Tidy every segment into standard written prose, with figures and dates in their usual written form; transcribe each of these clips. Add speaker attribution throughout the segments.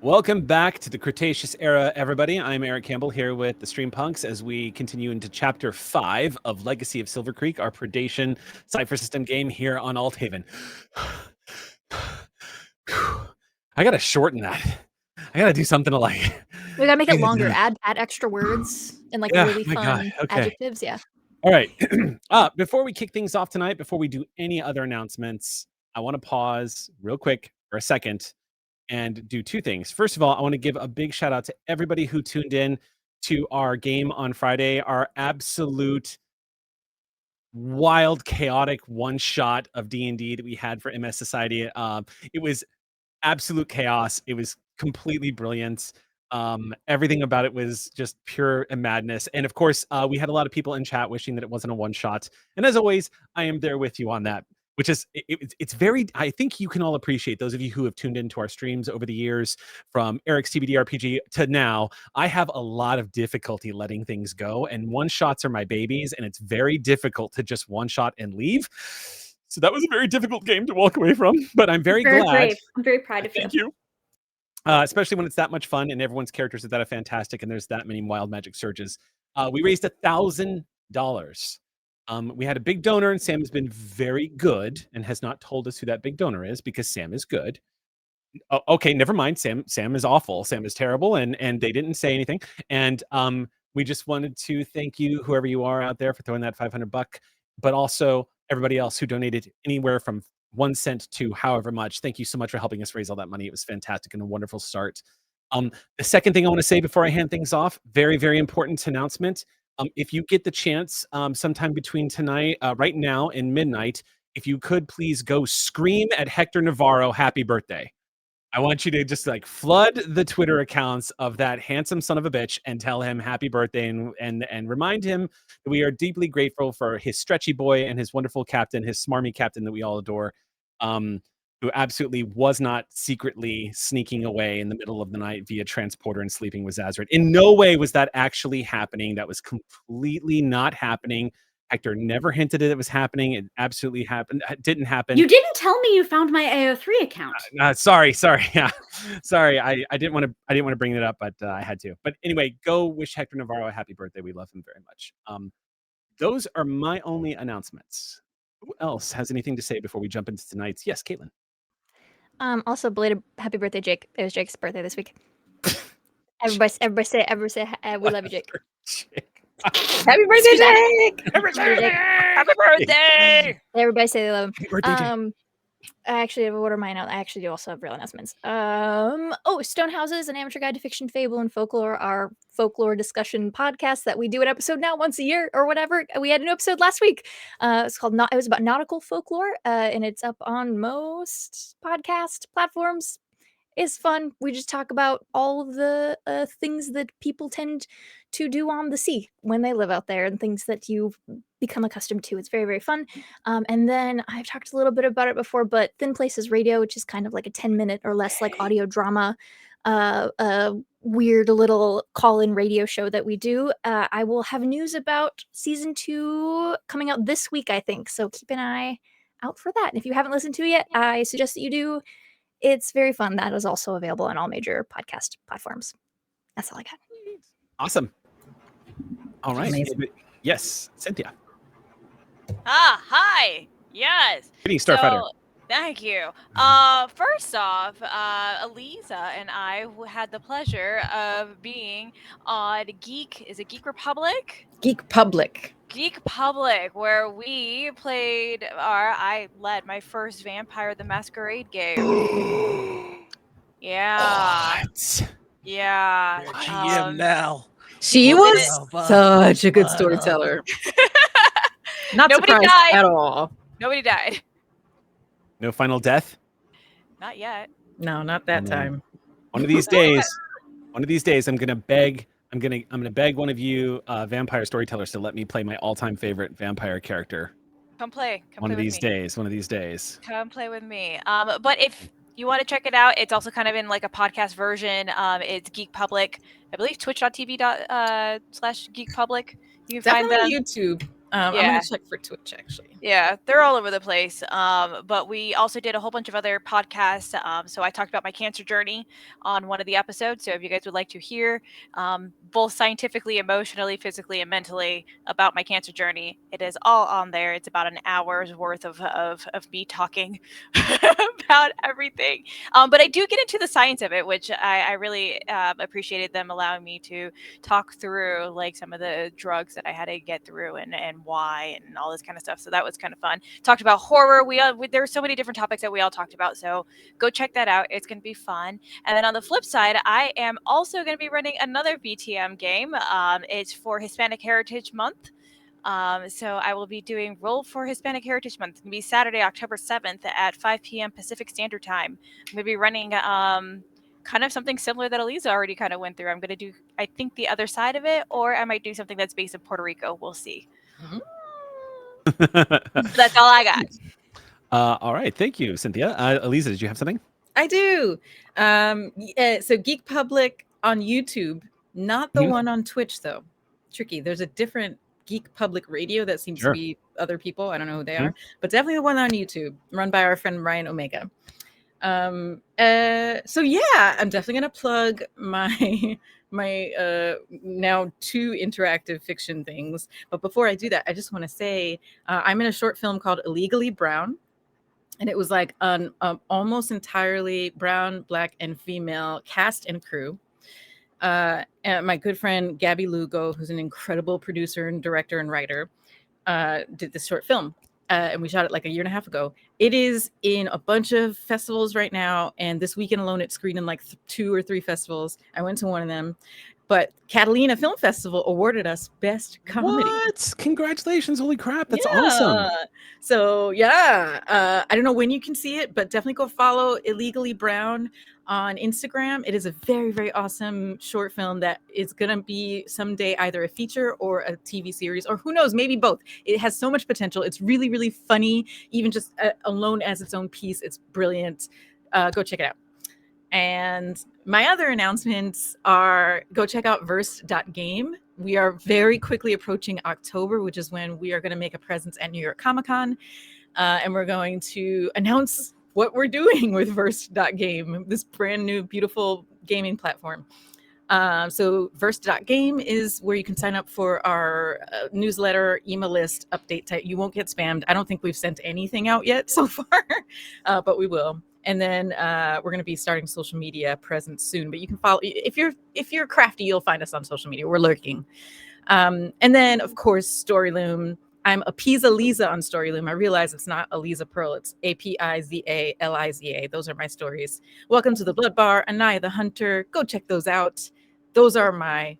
Speaker 1: Welcome back to the Cretaceous era, everybody. I'm Eric Campbell here with the Stream Punks as we continue into Chapter 5 of Legacy of Silvercreek, our Predation cipher system game here on Althaven. I gotta shorten that. I gotta do something to like.
Speaker 2: We gotta make it longer. Add extra words and like really fun adjectives. Yeah.
Speaker 1: All right. Before we kick things off tonight, before we do any other announcements, I want to pause real quick for a second and do two things. First of all, I want to give a big shout out to everybody who tuned in to our game on Friday, our absolute wild, chaotic one shot of D&D that we had for MS Society. It was absolute chaos. It was completely brilliant. Everything about it was just pure madness. And of course, we had a lot of people in chat wishing that it wasn't a one shot. And as always, I am there with you on that. Which is, it's very, I think you can all appreciate, those of you who have tuned into our streams over the years, from Eric's TBD RPG to now, I have a lot of difficulty letting things go, and one-shots are my babies, and it's very difficult to just one-shot and leave. So that was a very difficult game to walk away from, but I'm very glad.
Speaker 2: Brave. I'm very proud of you.
Speaker 1: Thank you. Especially when it's that much fun and everyone's characters are that fantastic and there's that many wild magic surges. We raised $1,000. We had a big donor, and Sam has been very good and has not told us who that big donor is because Sam is good. Oh, okay, never mind. Sam is awful. Sam is terrible, and they didn't say anything. And we just wanted to thank you, whoever you are out there, for throwing that $500, but also everybody else who donated anywhere from 1 cent to however much. Thank you so much for helping us raise all that money. It was fantastic and a wonderful start. The second thing I want to say before I hand things off, very, very important announcement. If you get the chance, sometime between tonight, right now and midnight, if you could please go scream at Hector Navarro, happy birthday. I want you to just like flood the Twitter accounts of that handsome son of a bitch and tell him happy birthday and remind him that we are deeply grateful for his stretchy boy and his wonderful captain, his smarmy captain that we all adore. Who absolutely was not secretly sneaking away in the middle of the night via transporter and sleeping with Zazaret. In no way was that actually happening. That was completely not happening. Hector never hinted it was happening. It absolutely happened. It didn't happen.
Speaker 3: You didn't tell me you found my AO3 account.
Speaker 1: Sorry. Yeah, sorry. I didn't want to bring it up, but I had to. But anyway, go wish Hector Navarro a happy birthday. We love him very much. Those are my only announcements. Who else has anything to say before we jump into tonight's? Yes, Caitlin.
Speaker 2: Also, belated happy birthday, Jake. It was Jake's birthday this week. Everybody say, we love you, Jake.
Speaker 3: Happy birthday, Jake!
Speaker 2: Happy birthday! Everybody say they love him.
Speaker 1: Happy birthday, Jake.
Speaker 2: Actually, what are mine out? I actually do also have real announcements. Stonehouses, an amateur guide to fiction, fable, and folklore, our folklore discussion podcast that we do an episode now once a year or whatever. We had a new episode last week. It was about nautical folklore, and it's up on most podcast platforms. It's fun. We just talk about all of the things that people tend to do on the sea when they live out there and things that you've become accustomed to. It's very, very fun. And then I've talked a little bit about it before, but Thin Places Radio, which is kind of like a 10-minute or less like audio drama, weird little call-in radio show that we do. I will have news about season 2 coming out this week, I think. So keep an eye out for that. And if you haven't listened to it yet, I suggest that you do. It's very fun. That is also available on all major podcast platforms. That's all I got.
Speaker 1: Awesome. All right. Yes, Cynthia.
Speaker 4: Hi. Yes.
Speaker 1: Greetings, Starfighter.
Speaker 4: Thank you. First off, Eliza and I had the pleasure of being on Geek Republic?
Speaker 3: Geek Public.
Speaker 4: Geek Public, where we played I led my first Vampire the Masquerade game. Yeah.
Speaker 1: What?
Speaker 4: Yeah.
Speaker 5: GM now.
Speaker 3: She was such a good storyteller. Not
Speaker 4: Nobody
Speaker 3: surprised
Speaker 4: died.
Speaker 3: at all.
Speaker 4: Nobody died.
Speaker 1: No final death?
Speaker 4: Not yet.
Speaker 3: No, not that time.
Speaker 1: One of these days, I'm gonna beg one of you vampire storytellers to let me play my all-time favorite vampire character.
Speaker 4: Come play.
Speaker 1: One of these days.
Speaker 4: Come play with me. But if you want to check it out, it's also kind of in like a podcast version. It's Geek Public. I believe twitch.tv/Geek Public. You can find them
Speaker 3: on YouTube. I'm gonna check for Twitch actually.
Speaker 4: Yeah, they're all over the place. But we also did a whole bunch of other podcasts. So I talked about my cancer journey on one of the episodes. So if you guys would like to hear, both scientifically, emotionally, physically, and mentally about my cancer journey, it is all on there. It's about an hour's worth of me talking about everything. But I do get into the science of it, which I really appreciated them allowing me to talk through like some of the drugs that I had to get through and why and all this kind of stuff. So that was kind of fun. Talked about horror. There were so many different topics that we all talked about. So go check that out. It's going to be fun. And then on the flip side, I am also going to be running another BTM game. It's for Hispanic Heritage Month. So I will be doing Roll for Hispanic Heritage Month. It's going to be Saturday, October 7th at 5 p.m. Pacific Standard Time. I'm going to be running kind of something similar that Eliza already kind of went through. I'm going to do, I think, the other side of it, or I might do something that's based in Puerto Rico. We'll see. That's all I got.
Speaker 1: All right. Thank you, Cynthia. Eliza, did you have something?
Speaker 3: I do. So Geek Public on YouTube, not the one on Twitch though. Tricky. There's a different Geek Public Radio that seems to be other people. I don't know who they are, but definitely the one on YouTube, run by our friend Ryan Omega. So yeah, I'm definitely gonna plug my now 2 interactive fiction things. But before I do that, I just want to say I'm in a short film called Illegally Brown. And it was like an almost entirely brown, black, and female cast and crew. And my good friend Gabby Lugo, who's an incredible producer and director and writer, did this short film. And we shot it like a year and a half ago. It is in a bunch of festivals right now. And this weekend alone, it's screened in like 2 or 3 festivals. I went to one of them. But Catalina Film Festival awarded us Best Comedy.
Speaker 1: What? Congratulations. Holy crap. That's awesome.
Speaker 3: So, yeah. I don't know when you can see it, but definitely go follow Illegally Brown on Instagram. It is a very, very awesome short film that is going to be someday either a feature or a TV series, or who knows, maybe both. It has so much potential. It's really, really funny. Even just alone as its own piece, it's brilliant. Go check it out. And my other announcements are go check out verse.game. We are very quickly approaching October, which is when we are going to make a presence at New York Comic Con. And we're going to announce what we're doing with verse.game, this brand new, beautiful gaming platform. So verse.game is where you can sign up for our newsletter, email list, update type. You won't get spammed. I don't think we've sent anything out yet so far, but we will. And then we're going to be starting social media presence soon. But you can follow if you're crafty, you'll find us on social media. We're lurking. And then of course Storyloom. I'm Apiza Liza on Storyloom. I realize it's not Aliza Pearl. It's APIZALIZA. Those are my stories. Welcome to the Blood Bar, Anaya the Hunter. Go check those out. Those are my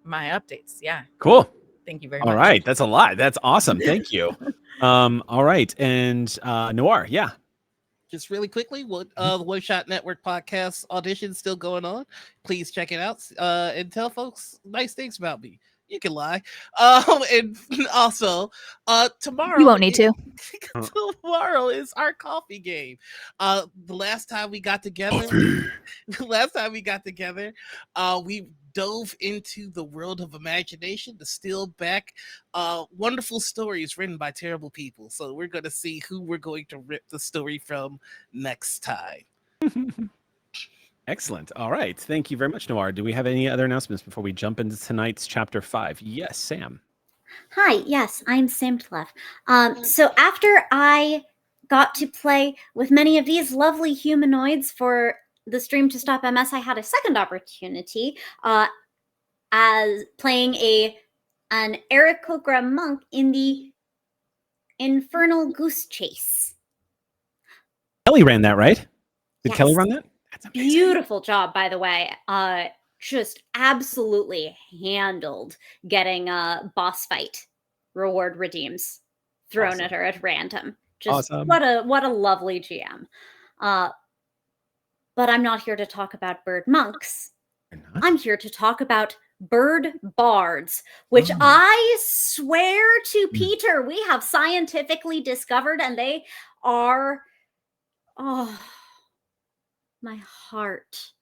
Speaker 3: updates. Yeah.
Speaker 1: Cool.
Speaker 3: Thank you very much.
Speaker 1: All right. That's a lot. That's awesome. Thank you. All right. And Noir, yeah.
Speaker 5: Just really quickly, the One Shot Network podcast audition is still going on. Please check it out and tell folks nice things about me. You can lie. And also, tomorrow
Speaker 2: You won't need to.
Speaker 5: Tomorrow is our coffee game. The last time we got together, we dove into the world of imagination, distilled back wonderful stories written by terrible people. So we're going to see who we're going to rip the story from next time.
Speaker 1: Excellent. All right. Thank you very much, Noir. Do we have any other announcements before we jump into tonight's chapter 5? Yes, Sam.
Speaker 6: Hi, yes, I'm Sam Tlef. So after I got to play with many of these lovely humanoids for the stream to Stop MS, I had a second opportunity as playing an Aarakocra monk in the Infernal Goose Chase.
Speaker 1: Kelly ran that, right? Did
Speaker 6: Yes.
Speaker 1: Kelly run that? That's amazing.
Speaker 6: Beautiful job, by the way. Just absolutely handled getting a boss fight reward redeems thrown at her at random. Just
Speaker 1: Awesome.
Speaker 6: what a lovely GM. But I'm not here to talk about bird monks. I'm here to talk about bird bards, which I swear to Peter we have scientifically discovered, and they are my heart.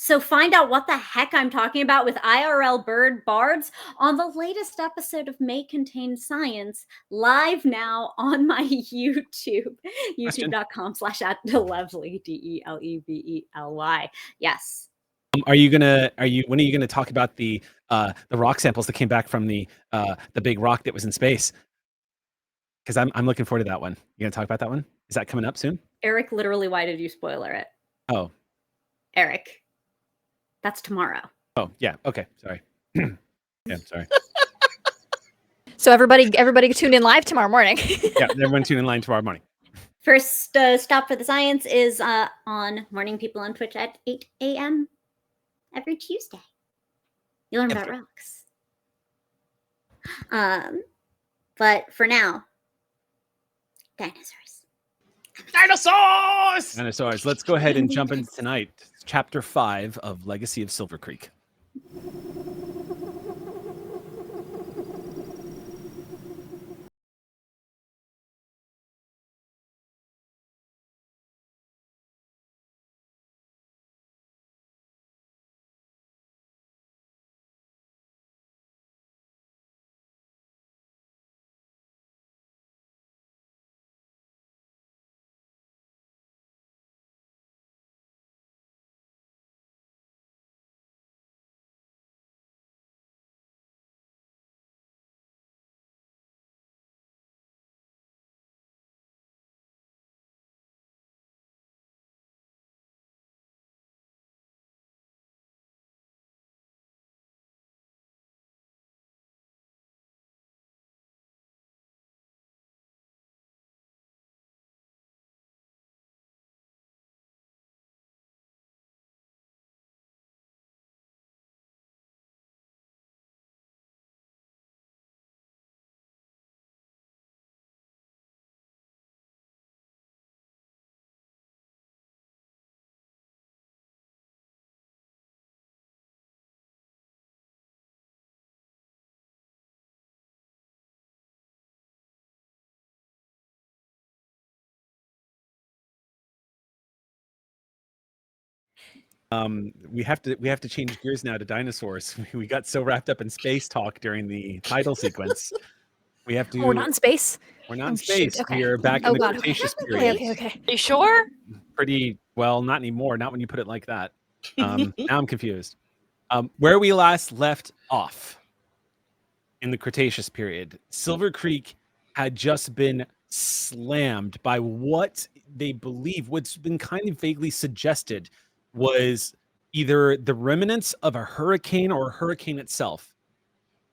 Speaker 6: So find out what the heck I'm talking about with IRL bird bards on the latest episode of May Contain Science, live now on my YouTube, youtube.com/@delevely, DELEVELY. Yes.
Speaker 1: When are you gonna talk about the rock samples that came back from the big rock that was in space? Because I'm looking forward to that one. You gonna talk about that one? Is that coming up soon?
Speaker 6: Eric, literally, why did you spoiler it?
Speaker 1: Oh.
Speaker 6: Eric, that's tomorrow.
Speaker 1: Oh, yeah. Okay. Sorry. Yeah, sorry.
Speaker 2: So everybody tune in live tomorrow morning.
Speaker 1: Yeah, everyone tune in line tomorrow morning.
Speaker 6: First stop for the science is on Morning People on Twitch at 8 a.m. every Tuesday. You learn about rocks. But for now, dinosaurs.
Speaker 5: Dinosaurs!
Speaker 1: Let's go ahead and jump into tonight. Chapter 5 of Legacy of Silvercreek. We have to change gears now to dinosaurs. We got so wrapped up in space talk during the title sequence. We have to.
Speaker 2: Oh, we're not in space.
Speaker 1: We're not in
Speaker 2: shoot,
Speaker 1: space.
Speaker 2: okay.
Speaker 1: We are back in the
Speaker 2: God,
Speaker 1: Cretaceous
Speaker 2: Okay,
Speaker 1: period.
Speaker 2: okay.
Speaker 4: Are you sure?
Speaker 1: Pretty well, not anymore. Not when you put it like that. Now I'm confused. Where we last left off in the Cretaceous period, Silvercreek had just been slammed by what they believe, what's been kind of vaguely suggested, was either the remnants of a hurricane or a hurricane itself.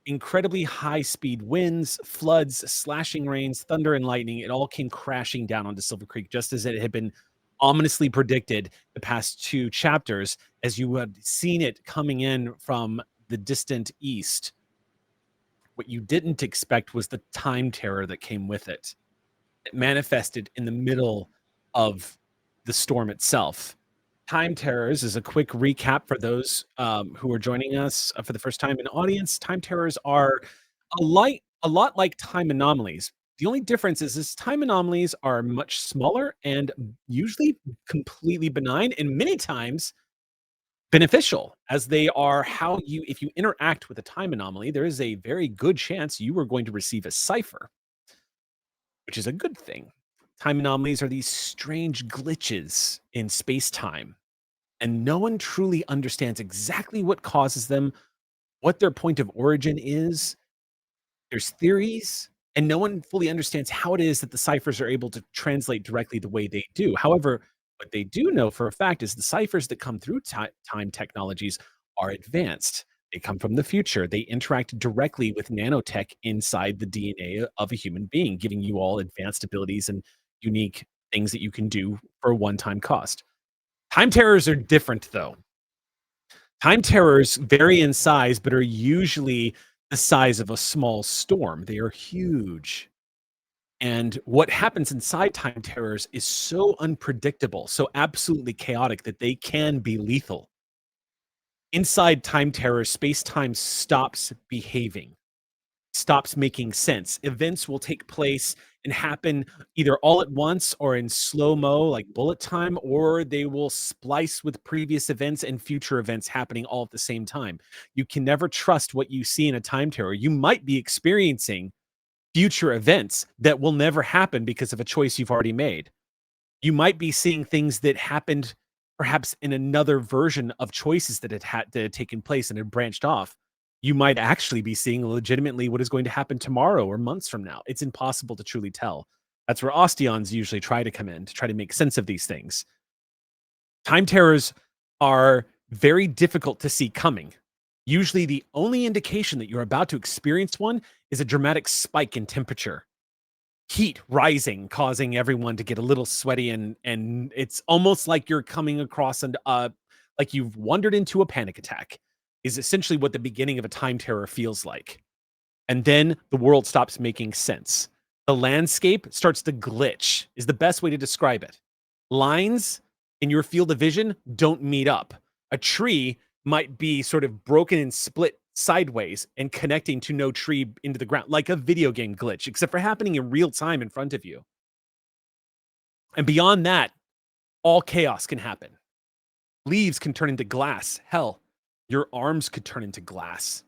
Speaker 1: Incredibly high speed winds, floods, slashing rains, thunder, and lightning. It all came crashing down onto Silvercreek, just as it had been ominously predicted the past 2 chapters, as you had seen it coming in from the distant east. What you didn't expect was the time terror that came with it. It manifested in the middle of the storm itself. Time terrors, is a quick recap for those who are joining us for the first time in audience. Time terrors are a lot like time anomalies. The only difference is time anomalies are much smaller and usually completely benign, and many times beneficial, as they are how you, if you interact with a time anomaly, there is a very good chance you are going to receive a cipher, which is a good thing. Time anomalies are these strange glitches in space-time, and no one truly understands exactly what causes them, what their point of origin is. There's theories, and no one fully understands how it is that the ciphers are able to translate directly the way they do. However, what they do know for a fact is the ciphers that come through time technologies are advanced. They come from the future. They interact directly with nanotech inside the DNA of a human being, giving you all advanced abilities and unique things that you can do for a one-time cost. Time terrors are different, though. Time terrors vary in size, but are usually the size of a small storm. They are huge. And what happens inside time terrors is so unpredictable, so absolutely chaotic, that they can be lethal. Inside time terrors, space-time stops behaving, stops making sense. Events will take place and happen either all at once or in slow-mo like bullet time, or they will splice with previous events and future events happening all at the same time. You can never trust what you see in a time terror. You might be experiencing future events that will never happen because of a choice you've already made. You might be seeing things that happened perhaps in another version of choices that had taken place and had branched off. You might actually be seeing legitimately what is going to happen tomorrow or months from now. It's impossible to truly tell. That's where Osteons usually try to come in to try to make sense of these things. Time terrors are very difficult to see coming. Usually the only indication that you're about to experience one is a dramatic spike in temperature. Heat rising, causing everyone to get a little sweaty, and it's almost like you're coming across like you've wandered into a panic attack, is essentially what the beginning of a time terror feels like. And then the world stops making sense. The landscape starts to glitch, is the best way to describe it. Lines in your field of vision don't meet up. A tree might be sort of broken and split sideways and connecting to no tree into the ground, like a video game glitch, except for happening in real time in front of you. And beyond that, all chaos can happen. Leaves can turn into glass. Hell, your arms could turn into glass.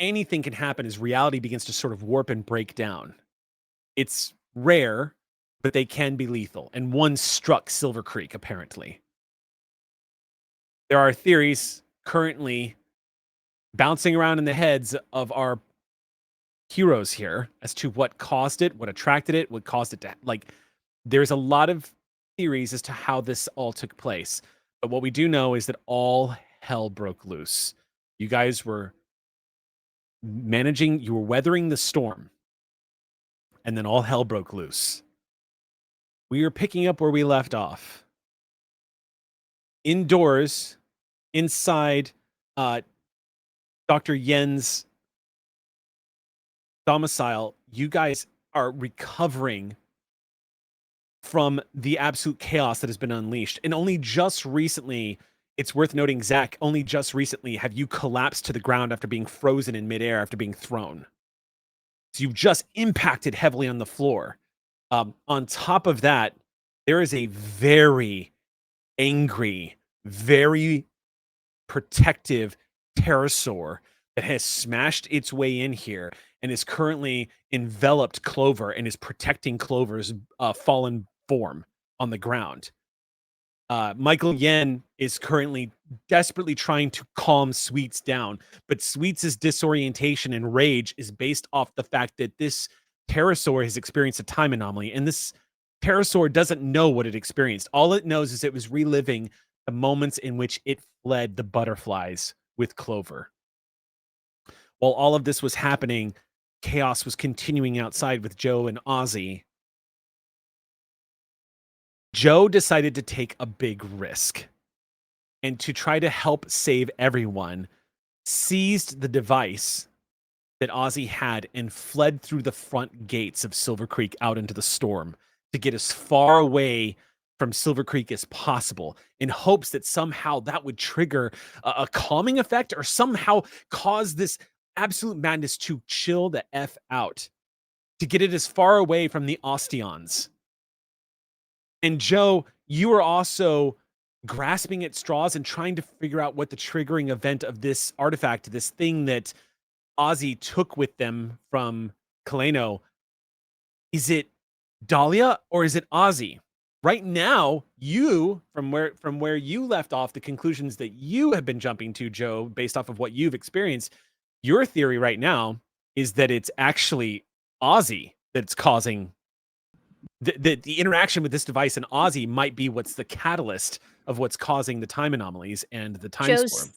Speaker 1: Anything can happen as reality begins to sort of warp and break down. It's rare, but they can be lethal. And one struck Silvercreek, apparently. There are theories currently bouncing around in the heads of our heroes here as to what caused it, what attracted it, what caused it to, like, there's a lot of theories as to how this all took place. But what we do know is that all hell broke loose. You guys were you were weathering the storm, and then all hell broke loose. We are picking up where we left off. Indoors, inside Dr. Yen's domicile, you guys are recovering from the absolute chaos that has been unleashed. And only just recently, it's worth noting, Zach, only just recently have you collapsed to the ground after being frozen in midair after being thrown. So you've just impacted heavily on the floor. On top of that, there is a very angry, very protective pterosaur that has smashed its way in here and is currently enveloped Clover and is protecting Clover's fallen form on the ground. Michael Yen is currently desperately trying to calm Sweets down, but Sweets' disorientation and rage is based off the fact that this pterosaur has experienced a time anomaly, and this pterosaur doesn't know what it experienced. All it knows is it was reliving the moments in which it fled the butterflies with Clover. While all of this was happening, chaos was continuing outside with Joe and Ozzy. Joe decided to take a big risk, and to try to help save everyone, seized the device that Ozzy had and fled through the front gates of Silvercreek out into the storm to get as far away from Silvercreek as possible, in hopes that somehow that would trigger a calming effect or somehow cause this absolute madness to chill the F out, to get it as far away from the Osteons. And Joe, you are also grasping at straws and trying to figure out what the triggering event of this artifact, this thing that Ozzy took with them from Kaleno. Is it Dahlia or is it Ozzy? Right now, you, from where you left off, the conclusions that you have been jumping to, Joe, based off of what you've experienced, your theory right now is that it's actually Ozzy that's causing the interaction with this device, and Ozzy might be what's the catalyst of what's causing the time anomalies and the time storm.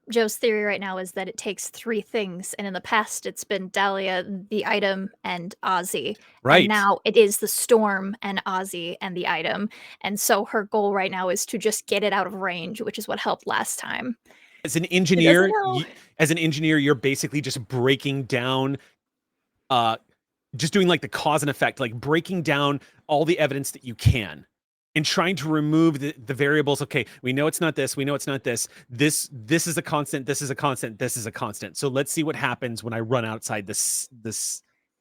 Speaker 2: Joe's theory right now is that it takes three things, and in the past it's been Dahlia, the item, and Ozzy.
Speaker 1: Right.
Speaker 2: And now it is the storm and Ozzy and the item. And so her goal right now is to just get it out of range, which is what helped last time.
Speaker 1: As an engineer, you're basically just breaking down, just doing like the cause and effect, like breaking down all the evidence that you can and trying to remove the variables. Okay, we know it's not this. We know it's not this. This is a constant. This is a constant. This is a constant. So let's see what happens when I run outside this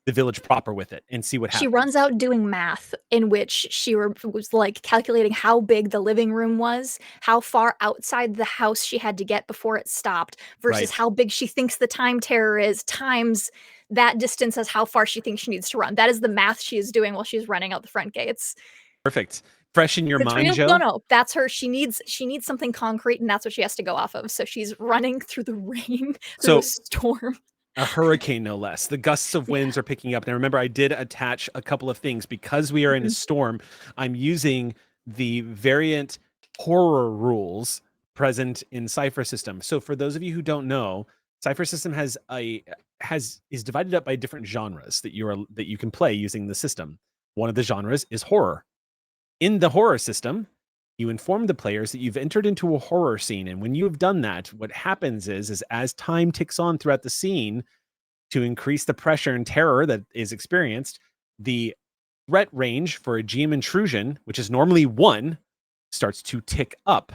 Speaker 1: the village proper with it and see what
Speaker 2: She
Speaker 1: happens.
Speaker 2: runs out doing math in which she was like calculating how big the living room was, how far outside the house she had to get before it stopped, versus
Speaker 1: Right.
Speaker 2: how big she thinks the time terror is, times that distance as how far she thinks she needs to run. That is the math she is doing while she's running out the front gates.
Speaker 1: Perfect. Fresh in your
Speaker 2: It's
Speaker 1: mind,
Speaker 2: real.
Speaker 1: Joe?
Speaker 2: No, that's her. She needs something concrete, and that's what she has to go off of. So she's running through the rain, through a storm.
Speaker 1: A hurricane, no less. The gusts of winds are picking up. Now, remember, I did attach a couple of things. Because we are in a storm, I'm using the variant horror rules present in Cypher System. So for those of you who don't know, Cypher System is divided up by different genres that you can play using the system. One of the genres is horror. In the horror system, you inform the players that you've entered into a horror scene. And when you have done that, what happens is as time ticks on throughout the scene, to increase the pressure and terror that is experienced, the threat range for a GM intrusion, which is normally 1, starts to tick up.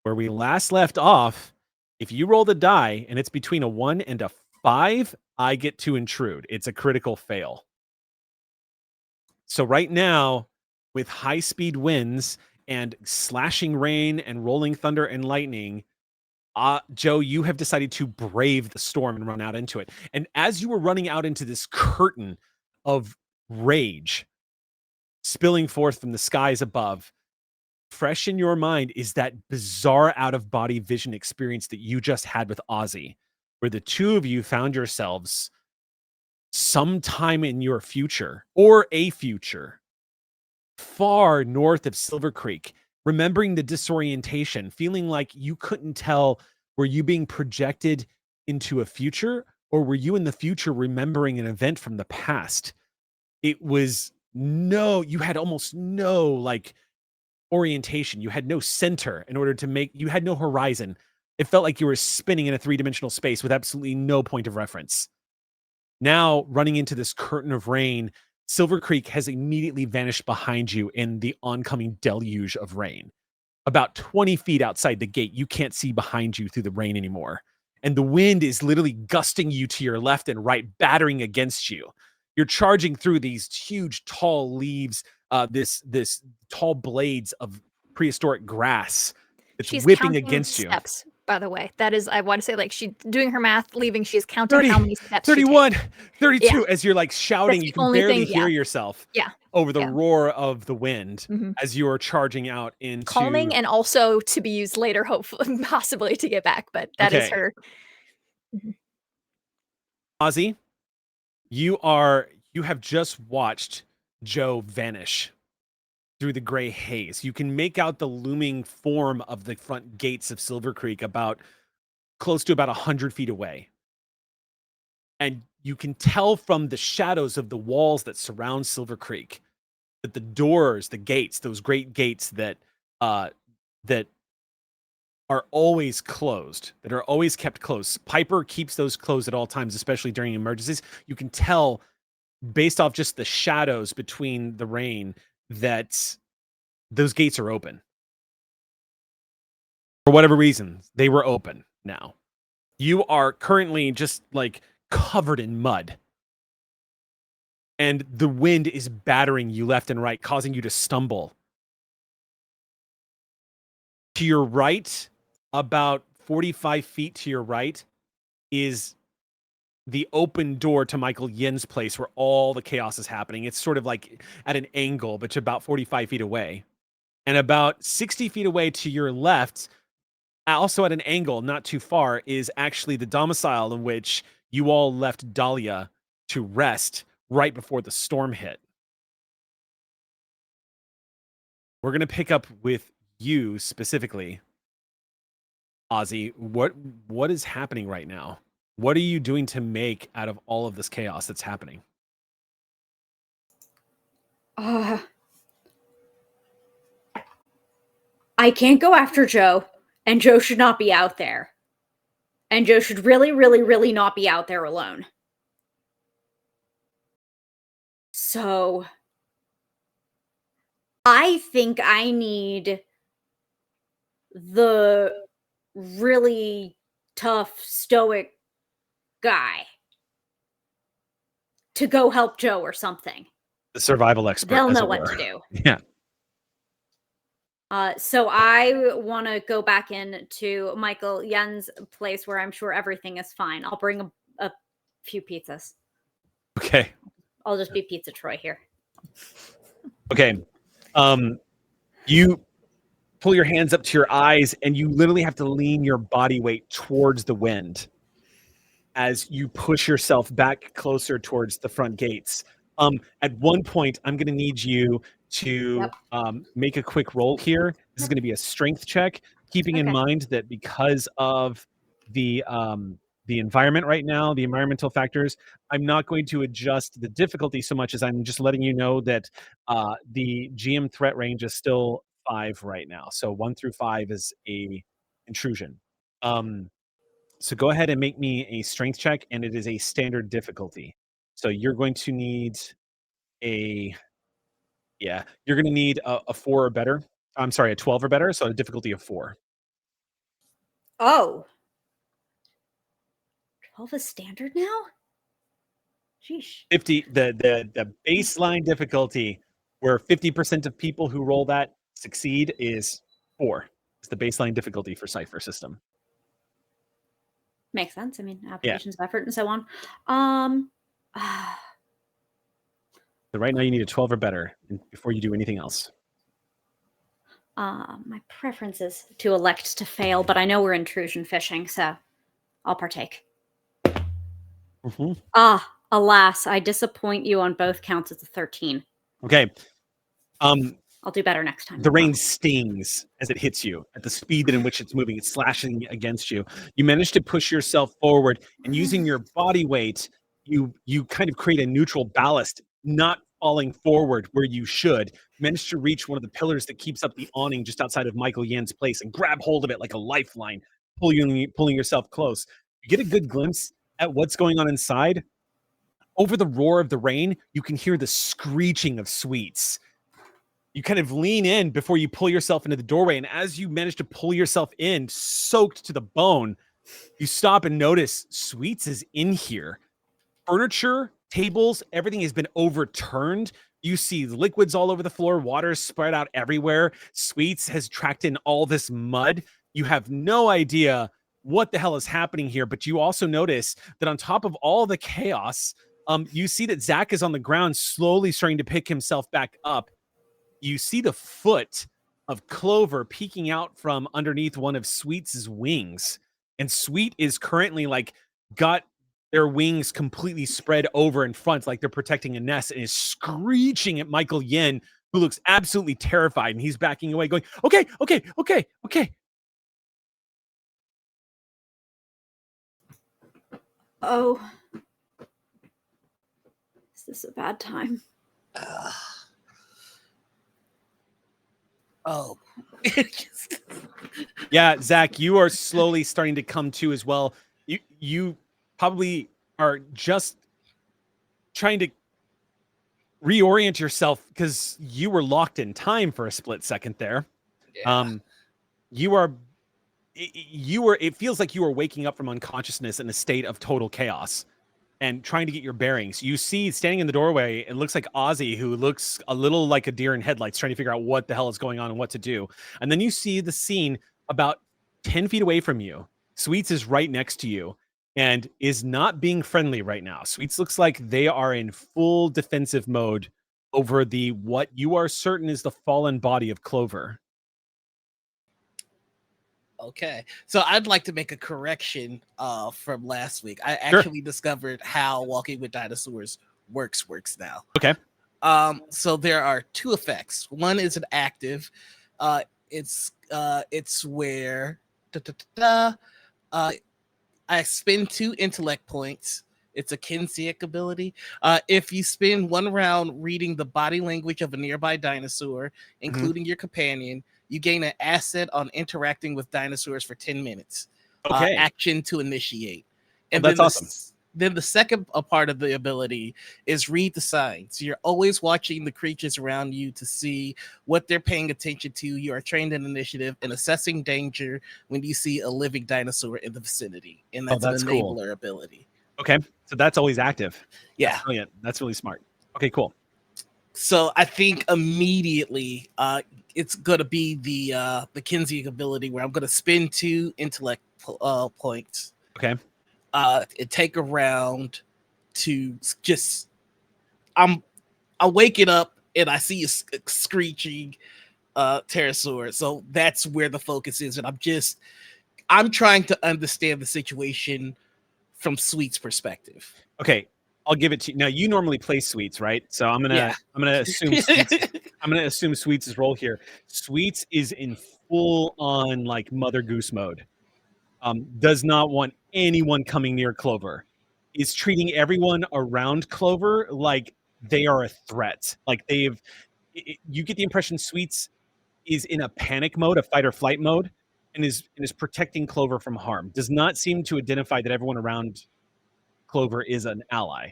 Speaker 1: Where we last left off, if you roll the die and it's between a 1 and a 5, I get to intrude. It's a critical fail. So right now, with high-speed winds and slashing rain and rolling thunder and lightning, Joe, you have decided to brave the storm and run out into it. And as you were running out into this curtain of rage spilling forth from the skies above, fresh in your mind is that bizarre out-of-body vision experience that you just had with Ozzy, where the two of you found yourselves sometime in your future, or a future, far north of Silvercreek, remembering the disorientation, feeling like you couldn't tell, were you being projected into a future, or were you in the future remembering an event from the past? It was you had almost no like orientation. You had no center in order to you had no horizon. It felt like you were spinning in a 3-dimensional space with absolutely no point of reference. Now, running into this curtain of rain, Silvercreek has immediately vanished behind you in the oncoming deluge of rain. About 20 feet outside the gate, you can't see behind you through the rain anymore. And the wind is literally gusting you to your left and right, battering against you. You're charging through these huge, tall leaves, this tall blades of prehistoric grass. It's
Speaker 2: She's
Speaker 1: whipping
Speaker 2: counting
Speaker 1: against you.
Speaker 2: steps, by the way. That is, I want to say, like, she's doing her math, leaving. She's counting
Speaker 1: 30,
Speaker 2: how many steps
Speaker 1: 31,
Speaker 2: she takes.
Speaker 1: 32.
Speaker 2: Yeah.
Speaker 1: As you're like shouting,
Speaker 2: That's
Speaker 1: you
Speaker 2: the
Speaker 1: can
Speaker 2: only
Speaker 1: barely
Speaker 2: thing,
Speaker 1: hear
Speaker 2: yeah.
Speaker 1: yourself
Speaker 2: Yeah.
Speaker 1: over the
Speaker 2: Yeah.
Speaker 1: roar of the wind
Speaker 2: Mhm.
Speaker 1: as you are charging out into
Speaker 2: Calming, and also to be used later, hopefully, possibly to get back. But that is
Speaker 1: Okay.
Speaker 2: her. Mhm.
Speaker 1: Ozzy, you have just watched Joe vanish through the gray haze. You can make out the looming form of the front gates of Silvercreek close to about 100 feet away. And you can tell from the shadows of the walls that surround Silvercreek that the doors, the gates, those great gates that are always closed, that are always kept closed. Piper keeps those closed at all times, especially during emergencies. You can tell based off just the shadows between the rain that those gates are open. For whatever reason, they were open now. You are currently just like covered in mud. And the wind is battering you left and right, causing you to stumble. To your right, about 45 feet to your right, is the open door to Michael Yin's place where all the chaos is happening. It's sort of like at an angle, but about 45 feet away. And about 60 feet away to your left, also at an angle, not too far, is actually the domicile in which you all left Dahlia to rest right before the storm hit. We're going to pick up with you specifically, Ozzy. What is happening right now? What are you doing to make out of all of this chaos that's happening?
Speaker 6: I can't go after Joe, and Joe should not be out there. And Joe should really, really, really not be out there alone. So, I think I need the really tough, stoic guy to go help Joe or something.
Speaker 1: The survival expert.
Speaker 6: They'll
Speaker 1: as
Speaker 6: know
Speaker 1: it
Speaker 6: what
Speaker 1: were.
Speaker 6: to do.
Speaker 1: Yeah.
Speaker 6: So I want to go back into Michael Yen's place where I'm sure everything is fine. I'll bring a few pizzas.
Speaker 1: Okay.
Speaker 6: I'll just be Pizza Troy here.
Speaker 1: Okay. You pull your hands up to your eyes, and you literally have to lean your body weight towards the wind as you push yourself back closer towards the front gates. At one point, I'm going to need you to make a quick roll here. This is going to be a strength check, keeping in mind that because of the environment right now, the environmental factors, I'm not going to adjust the difficulty so much as I'm just letting you know that the GM threat range is still 5 right now. So 1 through 5 is a intrusion. So go ahead and make me a strength check, and it is a standard difficulty. So you're going to need a 4 or better. I'm sorry, a 12 or better, so a difficulty of 4.
Speaker 6: Oh. 12 is standard now? Sheesh.
Speaker 1: 50, the baseline difficulty where 50% of people who roll that succeed is 4. It's the baseline difficulty for Cypher system.
Speaker 6: Makes sense. I mean, applications of effort and so on.
Speaker 1: So right now you need a 12 or better before you do anything else.
Speaker 6: My preference is to elect to fail, but I know we're intrusion fishing, so I'll partake. Alas, I disappoint you on both counts. It's a 13.
Speaker 1: Okay.
Speaker 6: I'll do better next time.
Speaker 1: The rain stings as it hits you at the speed in which it's moving. It's slashing against you. You manage to push yourself forward, and using your body weight, you kind of create a neutral ballast, not falling forward where you should. You manage to reach one of the pillars that keeps up the awning just outside of Michael Yen's place and grab hold of it like a lifeline, pulling yourself close. You get a good glimpse at what's going on inside. Over the roar of the rain, you can hear the screeching of Sweets. You kind of lean in before you pull yourself into the doorway, and as you manage to pull yourself in, soaked to the bone, you stop and notice Sweets is in here. Furniture, tables, everything has been overturned. You see liquids all over the floor, water spread out everywhere. Sweets has tracked in all this mud. You have no idea what the hell is happening here, but you also notice that on top of all the chaos, you see that Zach is on the ground, slowly starting to pick himself back up. You see the foot of Clover peeking out from underneath one of Sweet's wings. And Sweet is currently got their wings completely spread over in front, like they're protecting a nest, and is screeching at Michael Yen, who looks absolutely terrified. And he's backing away, going, okay.
Speaker 6: Oh. Is this a bad time?
Speaker 5: Oh.
Speaker 1: Yeah, Zach, you are slowly starting to come to as well. You probably are just trying to reorient yourself because you were locked in time for a split second there.
Speaker 5: Yeah.
Speaker 1: It feels like you are waking up from unconsciousness in a state of total chaos and trying to get your bearings. You see standing in the doorway, it looks like Ozzy, who looks a little like a deer in headlights, trying to figure out what the hell is going on and what to do. And then you see the scene about 10 feet away from you. Sweets is right next to you and is not being friendly right now. Sweets looks like they are in full defensive mode over what you are certain is the fallen body of Clover.
Speaker 5: Okay, so I'd like to make a correction from last week. I actually discovered how Walking with Dinosaurs works now.
Speaker 1: Okay.
Speaker 5: So there are 2 effects. One is an active. It's where I spend 2 intellect points. It's a kinesic ability. If you spend 1 round reading the body language of a nearby dinosaur, including your companion, you gain an asset on interacting with dinosaurs for 10 minutes.
Speaker 1: Okay.
Speaker 5: Action to initiate. And
Speaker 1: that's awesome.
Speaker 5: Then the second part of the ability is read the signs. You're always watching the creatures around you to see what they're paying attention to. You are trained in initiative and assessing danger when you see a living dinosaur in the vicinity. And that's an enabler ability.
Speaker 1: Okay, so that's always active.
Speaker 5: Yeah.
Speaker 1: That's brilliant. That's really smart. Okay, cool.
Speaker 5: So I think immediately it's gonna be the Kinsey ability where I'm gonna spend 2 intellect points.
Speaker 1: Okay.
Speaker 5: And take a round to just I wake it up and I see a screeching pterosaur. So that's where the focus is, and I'm trying to understand the situation from Sweet's perspective.
Speaker 1: Okay, I'll give it to you. Now you normally play Sweets, right? So I'm gonna assume Sweets. I'm gonna assume Sweets' role here. Sweets is in full on like Mother Goose mode. Does not want anyone coming near Clover. Is treating everyone around Clover like they are a threat. Like you get the impression Sweets is in a panic mode, a fight or flight mode, and is protecting Clover from harm. Does not seem to identify that everyone around Clover is an ally.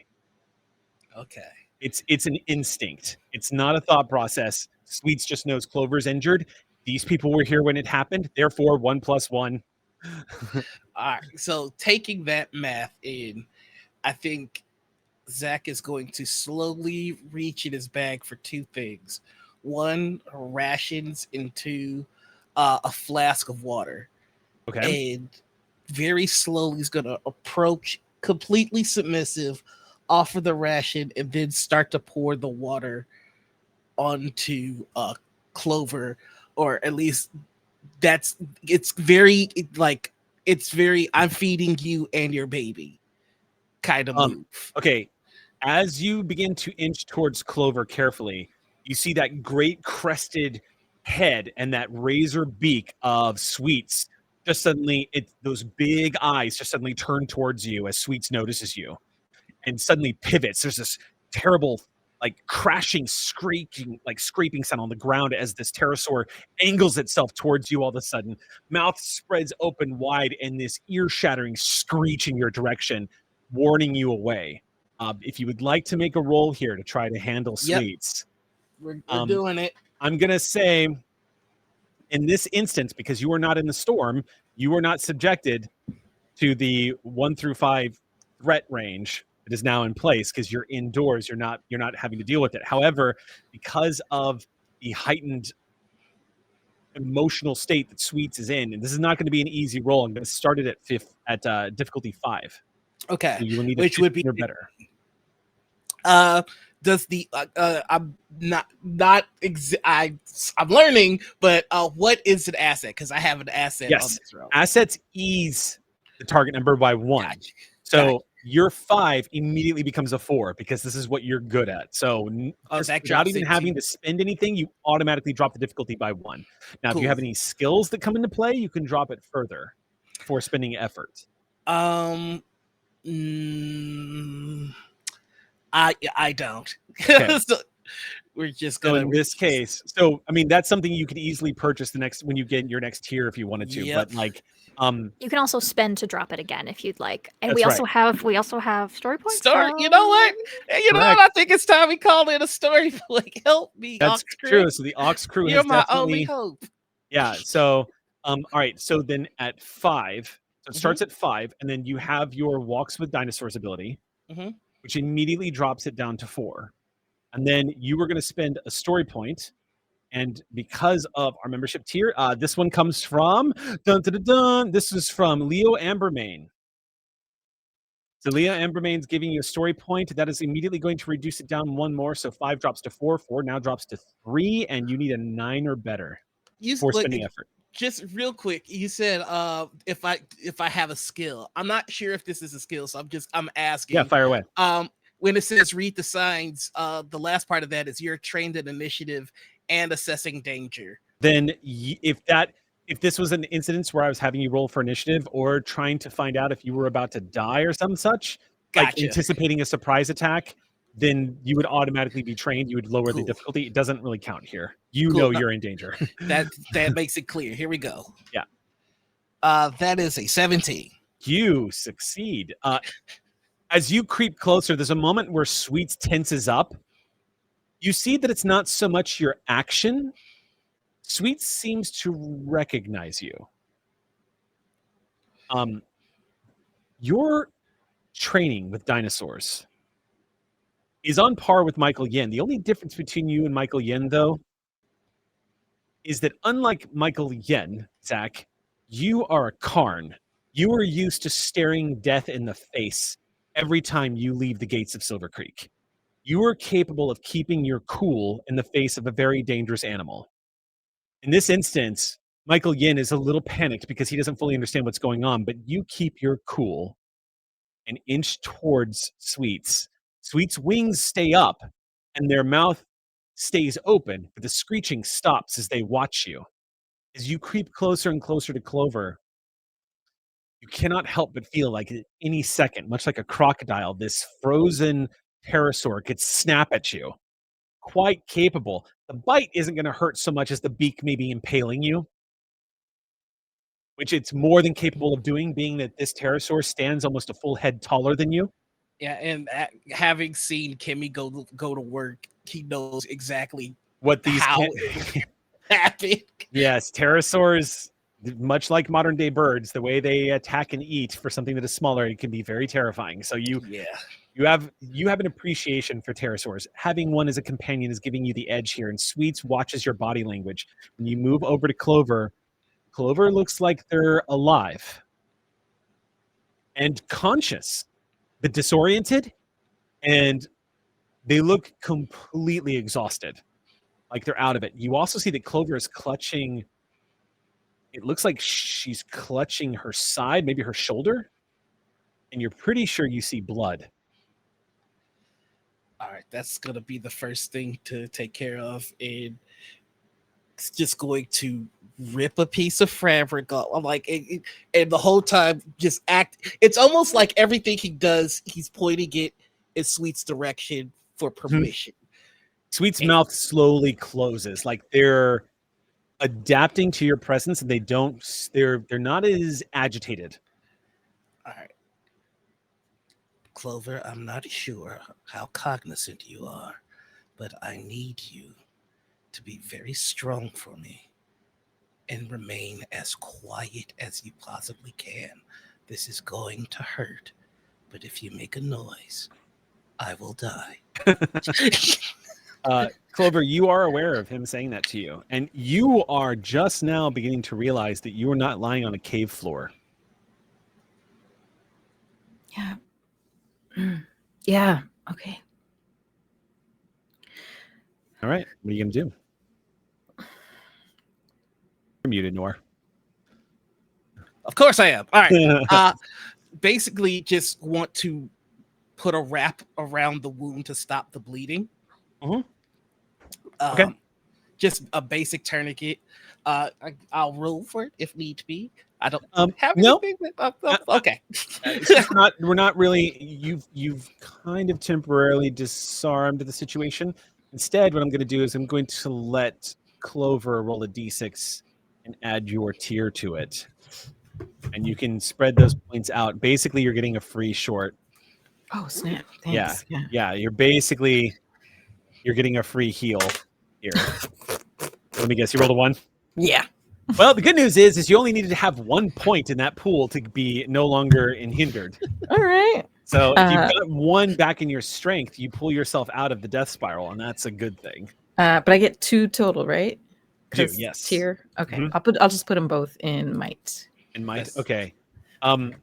Speaker 5: Okay.
Speaker 1: It's an instinct. It's not a thought process. Sweets just knows Clover's injured. These people were here when it happened. Therefore, 1 + 1.
Speaker 5: All right. So taking that math in, I think Zach is going to slowly reach in his bag for 2 things. 1, rations, and 2, a flask of water.
Speaker 1: Okay.
Speaker 5: And very slowly he's going to approach completely submissive, offer the ration, and then start to pour the water onto Clover, or at least it's very I'm feeding you and your baby kind of move.
Speaker 1: Okay. As you begin to inch towards Clover carefully, you see that great crested head and that razor beak of Sweets. Just suddenly, those big eyes just suddenly turn towards you as Sweets notices you, and suddenly pivots. There's this terrible, like crashing, scraping sound on the ground as this pterosaur angles itself towards you. All of a sudden, mouth spreads open wide, and this ear-shattering screech in your direction, warning you away. If you would like to make a roll here to try to handle
Speaker 5: Yep.
Speaker 1: Sweets,
Speaker 5: We're doing it.
Speaker 1: I'm gonna say, in this instance, because you are not in the storm, you are not subjected to the 1 through 5 threat range that is now in place because you're indoors. You're not having to deal with it. However, because of the heightened emotional state that Sweets is in, and this is not going to be an easy roll. I'm going to start it at difficulty 5.
Speaker 5: Okay.
Speaker 1: So you will need
Speaker 5: Which would be
Speaker 1: or better.
Speaker 5: Does the I'm I'm learning, but what is an asset? Because I have an asset on
Speaker 1: Yes,
Speaker 5: this row.
Speaker 1: assets ease the target number by 1.
Speaker 5: Gotcha.
Speaker 1: So your 5 immediately becomes a 4 because this is what you're good at. So
Speaker 5: Zach
Speaker 1: without
Speaker 5: drops
Speaker 1: even
Speaker 5: it
Speaker 1: having
Speaker 5: to-
Speaker 1: to spend anything, you automatically drop the difficulty by 1. Now, if
Speaker 5: Cool.
Speaker 1: you have any skills that come into play, you can drop it further for spending effort.
Speaker 5: I don't.
Speaker 1: Okay.
Speaker 5: So we're just
Speaker 1: So
Speaker 5: gonna.
Speaker 1: in this case, so I mean that's something you could easily purchase when you get your next tier if you wanted to.
Speaker 5: Yep.
Speaker 1: But like,
Speaker 2: You can also spend to drop it again if you'd like. And
Speaker 1: That's
Speaker 2: we also have story points.
Speaker 5: Start. You know what? You know what? I think it's time we call it a story. Like, help me,
Speaker 1: that's
Speaker 5: Ox Crew.
Speaker 1: true. So the Ox Crew
Speaker 5: You're
Speaker 1: has
Speaker 5: my
Speaker 1: definitely
Speaker 5: only hope.
Speaker 1: Yeah. So, all right. So then at 5, so it
Speaker 5: Mm-hmm.
Speaker 1: starts at 5, and then you have your Walks with Dinosaurs ability,
Speaker 5: Mhm.
Speaker 1: which immediately drops it down to 4. And then you were going to spend a story point, and because of our membership tier, this one comes from This is from Leo Ambermain. So Leo Ambermain's giving you a story point. That is immediately going to reduce it down 1 more. So 5 drops to 4. 4 now drops to 3, and you need a 9 or better for spending effort.
Speaker 5: Just real quick, you said if I have a skill. I'm not sure if this is a skill, so I'm asking.
Speaker 1: Yeah, fire away.
Speaker 5: When it says read the signs, the last part of that is you're trained in initiative and assessing danger.
Speaker 1: Then if this was an incident where I was having you roll for initiative or trying to find out if you were about to die or some such, like
Speaker 5: Gotcha.
Speaker 1: anticipating a surprise attack, then you would automatically be trained. You would lower the
Speaker 5: Cool.
Speaker 1: difficulty. It doesn't really count here. You
Speaker 5: Cool.
Speaker 1: know you're in danger.
Speaker 5: That makes it clear. Here we go.
Speaker 1: Yeah.
Speaker 5: That is a 17.
Speaker 1: You succeed. As you creep closer, there's a moment where Sweets tenses up. You see that it's not so much your action. Sweets seems to recognize you. You're training with dinosaurs is on par with Michael Yen. The only difference between you and Michael Yen, though, is that unlike Michael Yen, Zach, you are a Karn. You are used to staring death in the face every time you leave the gates of Silvercreek. You are capable of keeping your cool in the face of a very dangerous animal. In this instance, Michael Yin is a little panicked because he doesn't fully understand what's going on, but you keep your cool and inch towards Sweets. Sweet's wings stay up and their mouth stays open, but the screeching stops as they watch you. As you creep closer and closer to Clover, you cannot help but feel like at any second, much like a crocodile, this frozen pterosaur could snap at you. Quite capable. The bite isn't going to hurt so much as the beak maybe impaling you, which it's more than capable of doing, being that this pterosaur stands almost a full head taller than you.
Speaker 5: Yeah, and having seen Kimmy go to work, he knows exactly
Speaker 1: What these
Speaker 5: how happened.
Speaker 1: Yes, pterosaurs, much like modern day birds, the way they attack and eat for something that is smaller, it can be very terrifying. So you have an appreciation for pterosaurs. Having one as a companion is giving you the edge here, and Sweets watches your body language. When you move over to Clover, Clover looks like they're alive and conscious, but disoriented, and they look completely exhausted, like they're out of it. You also see that Clover is clutching, it looks like she's clutching her side, maybe her shoulder, and you're pretty sure you see blood.
Speaker 5: All right, that's gonna be the first thing to take care of, and it's just going to rip a piece of fabric off. I'm like, and the whole time just act. It's almost like everything he does, he's pointing it in Sweet's direction for permission.
Speaker 1: Sweet's mouth slowly closes, like they're adapting to your presence, and they're not as agitated.
Speaker 5: All right. Clover, I'm not sure how cognizant you are, but I need you to be very strong for me and remain as quiet as you possibly can. This is going to hurt, but if you make a noise, I will die.
Speaker 1: Clover, you are aware of him saying that to you, and you are just now beginning to realize that you are not lying on a cave floor.
Speaker 3: Yeah. Yeah. Okay.
Speaker 1: All right. What are you going to do? You're muted, Noor.
Speaker 5: Of course I am. All right. Basically, just want to put a wrap around the wound to stop the bleeding.
Speaker 1: Okay.
Speaker 5: Just a basic tourniquet. I'll roll for it if need be. I don't have
Speaker 1: no.
Speaker 5: anything. Okay.
Speaker 1: It's just we're not really. You've kind of temporarily disarmed the situation. Instead, what I'm going to do is I'm going to let Clover roll a d6 and add your tier to it, and you can spread those points out. Basically, you're getting a free short.
Speaker 3: Oh snap! Thanks.
Speaker 1: Yeah. You're getting a free heal here. Let me guess. You rolled a 1.
Speaker 3: Yeah.
Speaker 1: Well, the good news is you only needed to have 1 point in that pool to be no longer hindered.
Speaker 3: All right.
Speaker 1: So if you've got 1 back in your strength, you pull yourself out of the death spiral, and that's a good thing.
Speaker 3: But I get 2 total, right?
Speaker 1: Yes.
Speaker 3: Tier. Okay.
Speaker 1: Mhm.
Speaker 3: I'll just put them both in might.
Speaker 1: In might.
Speaker 5: Yes.
Speaker 1: Okay. You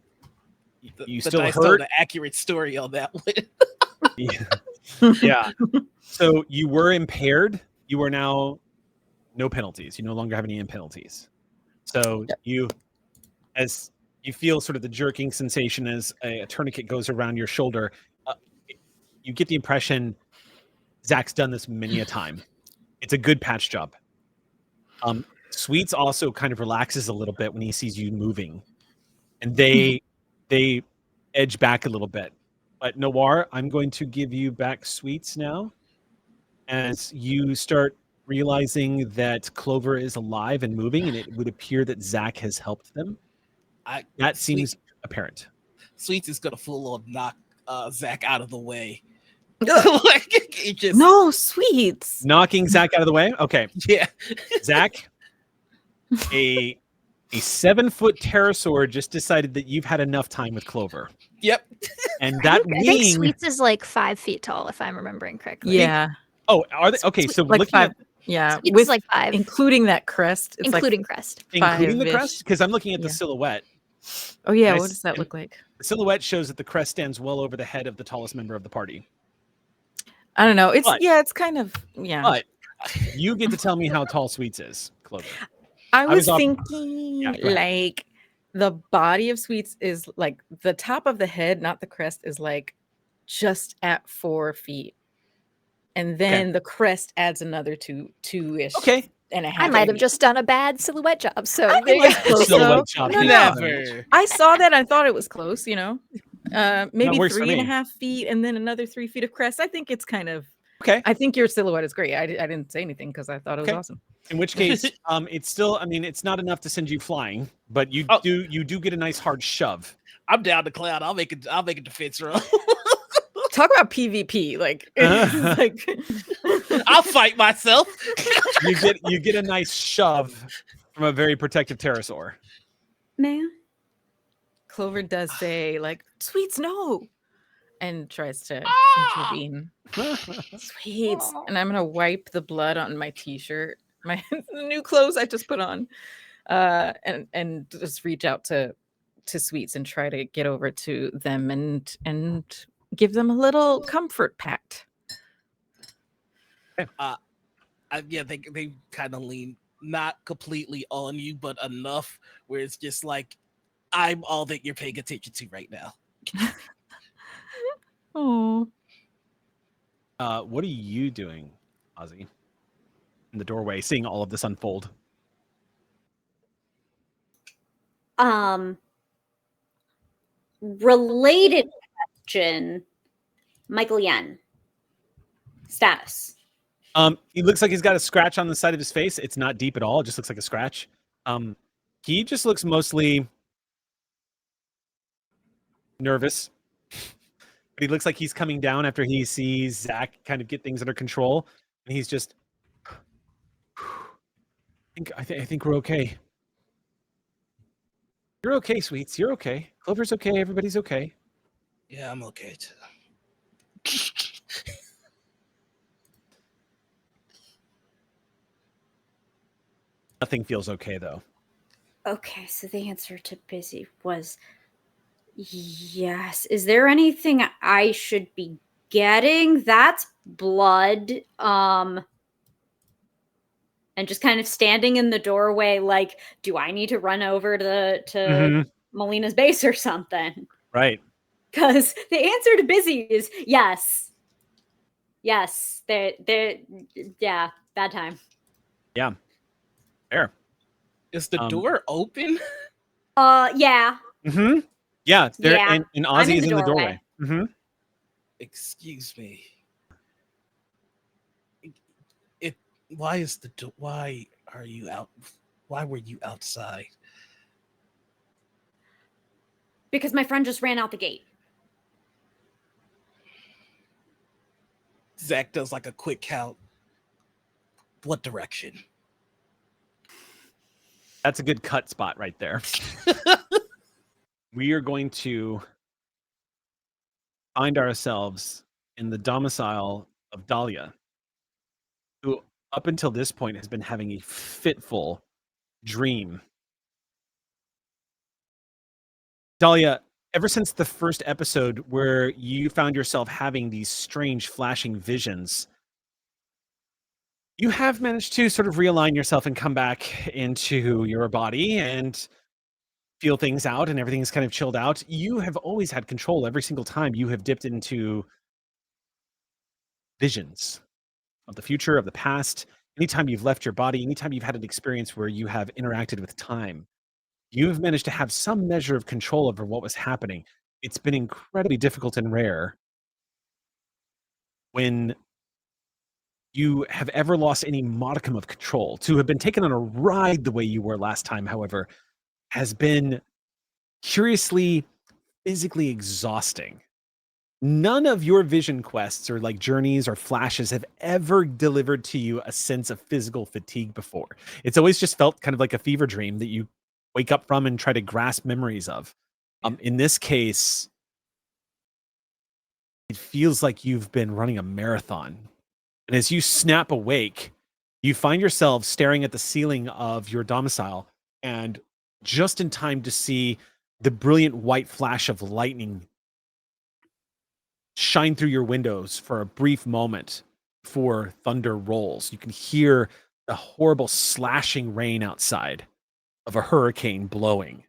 Speaker 5: The
Speaker 1: still
Speaker 5: dice
Speaker 1: hurt.
Speaker 5: told an accurate story on that one.
Speaker 1: Yeah. So you were impaired. You are now no penalties. You no longer have any penalties. So as you feel sort of the jerking sensation as a tourniquet goes around your shoulder, you get the impression Zach's done this many a time. It's a good patch job. Sweets also kind of relaxes a little bit when he sees you moving, and they edge back a little bit. But Noir, I'm going to give you back Sweets now, as you start realizing that Clover is alive and moving, and it would appear that Zach has helped them. That seems apparent.
Speaker 5: Sweets is gonna full on knock Zach out of the way.
Speaker 3: No, Sweets.
Speaker 1: Knocking Zach out of the way. Okay,
Speaker 5: Yeah.
Speaker 1: Zach, a A 7-foot pterosaur just decided that you've had enough time with Clover.
Speaker 5: Yep.
Speaker 1: And that
Speaker 2: I think
Speaker 1: wing.
Speaker 2: Sweets is like 5 feet tall, if I'm remembering correctly.
Speaker 3: Yeah.
Speaker 1: Oh, are they? Okay, so
Speaker 3: like
Speaker 1: looking
Speaker 3: 5.
Speaker 1: at
Speaker 3: Yeah,
Speaker 2: Sweets
Speaker 3: with
Speaker 2: is like 5,
Speaker 3: including that crest. It's
Speaker 2: including
Speaker 3: like
Speaker 2: crest.
Speaker 1: including the
Speaker 3: 5-ish.
Speaker 1: crest, because I'm looking at the
Speaker 3: Yeah.
Speaker 1: silhouette.
Speaker 3: Oh yeah,
Speaker 1: And I
Speaker 3: what
Speaker 1: s-
Speaker 3: does that
Speaker 1: and-
Speaker 3: look like?
Speaker 1: The silhouette shows that the crest stands well over the head of the tallest member of the party.
Speaker 3: I don't know. It's
Speaker 1: But-
Speaker 3: it's kind of
Speaker 1: But you get to tell me how tall Sweets is, Clover.
Speaker 3: I was
Speaker 1: was off-
Speaker 3: thinking
Speaker 1: Yeah, go ahead.
Speaker 3: like the body of Sweets is like the top of the head, not the crest, is like just at 4 feet. And then the crest adds another two-ish.
Speaker 1: Okay.
Speaker 3: And a half.
Speaker 2: I might have just done a bad silhouette job. So
Speaker 3: I
Speaker 2: there
Speaker 3: think
Speaker 2: you
Speaker 3: it's
Speaker 2: go.
Speaker 3: close
Speaker 1: Silhouette
Speaker 3: though.
Speaker 1: job.
Speaker 3: No, no.
Speaker 5: Never.
Speaker 3: I saw that. I thought it was close, maybe
Speaker 1: works for me.
Speaker 3: 3.5 feet and then another 3 feet of crest. I think it's kind of,
Speaker 1: Okay.
Speaker 3: I think your silhouette is great. I didn't say anything because I thought it was
Speaker 1: Okay.
Speaker 3: awesome.
Speaker 1: In which case, it's still, I mean, it's not enough to send you flying, but you
Speaker 5: Oh.
Speaker 1: do get a nice hard shove.
Speaker 5: I'm down to cloud. I'll make it. I'll make a defense roll.
Speaker 3: Talk about PvP. Like, it's like
Speaker 5: I'll fight myself.
Speaker 1: You get a nice shove from a very protective pterosaur.
Speaker 6: Man.
Speaker 3: Clover does say, like, Sweets, no. And tries to intervene. Sweets. And I'm going to wipe the blood on my t-shirt, my new clothes I just put on, and just reach out to Sweets and try to get over to them and give them a little comfort pat.
Speaker 5: Yeah, they kind of lean not completely on you, but enough where it's just like I'm all that you're paying attention to right now.
Speaker 3: Oh,
Speaker 1: What are you doing, Ozzy, in the doorway, seeing all of this unfold?
Speaker 6: Related question. Michael Yen. Status.
Speaker 1: He looks like he's got a scratch on the side of his face. It's not deep at all. It just looks like a scratch. He just looks mostly nervous. But he looks like he's coming down after he sees Zach kind of get things under control. And he's just, I think we're okay. You're okay, Sweets. You're okay. Clover's okay. Everybody's okay.
Speaker 5: Yeah, I'm okay too.
Speaker 1: Nothing feels okay, though.
Speaker 6: Okay, so the answer to busy was yes. Is there anything I should be getting? That's blood. And just kind of standing in the doorway, like, do I need to run over to Melina's base or something?
Speaker 1: Right.
Speaker 6: Because the answer to busy is yes. Yes. Yeah, bad time.
Speaker 1: Yeah. Fair.
Speaker 5: Is the
Speaker 1: Um,
Speaker 5: door open?
Speaker 6: Yeah.
Speaker 1: Mm-hmm. Yeah. There,
Speaker 6: Yeah,
Speaker 1: and
Speaker 6: I'm
Speaker 1: Ozzy
Speaker 6: in
Speaker 1: is
Speaker 6: the
Speaker 1: in the
Speaker 6: doorway.
Speaker 1: doorway. Mm-hmm.
Speaker 5: Excuse me. Why is the why are you out? Why were you outside?
Speaker 6: Because my friend just ran out the gate.
Speaker 5: Zach does like a quick count. What direction?
Speaker 1: That's a good cut spot right there. We are going to find ourselves in the domicile of Dahlia, who up until this point has been having a fitful dream. Dahlia, ever since the first episode where you found yourself having these strange flashing visions, you have managed to sort of realign yourself and come back into your body and feel things out, and everything's kind of chilled out. You have always had control every single time you have dipped into visions of the future, of the past. Anytime you've left your body, anytime you've had an experience where you have interacted with time, you've managed to have some measure of control over what was happening. It's been incredibly difficult and rare when you have ever lost any modicum of control. To have been taken on a ride the way you were last time, however, has been curiously physically exhausting. None of your vision quests or like journeys or flashes have ever delivered to you a sense of physical fatigue before. It's always just felt kind of like a fever dream that you wake up from and try to grasp memories of. In this case, it feels like you've been running a marathon. And as you snap awake, you find yourself staring at the ceiling of your domicile, and just in time to see the brilliant white flash of lightning shine through your windows for a brief moment before thunder rolls. You can hear the horrible slashing rain outside of a hurricane blowing.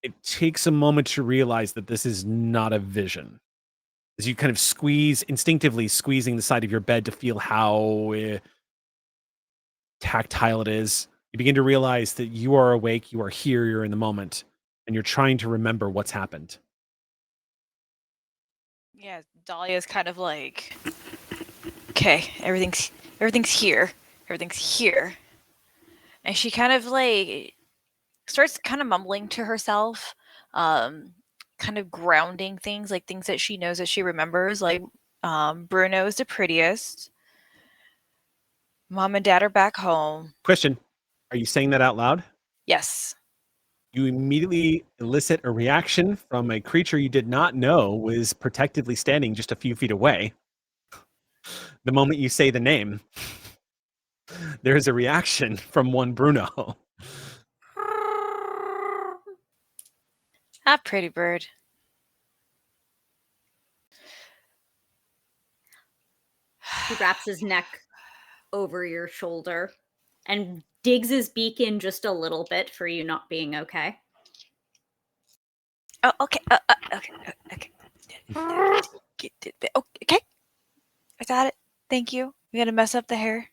Speaker 1: It takes a moment to realize that this is not a vision. As you kind of instinctively squeezing the side of your bed to feel how tactile it is, you begin to realize that you are awake, you are here, you're in the moment, and you're trying to remember what's happened.
Speaker 4: Yeah, Dahlia's kind of like, okay, everything's here. Everything's here. And she kind of like starts kind of mumbling to herself, kind of grounding things, like things that she knows that she remembers, like Bruno is the prettiest. Mom and Dad are back home.
Speaker 1: Question, are you saying that out loud?
Speaker 4: Yes.
Speaker 1: You immediately elicit a reaction from a creature you did not know was protectively standing just a few feet away. The moment you say the name, there's a reaction from one Bruno.
Speaker 4: Ah, pretty bird.
Speaker 6: He wraps his neck over your shoulder and digs his beak in just a little bit for you not being okay.
Speaker 4: Oh, okay. Okay. Okay. I got it. Thank you. We gotta mess up the hair.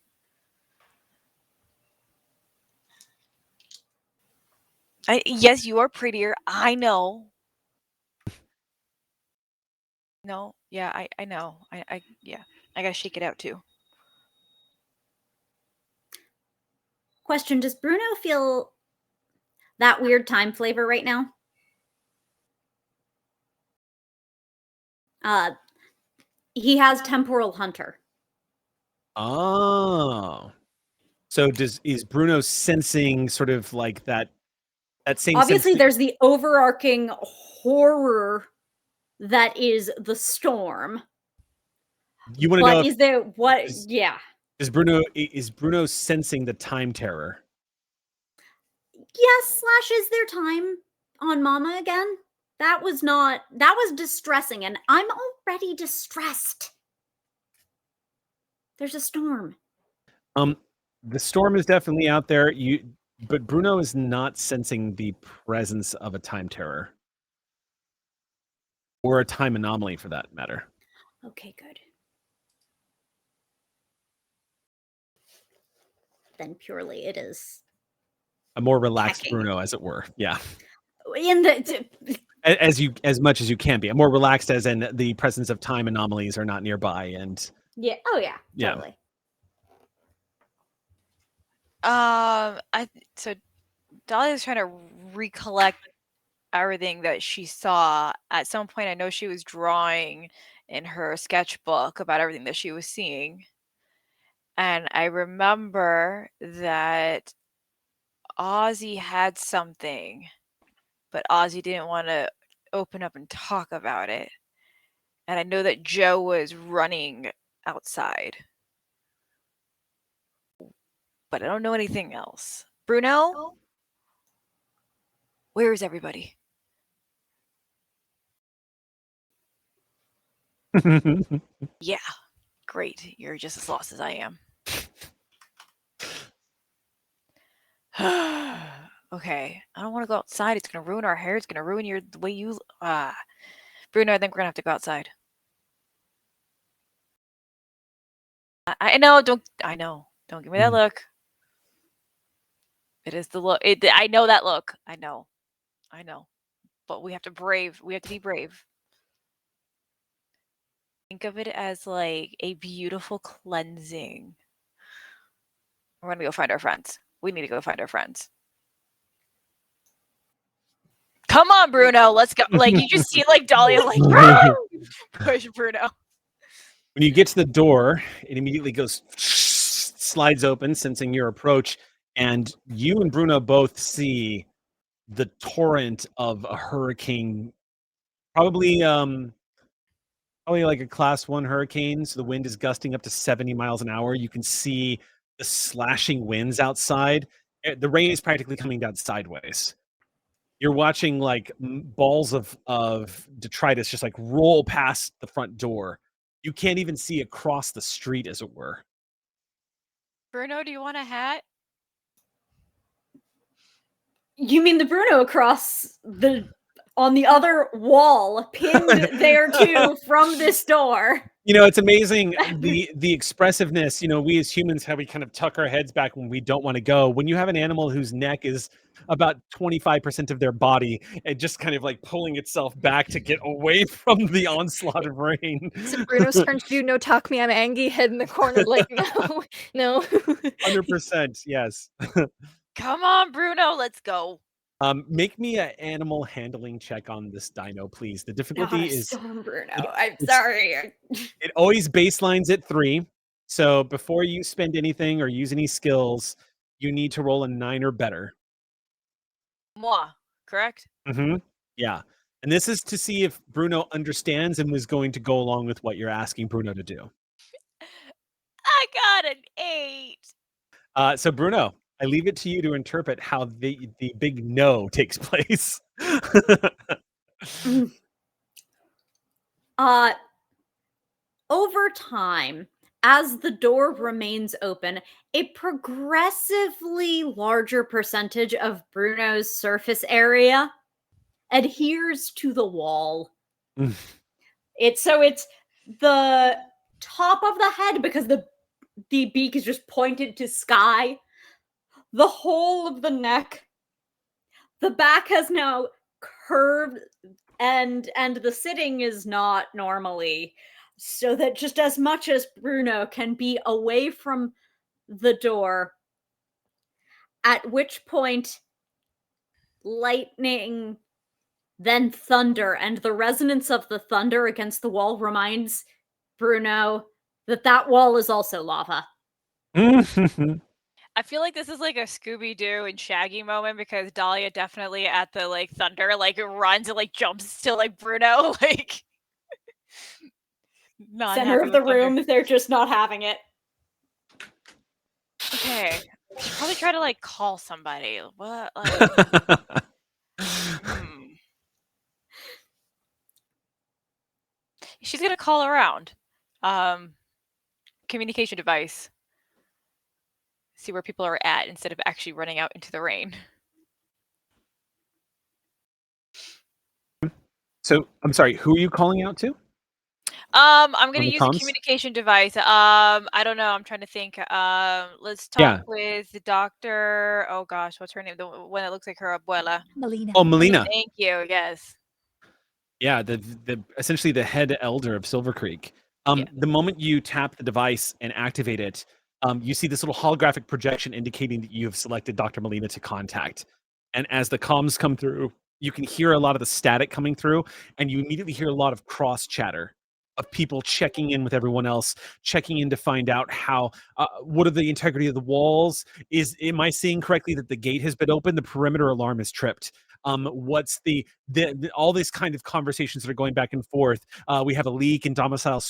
Speaker 4: Yes, you are prettier. I know. No, yeah, I know. Yeah. I gotta shake it out too.
Speaker 6: Question, does Bruno feel that weird time flavor right now? He has Temporal Hunter.
Speaker 1: Oh. So is Bruno sensing sort of like that same
Speaker 6: Obviously,
Speaker 1: sense
Speaker 6: there's the overarching horror that is the storm.
Speaker 1: you want to know
Speaker 6: But is there what? Yeah.
Speaker 1: is Bruno sensing the time terror?
Speaker 6: Yes, / is there time on Mama again? That was distressing, and I'm already distressed. There's a storm.
Speaker 1: The storm is definitely out there. But Bruno is not sensing the presence of a time terror. Or a time anomaly for that matter.
Speaker 6: Okay, good. Then purely it is
Speaker 1: A more relaxed
Speaker 6: Hacking.
Speaker 1: Bruno, as it were. Yeah.
Speaker 6: in the
Speaker 1: As much as you can be. A more relaxed as in the presence of time anomalies are not nearby and
Speaker 6: yeah. Oh yeah,
Speaker 1: Yeah.
Speaker 6: totally.
Speaker 4: So Dahlia's trying to recollect everything that she saw. At some point, I know she was drawing in her sketchbook about everything that she was seeing. And I remember that Ozzy had something, but Ozzy didn't want to open up and talk about it. And I know that Joe was running outside. But I don't know anything else. Bruno? Where is everybody? Yeah, great. You're just as lost as I am. Okay, I don't want to go outside. It's going to ruin our hair. It's going to ruin the way you... Bruno, I think we're going to have to go outside. I know, I know. Don't give me that look. It is the look. I know that look. I know. But we have to be brave. Think of it as like a beautiful cleansing. We're gonna go find our friends. We need to go find our friends. Come on, Bruno, let's go. Like you just see like Dahlia like push Bruno.
Speaker 1: When you get to the door, it immediately slides open, sensing your approach, and you and Bruno both see the torrent of a hurricane, probably like a class 1 hurricane. So the wind is gusting up to 70 miles an hour. You can see the slashing winds outside. The rain is practically coming down sideways. You're watching like balls of detritus just like roll past the front door. You can't even see across the street, as it were.
Speaker 4: Bruno, do you want a hat?
Speaker 6: You mean the Bruno across on the other wall, pinned there too from this door?
Speaker 1: It's amazing the expressiveness. We as humans, how we kind of tuck our heads back when we don't want to go. When you have an animal whose neck is about 25% of their body, and just kind of like pulling itself back to get away from the onslaught of rain.
Speaker 2: So Bruno's turn to do no talk me, I'm angry, head in the corner, like, no.
Speaker 1: 100%, yes.
Speaker 4: Come on, Bruno, let's go.
Speaker 1: Make me an animal handling check on this dino, please. The difficulty is
Speaker 6: Storm Bruno. I'm sorry.
Speaker 1: it always baselines at 3. So before you spend anything or use any skills, you need to roll a 9 or better.
Speaker 4: Moi, correct?
Speaker 1: Yeah. And this is to see if Bruno understands and was going to go along with what you're asking Bruno to do.
Speaker 4: I got an 8.
Speaker 1: So Bruno, I leave it to you to interpret how the big no takes place.
Speaker 6: Over time, as the door remains open, a progressively larger percentage of Bruno's surface area adheres to the wall. It's the top of the head, because the beak is just pointed to sky. The whole of the neck. The back has now curved, and the sitting is not normally, so that just as much as Bruno can be away from the door, at which point lightning, then thunder, and the resonance of the thunder against the wall reminds Bruno that wall is also lava.
Speaker 4: I feel like this is like a Scooby-Doo and Shaggy moment, because Dahlia definitely at the like thunder like runs and like jumps to like Bruno like not
Speaker 6: Center
Speaker 4: happy
Speaker 6: of the
Speaker 4: with thunder.
Speaker 6: room, they're just not having it.
Speaker 4: Okay. Should probably try to like call somebody. What? Like, She's gonna call around. Communication device. See where people are at instead of actually running out into the rain.
Speaker 1: So I'm sorry, who are you calling out to?
Speaker 4: I'm gonna
Speaker 1: On the
Speaker 4: use a
Speaker 1: comms?
Speaker 4: communication device. I don't know. I'm trying to think. Let's talk
Speaker 1: Yeah.
Speaker 4: with the doctor. Oh gosh, what's her name? The one that looks like her abuela.
Speaker 2: Melina.
Speaker 1: Oh, Melina.
Speaker 4: Thank you. Yes.
Speaker 1: Yeah, the essentially the head elder of Silvercreek.
Speaker 4: Yeah.
Speaker 1: The moment you tap the device and activate it, you see this little holographic projection indicating that you have selected Dr. Melina to contact. And as the comms come through, you can hear a lot of the static coming through, and you immediately hear a lot of cross chatter of people checking in with everyone else, checking in to find out how what are the integrity of the walls? Am I seeing correctly that the gate has been opened? The perimeter alarm is tripped. What's the all these kind of conversations that are going back and forth. We have a leak in domicile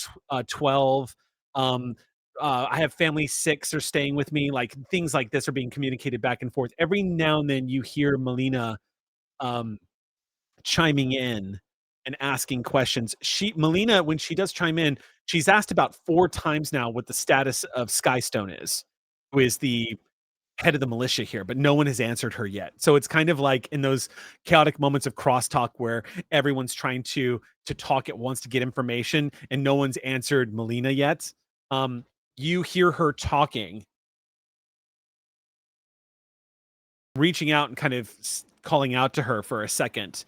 Speaker 1: 12. I have family 6 are staying with me. Like things like this are being communicated back and forth. Every now and then you hear Melina chiming in and asking questions. Melina, when she does chime in, she's asked about 4 times now what the status of Skystone is, who is the head of the militia here, but no one has answered her yet. So it's kind of like in those chaotic moments of crosstalk where everyone's trying to talk at once to get information, and no one's answered Melina yet. You hear her talking, reaching out and kind of calling out to her for a second.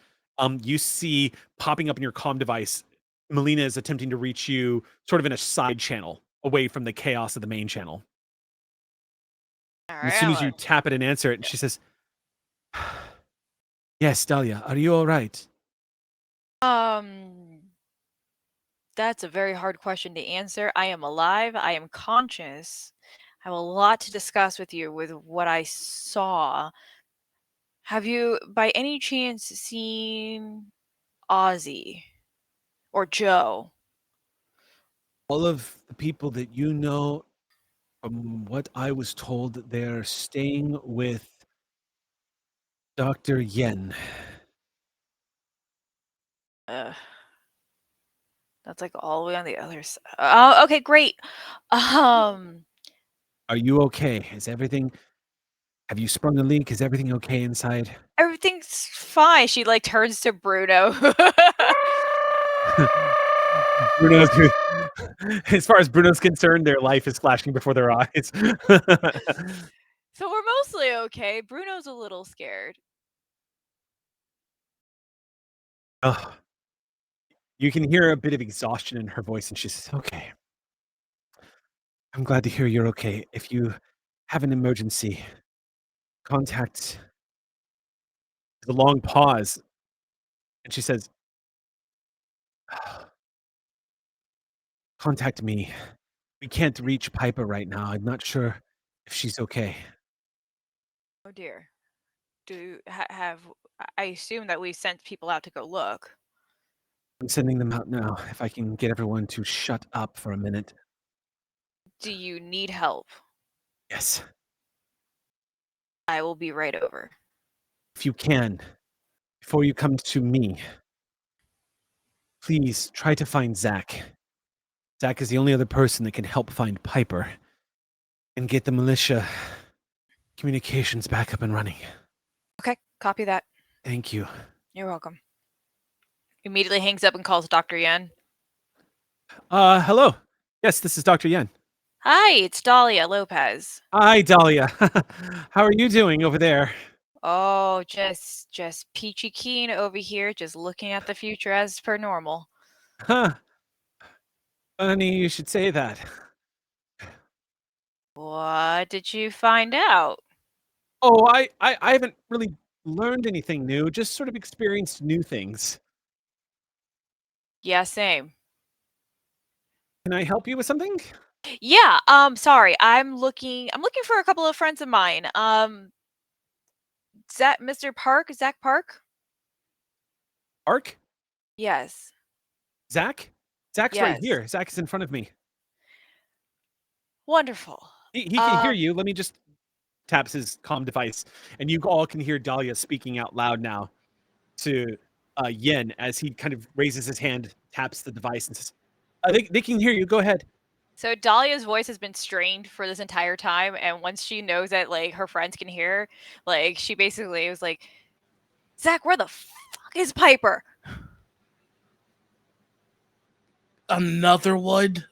Speaker 1: You see popping up in your comm device, Melina is attempting to reach you sort of in a side channel away from the chaos of the main channel.
Speaker 4: All
Speaker 1: And as soon as you tap it and answer it, and she says, "Yes, Dahlia, are you all right?"
Speaker 4: That's a very hard question to answer. I am alive. I am conscious. have a lot to discuss with you with what I saw. Have you, by any chance, seen Ozzy or Joe?
Speaker 1: All of the people that you know, from what I was told, they're staying with Dr. Yen.
Speaker 4: Ugh. That's like all the way on the other side. Oh, okay, great. Um,
Speaker 1: Are you okay? Have you sprung a leak? Is everything okay inside?
Speaker 4: everything's fine. She like turns to Bruno.
Speaker 1: Bruno's, as far as Bruno's concerned, their life is flashing before their eyes.
Speaker 4: So we're mostly okay. Bruno's a little scared.
Speaker 1: Ugh. You can hear a bit of exhaustion in her voice, and she says, "Okay. I'm glad to hear you're okay. If you have an emergency, contact." There's a long pause, and she says, "Contact me. We can't reach Piper right now. I'm not sure if she's okay."
Speaker 4: Oh dear. Have I assume that we sent people out to go look?
Speaker 1: I'm sending them out now. If I can get everyone to shut up for a minute.
Speaker 4: Do you need help?
Speaker 1: Yes.
Speaker 4: I will be right over.
Speaker 1: If you can, before you come to me, please try to find Zach. Zach is the only other person that can help find Piper and get the militia communications back up and running.
Speaker 4: Okay, copy that.
Speaker 1: Thank you.
Speaker 4: You're welcome. Immediately hangs up and calls Dr. Yen.
Speaker 1: Hello. Yes, this is Dr. Yen.
Speaker 4: Hi, it's Dahlia Lopez.
Speaker 1: Hi, Dahlia. How are you doing over there?
Speaker 4: Oh, just peachy keen over here, just looking at the future as per normal.
Speaker 1: Huh. Funny you should say that.
Speaker 4: What did you find out?
Speaker 1: Oh, I haven't really learned anything new, just sort of experienced new things.
Speaker 4: Yeah, same.
Speaker 1: Can I help you with something?
Speaker 4: Yeah, sorry. I'm looking for a couple of friends of mine. Zach Zach Park?
Speaker 1: Ark?
Speaker 4: Yes.
Speaker 1: Zach? Zach's right
Speaker 4: Yes.
Speaker 1: here. Zach is in front of me.
Speaker 4: Wonderful.
Speaker 1: He can hear you. Let me just taps his comm device, and you all can hear Dahlia speaking out loud now to Yen as he kind of raises his hand, taps the device, and says, they can hear you. Go ahead."
Speaker 4: So Dahlia's voice has been strained for this entire time, and once she knows that like her friends can hear her, like she basically was like, Zach, where the fuck is Piper?
Speaker 5: Another one.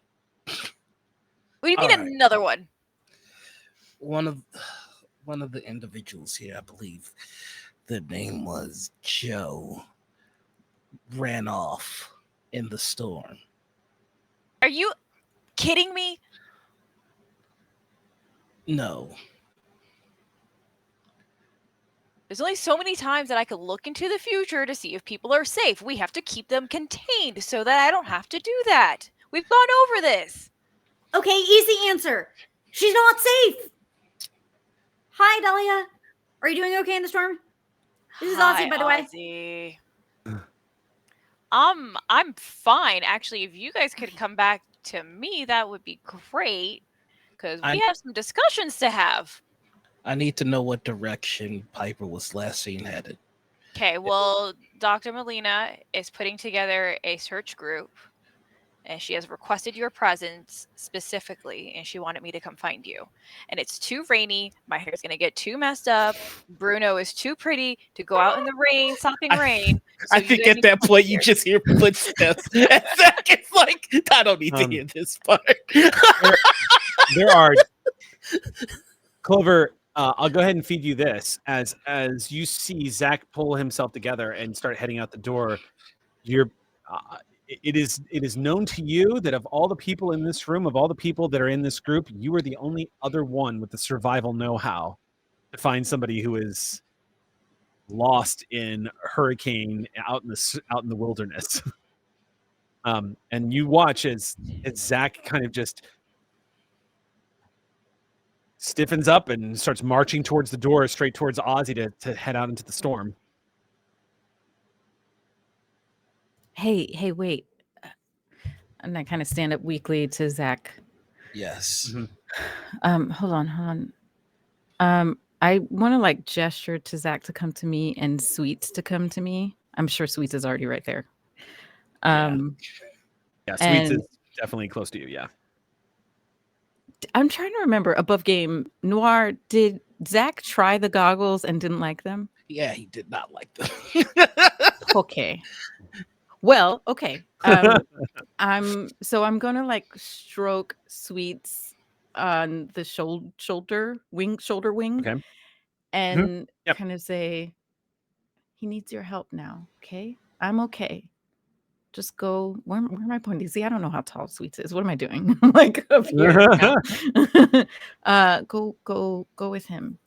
Speaker 4: What do you mean
Speaker 5: All right.
Speaker 4: another one?
Speaker 5: One of the individuals here, I believe, the name was Joe, ran off in the storm.
Speaker 4: Are you kidding me?
Speaker 5: No.
Speaker 4: There's only so many times that I could look into the future to see if people are safe. We have to keep them contained so that I don't have to do that. We've gone over this.
Speaker 6: Okay, easy answer. She's not safe. Hi, Dahlia. Are you doing okay in the storm? This is Ozzy, by the way.
Speaker 4: Ozzy. I'm fine. Actually, if you guys could come back to me, that would be great. Because we have some discussions to have.
Speaker 5: I need to know what direction Piper was last seen headed.
Speaker 4: Okay, well, Dr. Molina is putting together a search group, and she has requested your presence specifically, and she wanted me to come find you. And it's too rainy. My hair's going to get too messed up. Bruno is too pretty to go out in the rain, sopping rain. So
Speaker 5: I think at that point you just hear footsteps. And Zach is like, I don't need to hear this part.
Speaker 1: There are Clover. I'll go ahead and feed you this as you see Zach pull himself together and start heading out the door. It is known to you that of all the people in this room, of all the people that are in this group, you are the only other one with the survival know-how to find somebody who is lost in a hurricane out in the wilderness. And you watch as Zach kind of just stiffens up and starts marching towards the door, straight towards Ozzy to head out into the storm.
Speaker 3: Hey, wait. And I kind of stand up weakly to Zach.
Speaker 5: Yes.
Speaker 3: Hold on. I want to like gesture to Zach to come to me and Sweets to come to me. I'm sure Sweets is already right there.
Speaker 1: Yeah, Sweets is definitely close to you. Yeah.
Speaker 3: I'm trying to remember above game. Noir, did Zach try the goggles and didn't like them?
Speaker 5: Yeah, he did not like them.
Speaker 3: Okay. Well, okay. I'm gonna like stroke Sweets on the shoulder wing,
Speaker 1: Okay.
Speaker 3: and
Speaker 1: Yep.
Speaker 3: kind of say, he needs your help now. Okay, I'm okay. Just go. Where am I pointing? See, I don't know how tall Sweets is. What am I doing? Like up here. Go with him.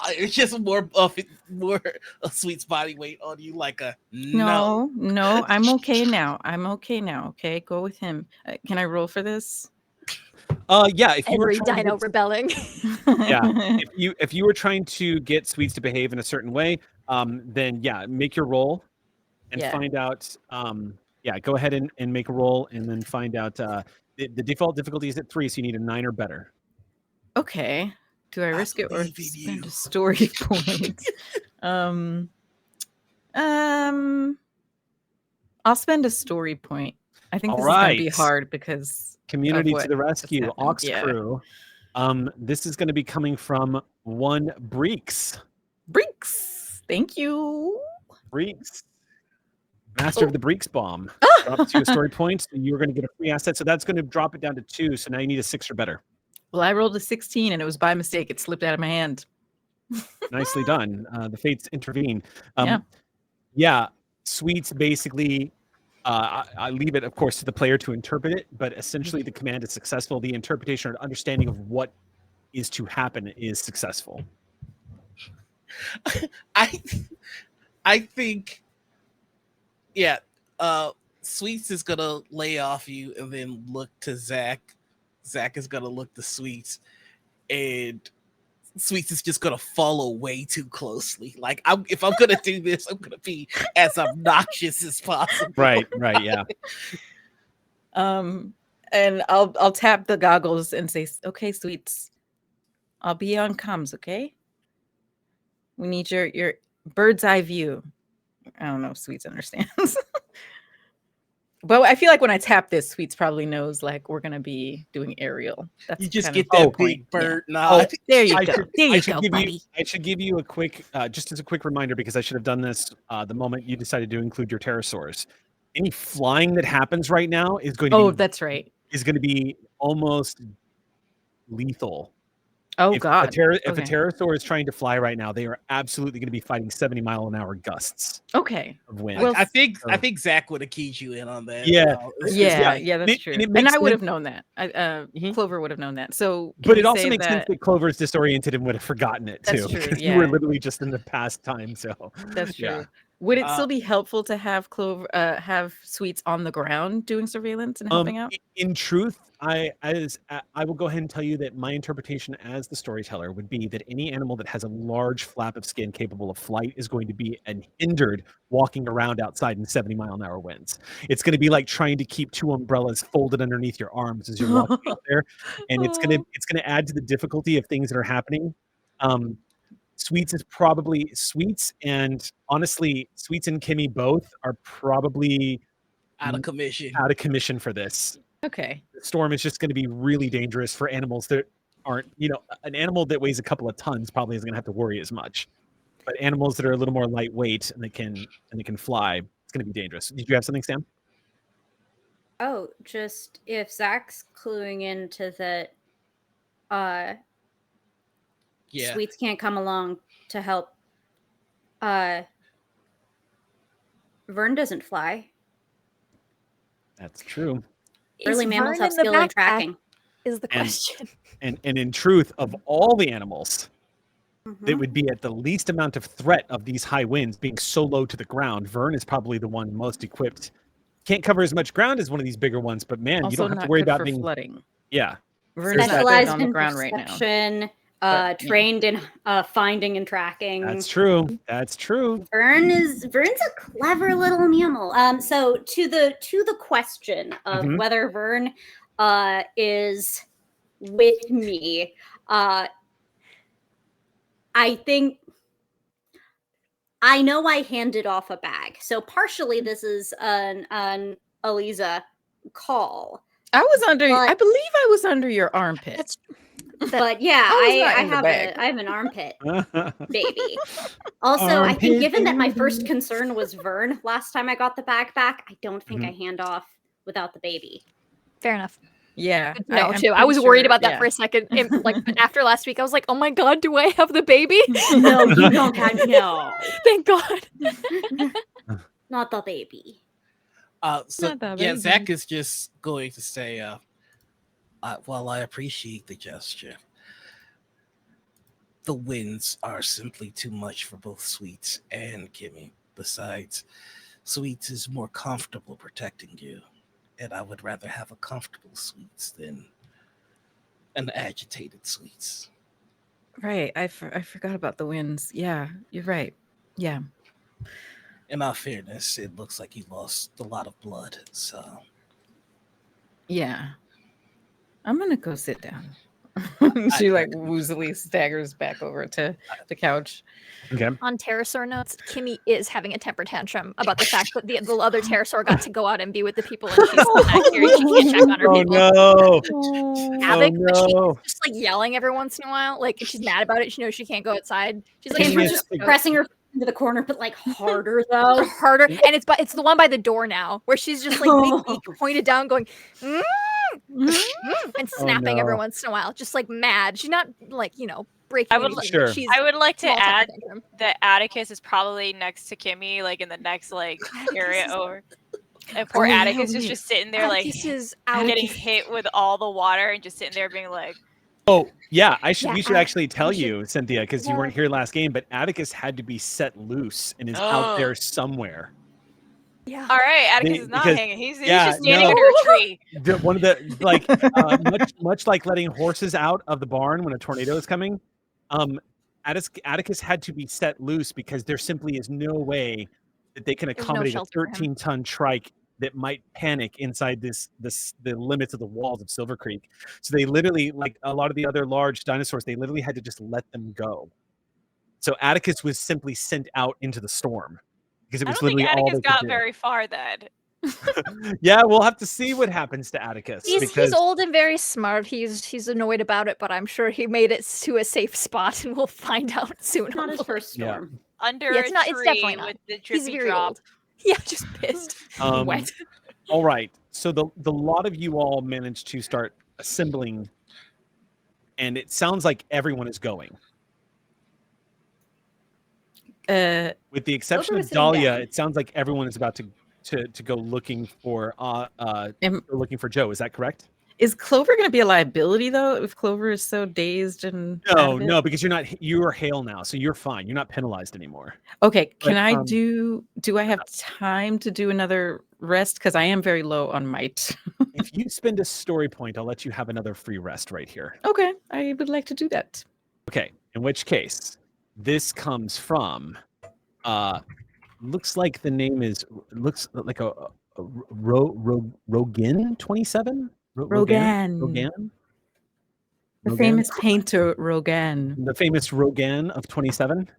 Speaker 5: It's just more of a Sweet's body weight on you, like a
Speaker 3: No, I'm okay now. Okay, go with him. Can I roll for this?
Speaker 1: Yeah. If you were
Speaker 2: Every
Speaker 1: trying to
Speaker 2: dino
Speaker 1: get-
Speaker 2: rebelling.
Speaker 1: yeah, if you were trying to get Sweets to behave in a certain way, then yeah, make your roll and
Speaker 3: Yeah.
Speaker 1: find out. Yeah, go ahead and make a roll, and then find out. The default difficulty is at 3, so you need a 9 or better.
Speaker 3: Okay. Do I risk it or
Speaker 5: believe in
Speaker 3: spend
Speaker 5: you.
Speaker 3: a story point? I'll spend a story point. I think
Speaker 1: All
Speaker 3: this is going to be
Speaker 1: right.
Speaker 3: hard because
Speaker 1: Community
Speaker 3: of
Speaker 1: to the
Speaker 3: what
Speaker 1: rescue,
Speaker 3: just
Speaker 1: Ox
Speaker 3: happened. Yeah.
Speaker 1: Crew. This is going to be coming from one Breeks.
Speaker 3: Breeks. Thank you.
Speaker 1: Breeks, master of the Breeks bomb. Drops you a story point, so you're going to get a free asset. So that's going to drop it down to 2. So now you need a 6 or better.
Speaker 3: Well, I rolled a 16 and it was by mistake. It slipped out of my hand.
Speaker 1: Nicely done. The fates intervene.
Speaker 3: Yeah.
Speaker 1: Yeah. Sweets basically. I leave it, of course, to the player to interpret it, but essentially the command is successful. The interpretation or understanding of what is to happen is successful.
Speaker 5: I think, yeah, Sweets is gonna lay off you and then look to Zach. Zach is gonna look to Sweets, and Sweets is just gonna follow way too closely. Like, if I'm gonna do this, I'm gonna be as obnoxious as possible.
Speaker 1: Right, yeah.
Speaker 3: And I'll tap the goggles and say, okay, Sweets, I'll be on comms, okay? We need your bird's eye view. I don't know if Sweets understands. But I feel like when I tap this, Sweets probably knows like we're gonna be doing aerial. That's
Speaker 5: You just
Speaker 3: kind
Speaker 5: get
Speaker 3: of
Speaker 5: that
Speaker 3: the
Speaker 5: big
Speaker 3: point.
Speaker 5: bird
Speaker 3: Yeah.
Speaker 5: nod.
Speaker 3: There you
Speaker 1: I
Speaker 3: go.
Speaker 1: should-
Speaker 3: There
Speaker 1: I
Speaker 3: you
Speaker 1: should
Speaker 3: go,
Speaker 1: give
Speaker 3: buddy.
Speaker 1: I should give you a quick, just as a quick reminder, because I should have done this the moment you decided to include your pterosaurs. Any flying that happens right now is going to
Speaker 3: Oh,
Speaker 1: be
Speaker 3: that's right.
Speaker 1: almost lethal.
Speaker 3: Oh
Speaker 1: If
Speaker 3: God.
Speaker 1: a
Speaker 3: Okay.
Speaker 1: pterosaur is trying to fly right now, they are absolutely going to be fighting 70-mile-an-hour gusts
Speaker 3: Okay.
Speaker 1: of wind.
Speaker 3: Well,
Speaker 5: I think Zach would have keyed you in on that.
Speaker 1: Yeah.
Speaker 3: Yeah, that's true.
Speaker 1: and it
Speaker 3: And
Speaker 1: makes
Speaker 3: I would have
Speaker 1: sense.
Speaker 3: known that.
Speaker 1: Mhm.
Speaker 3: Clover would have known that. So, can
Speaker 1: But
Speaker 3: we
Speaker 1: it also
Speaker 3: say
Speaker 1: makes sense that Clover's disoriented and would have forgotten it
Speaker 3: That's
Speaker 1: too.
Speaker 3: true,
Speaker 1: Because you were
Speaker 3: yeah.
Speaker 1: literally just in the past time. So
Speaker 3: That's true.
Speaker 1: Yeah.
Speaker 3: Would it still be helpful to have Clover, have Sweets on the ground doing surveillance and helping out?
Speaker 1: In truth, I will go ahead and tell you that my interpretation as the storyteller would be that any animal that has a large flap of skin capable of flight is going to be hindered walking around outside in 70-mile-an-hour winds. It's going to be like trying to keep 2 umbrellas folded underneath your arms as you're walking out there, and it's going to add to the difficulty of things that are happening. Sweets and honestly, Sweets and Kimmy both are probably
Speaker 5: Out of commission
Speaker 1: for this.
Speaker 3: Okay.
Speaker 1: The storm is just going to be really dangerous for animals that aren't, an animal that weighs a couple of tons probably isn't going to have to worry as much. But animals that are a little more lightweight and they can fly, it's going to be dangerous. Did you have something, Sam?
Speaker 6: Oh, just if Zach's cluing into that,
Speaker 5: Yeah.
Speaker 6: Sweets can't come along to help. Vern doesn't fly.
Speaker 1: That's true.
Speaker 6: Early
Speaker 2: Is
Speaker 6: mammals
Speaker 2: Vern
Speaker 6: have
Speaker 2: in the
Speaker 6: skill in
Speaker 2: backpack
Speaker 6: tracking.
Speaker 2: Is the
Speaker 1: And-
Speaker 2: question.
Speaker 1: And in truth, of all the animals
Speaker 6: Mhm.
Speaker 1: that would be at the least amount of threat of these high winds being so low to the ground, Vern is probably the one most equipped. Can't cover as much ground as one of these bigger ones, but man, you
Speaker 3: Also
Speaker 1: don't have
Speaker 3: not
Speaker 1: to worry
Speaker 3: good
Speaker 1: about
Speaker 3: for
Speaker 1: being
Speaker 3: flooding.
Speaker 1: Yeah.
Speaker 3: Vern is not
Speaker 6: specialized
Speaker 3: on the
Speaker 6: in
Speaker 3: ground right now.
Speaker 6: perception,
Speaker 3: But, yeah.
Speaker 6: trained in finding and tracking.
Speaker 1: That's true. That's true.
Speaker 6: Vern's a clever little mammal. So to the question of
Speaker 1: Mhm.
Speaker 6: whether Vern is with me, I think I know I handed off a bag. So partially this is an Eliza call.
Speaker 3: I believe
Speaker 6: But-
Speaker 3: I was under your armpit.
Speaker 2: That's
Speaker 6: But yeah,
Speaker 3: I was
Speaker 6: I
Speaker 3: not in the
Speaker 6: have
Speaker 3: bag.
Speaker 6: I have an armpit baby. Also, I think given that my first concern was Vern last time I got the bag back, I don't think I hand off without the baby.
Speaker 2: fair enough.
Speaker 3: Yeah.
Speaker 2: No,
Speaker 3: I'm
Speaker 2: too. I
Speaker 3: pretty
Speaker 2: was worried
Speaker 3: sure-
Speaker 2: about that
Speaker 3: yeah.
Speaker 2: for a second. Like after last week, I was like, "Oh my god, do I have the baby?"
Speaker 6: No, you don't have no.
Speaker 2: Thank God.
Speaker 6: Not the baby.
Speaker 5: So
Speaker 3: Not that
Speaker 5: yeah,
Speaker 3: baby.
Speaker 5: Zach is just going to say, while I appreciate the gesture, the winds are simply too much for both Sweets and Kimmy. Besides, Sweets is more comfortable protecting you, and I would rather have a comfortable Sweets than an agitated Sweets.
Speaker 3: Right. I forgot about the winds. Yeah, you're right. Yeah.
Speaker 5: In all fairness, it looks like you lost a lot of blood, so
Speaker 3: Yeah. I'm gonna go sit down. She like woozily staggers back over to the couch.
Speaker 1: Okay.
Speaker 2: On pterosaur notes, Kimmy is having a temper tantrum about the fact that the other pterosaur got to go out and be with the people, and she's still back here and she can't check on her
Speaker 1: Oh
Speaker 2: people.
Speaker 1: no.
Speaker 2: Havoc,
Speaker 1: Oh,
Speaker 2: but
Speaker 1: no.
Speaker 2: she's just like yelling every once in a while. Like she's mad about it. She knows she can't go outside. She's like,
Speaker 6: Kimber's
Speaker 1: Kimmy
Speaker 6: just
Speaker 1: is-
Speaker 6: pressing her into the corner, but like harder though.
Speaker 2: harder, and it's the one by the door now, where she's just like big beak pointed down, going and snapping every
Speaker 1: no.
Speaker 2: once in a while, just like mad. She's not like breaking.
Speaker 4: I would
Speaker 2: anything,
Speaker 1: Sure.
Speaker 2: but she's
Speaker 4: I would like to
Speaker 2: small temper
Speaker 4: add
Speaker 2: tantrum.
Speaker 4: that Atticus is probably next to Kimmy, like in the next like area
Speaker 2: is-
Speaker 4: over. And poor
Speaker 3: Oh, yeah,
Speaker 4: Atticus is
Speaker 3: yeah.
Speaker 4: just sitting there like
Speaker 2: Atticus is
Speaker 4: getting
Speaker 2: out.
Speaker 4: hit with all the water and just sitting there being like,
Speaker 1: Oh yeah, we
Speaker 2: Yeah,
Speaker 1: should actually tell
Speaker 2: we should-
Speaker 1: you, Cynthia, because you weren't here last game, but Atticus had to be set loose and is out there somewhere.
Speaker 2: Yeah.
Speaker 4: all right, Atticus is not
Speaker 1: Because-
Speaker 4: hanging. He's
Speaker 1: yeah,
Speaker 4: just standing
Speaker 1: no.
Speaker 4: under a tree.
Speaker 1: One of the like much like letting horses out of the barn when a tornado is coming. Atticus had to be set loose because there simply is no way that they can
Speaker 2: no
Speaker 1: accommodate a
Speaker 2: shelter for him.
Speaker 1: 13-ton trike that might panic inside the limits of the walls of Silvercreek. So they literally, like a lot of the other large dinosaurs, they literally had to just let them go. So Atticus was simply sent out into the storm because it
Speaker 4: I
Speaker 1: was
Speaker 4: don't think
Speaker 1: literally all
Speaker 4: Atticus
Speaker 1: they could
Speaker 4: got
Speaker 1: do.
Speaker 4: very far then.
Speaker 1: Yeah, we'll have to see what happens to Atticus.
Speaker 2: He's old and very smart. He's annoyed about it, but I'm sure he made it to a safe spot, and we'll find out soon.
Speaker 6: Not his
Speaker 2: hopefully.
Speaker 6: first storm.
Speaker 4: Under
Speaker 2: Yeah, it's
Speaker 4: a
Speaker 2: not-
Speaker 4: tree
Speaker 2: it's definitely not.
Speaker 4: with the
Speaker 2: He's
Speaker 4: drippy
Speaker 2: very
Speaker 4: drop.
Speaker 2: old. Yeah, just pissed. Wet.
Speaker 1: All right. So the lot of you all managed to start assembling, and it sounds like everyone is going. With the exception
Speaker 6: Silver
Speaker 1: of
Speaker 6: was sitting
Speaker 1: Dahlia,
Speaker 6: down.
Speaker 1: it sounds like everyone is about to go looking for Joe. Is that correct?
Speaker 3: Is Clover going to be a liability though? If Clover is so dazed and out
Speaker 1: No,
Speaker 3: of it?
Speaker 1: no, because you are Hale now, so you're fine. You're not penalized anymore.
Speaker 3: Okay,
Speaker 1: But,
Speaker 3: can I do I have time to do another rest? Because I am very low on might.
Speaker 1: If you spend a story point, I'll let you have another free rest right here.
Speaker 3: Okay, I would like to do that.
Speaker 1: Okay, in which case, this comes from, looks like the name looks like a Rogan 27?
Speaker 3: Rogan.
Speaker 1: Rogan?
Speaker 3: The
Speaker 1: Rogan?
Speaker 3: famous painter Rogan.
Speaker 1: The famous Rogan of 27.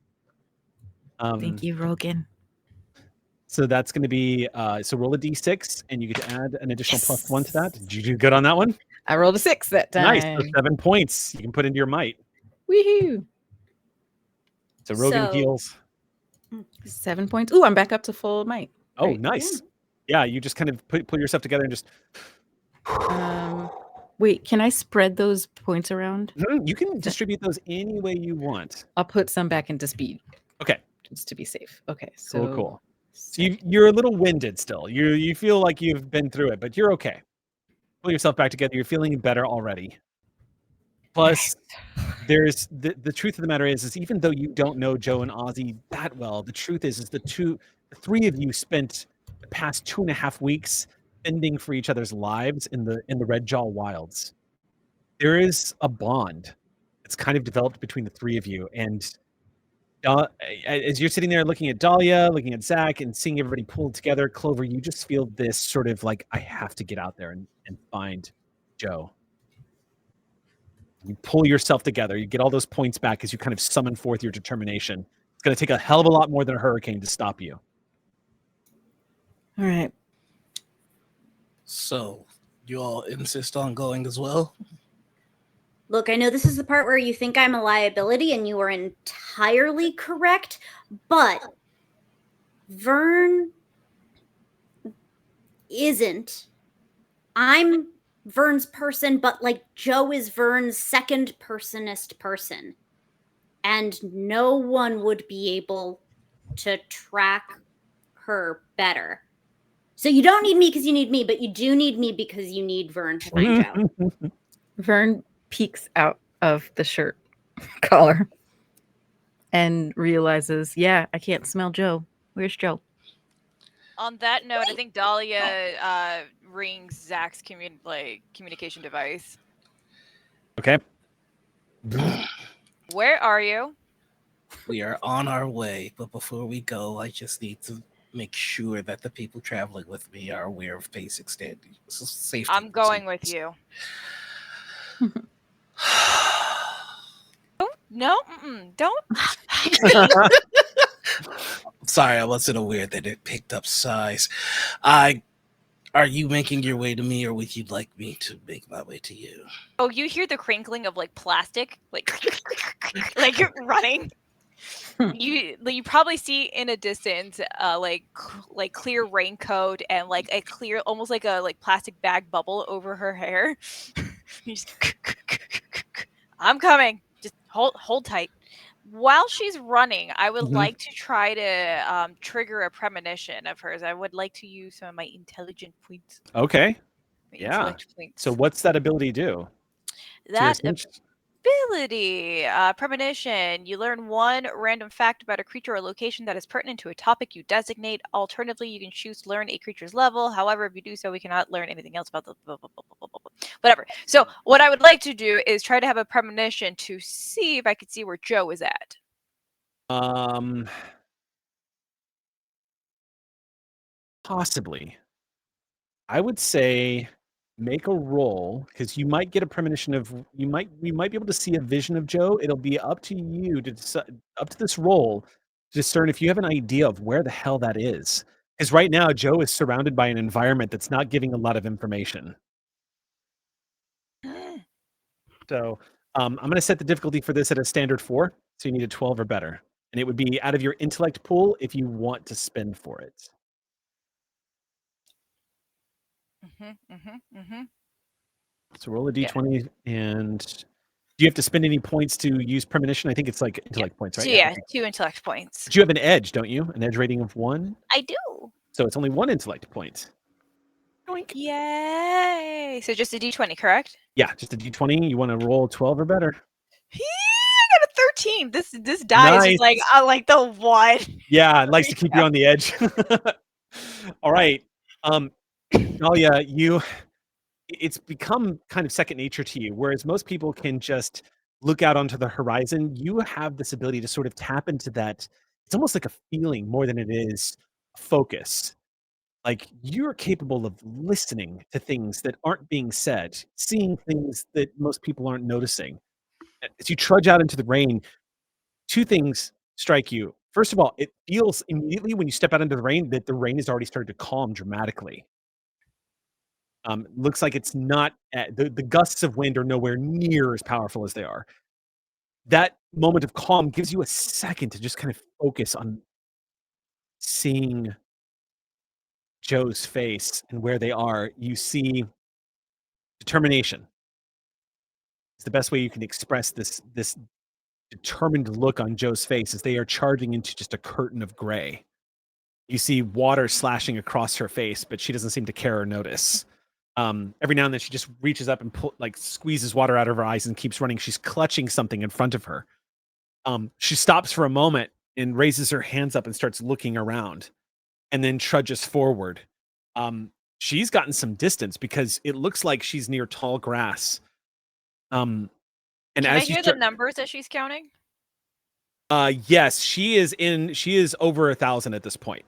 Speaker 3: Thank you, Rogan.
Speaker 1: So that's going to be, so roll a d6 and you get to add an additional +1 to that. Did you do good on that one?
Speaker 3: I rolled a 6 that time.
Speaker 1: Nice. So 7 points you can put into your might.
Speaker 3: Woohoo!
Speaker 1: So Rogan
Speaker 6: So-
Speaker 1: heals.
Speaker 3: 7 points. Ooh, I'm back up to full might.
Speaker 1: Oh,
Speaker 3: Great.
Speaker 1: nice. Yeah, you just kind of pull yourself together and just.
Speaker 3: Wait, can I spread those points around?
Speaker 1: You can distribute those any way you want.
Speaker 3: I'll put some back into speed
Speaker 1: Okay,
Speaker 3: just to be safe. Okay, so
Speaker 1: cool. So you're a little winded still. You feel like you've been through it, but you're okay. Pull yourself back together. You're feeling better already. Plus, there's the truth of the matter is even though you don't know Joe and Ozzy that well, the truth is the three of you spent the past 2.5 weeks fending for each other's lives in the Red Jaw Wilds. there is a bond that's kind of developed between the three of you. And as you're sitting there looking at Dahlia, looking at Zach, and seeing everybody pulled together, Clover, you just feel this sort of like, I have to get out there and find Joe. You pull yourself together. You get all those points back as you kind of summon forth your determination. It's going to take a hell of a lot more than a hurricane to stop you.
Speaker 3: All right.
Speaker 5: So, you all insist on going as well?
Speaker 6: Look, I know this is the part where you think I'm a liability, and you are entirely correct, but Vern isn't. I'm Vern's person, but like Joe is Vern's second personist person. And no one would be able to track her better. So you don't need me because you need me, but you do need me because you need Vern to find Joe.
Speaker 3: Vern peeks out of the shirt collar and realizes, yeah, I can't smell Joe. Where's Joe?
Speaker 4: On that note, I think Dahlia rings Zach's communication device.
Speaker 1: Okay.
Speaker 4: Where are you?
Speaker 5: We are on our way, but before we go, I just need to make sure that the people traveling with me are aware of basic safety.
Speaker 4: I'm going with you. No, don't.
Speaker 5: Sorry, I wasn't aware that it picked up size. Are you making your way to me, or would you like me to make my way to you?
Speaker 4: Oh, you hear the crinkling of like plastic, like like you're running. You probably see in a distance, like clear raincoat and like a clear, almost like a plastic bag bubble over her hair. You just, I'm coming. Just hold tight. While she's running, I would like to try to trigger a premonition of hers. I would like to use some of my intelligent points.
Speaker 1: Okay.
Speaker 4: My
Speaker 1: Yeah.
Speaker 4: intellect points.
Speaker 1: So what's that ability do?
Speaker 4: That ability, premonition. You learn one random fact about a creature or location that is pertinent to a topic you designate. Alternatively, you can choose to learn a creature's level. However, if you do so, we cannot learn anything else about the whatever. So what I would like to do is try to have a premonition to see if I could see where Joe is at.
Speaker 1: Possibly. I would say make a roll, because you might get a premonition of we might be able to see a vision of Joe. It'll be up to you to decide, up to this roll, to discern if you have an idea of where the hell that is. Because right now Joe is surrounded by an environment that's not giving a lot of information. So I'm going to set the difficulty for this at a standard 4. So you need a 12 or better, and it would be out of your intellect pool if you want to spend for it. So roll a d20, and do you have to spend any points to use premonition? I think it's like intellect points, right?
Speaker 4: So yeah, 2 intellect points.
Speaker 1: But you have an edge, don't you? An edge rating of 1?
Speaker 4: I do.
Speaker 1: So it's only 1 intellect point. Yoink.
Speaker 4: Yay! So just a d20, correct?
Speaker 1: Yeah, just a d20. You want to roll 12 or better.
Speaker 4: I got a 13. This die is just like I like the 1.
Speaker 1: Yeah, it likes to keep you on the edge. All right. Nalia, it's become kind of second nature to you, whereas most people can just look out onto the horizon. You have this ability to sort of tap into that. It's almost like a feeling more than it is a focus. Like you're capable of listening to things that aren't being said, seeing things that most people aren't noticing. As you trudge out into the rain, 2 things strike you. First of all, it feels immediately when you step out into the rain that the rain has already started to calm dramatically. Looks like it's not the gusts of wind are nowhere near as powerful as they are. That moment of calm gives you a second to just kind of focus on seeing Joe's face and where they are. You see determination. It's the best way you can express this determined look on Joe's face as they are charging into just a curtain of gray. You see water slashing across her face, but she doesn't seem to care or notice. Every now and then she just reaches up and squeezes water out of her eyes and keeps running. She's clutching something in front of her. She stops for a moment and raises her hands up and starts looking around, and then trudges forward. She's gotten some distance because it looks like she's near tall grass. And
Speaker 4: Can I
Speaker 1: as you
Speaker 4: hear the numbers that she's counting?
Speaker 1: yes, she is over 1,000 at this point.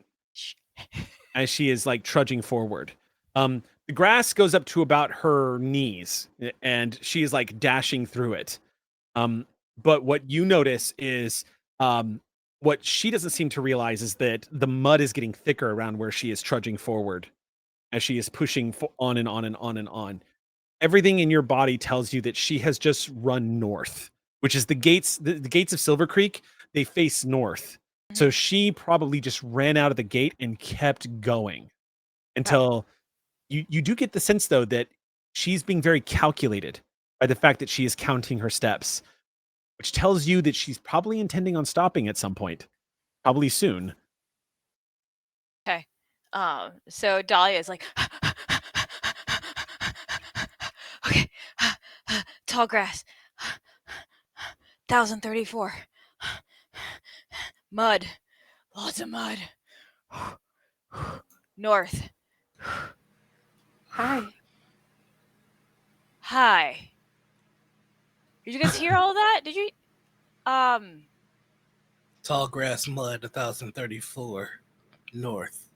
Speaker 1: As she is like trudging forward. The grass goes up to about her knees and she is like dashing through it. But what you notice is what she doesn't seem to realize is that the mud is getting thicker around where she is trudging forward as she is pushing on and on and on and on. Everything in your body tells you that she has just run north, which is the gates of Silvercreek. They face north. So she probably just ran out of the gate and kept going until you do get the sense, though, that she's being very calculated by the fact that she is counting her steps, which tells you that she's probably intending on stopping at some point, probably soon.
Speaker 4: Okay. So Dahlia is like, okay, tall grass, 1,034, mud, lots of mud, north.
Speaker 3: Hi.
Speaker 4: Hi. Did you guys hear all that? Did you?
Speaker 5: Tall grass, mud, 1,034 north.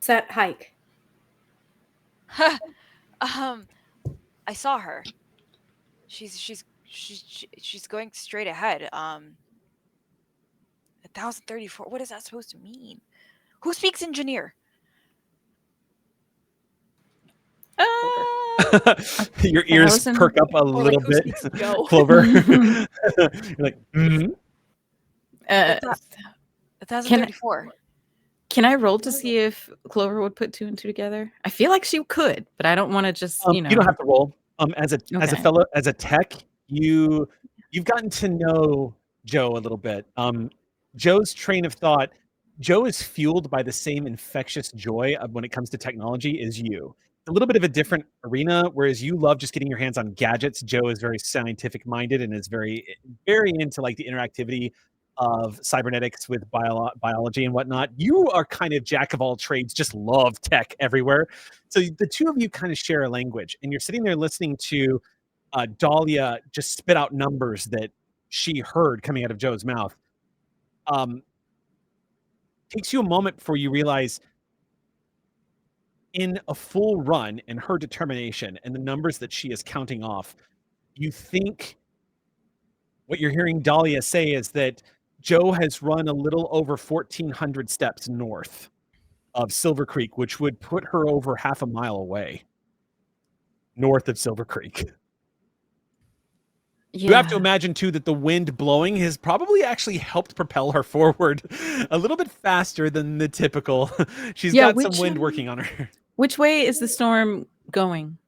Speaker 3: Set hike.
Speaker 4: I saw her. She's going straight ahead. 1,034. What is that supposed to mean? Who speaks engineer?
Speaker 1: Your ears perk up a little bit, Clover. You're like,
Speaker 4: 1,034.
Speaker 3: Can I roll to see if Clover would put two and two together? I feel like she could, but I don't want to just
Speaker 1: you don't have to roll. As a tech, you've gotten to know Joe a little bit. Joe's train of thought. Joe is fueled by the same infectious joy of when it comes to technology as you. A little bit of a different arena, whereas you love just getting your hands on gadgets. Joe is very scientific minded and is very, very into like the interactivity of cybernetics with biology and whatnot. You are kind of jack of all trades, just love tech everywhere. So the two of you kind of share a language, and you're sitting there listening to Dahlia just spit out numbers that she heard coming out of Joe's mouth. Takes you a moment before you realize, in a full run and her determination and the numbers that she is counting off, you think what you're hearing Dahlia say is that Joe has run a little over 1,400 steps north of Silvercreek, which would put her over half a mile away north of Silvercreek. You have to imagine, too, that the wind blowing has probably actually helped propel her forward a little bit faster than the typical. She's got some wind working on her.
Speaker 3: Which way is the storm going?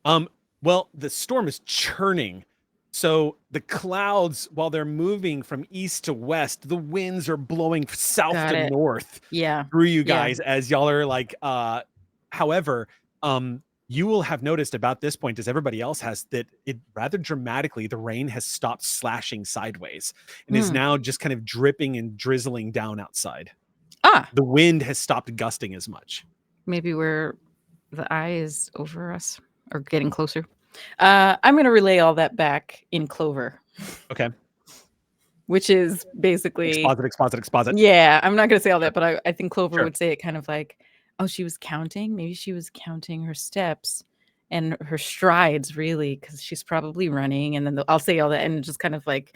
Speaker 1: Well, the storm is churning. So the clouds, while they're moving from east to west, the winds are blowing south to north through you guys as y'all are like, however, you will have noticed about this point, as everybody else has, that it rather dramatically, the rain has stopped slashing sideways and is now just kind of dripping and drizzling down outside. The wind has stopped gusting as much.
Speaker 3: Maybe where the eye is over us or getting closer. I'm going to relay all that back in Clover.
Speaker 1: Okay.
Speaker 3: Which is basically...
Speaker 1: Exposit.
Speaker 3: Yeah, I'm not going to say all that, but I think Clover would say it kind of like, oh, she was counting? Maybe she was counting her steps and her strides, really, because she's probably running. And then I'll say all that and just kind of like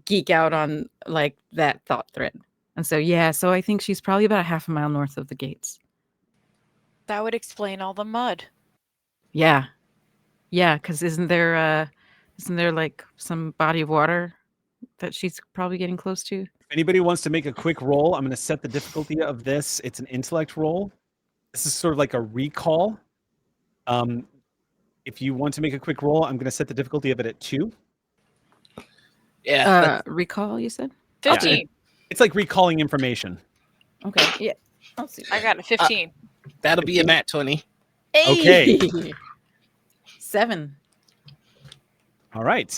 Speaker 3: geek out on like that thought thread. And so, so I think she's probably about a half a mile north of the gates.
Speaker 4: That would explain all the mud.
Speaker 3: Yeah, because isn't there like some body of water that she's probably getting close to?
Speaker 1: If anybody wants to make a quick roll, I'm going to set the difficulty of this. It's an intellect roll. This is sort of like a recall. If you want to make a quick roll, I'm going to set the difficulty of it at 2.
Speaker 5: Yeah.
Speaker 3: Recall, you said?
Speaker 4: 15.
Speaker 1: Yeah. It's like recalling information.
Speaker 3: Okay. Yeah. I'll see.
Speaker 4: I got a 15.
Speaker 5: That'll be a nat 20.
Speaker 1: Okay.
Speaker 3: 7.
Speaker 1: All right.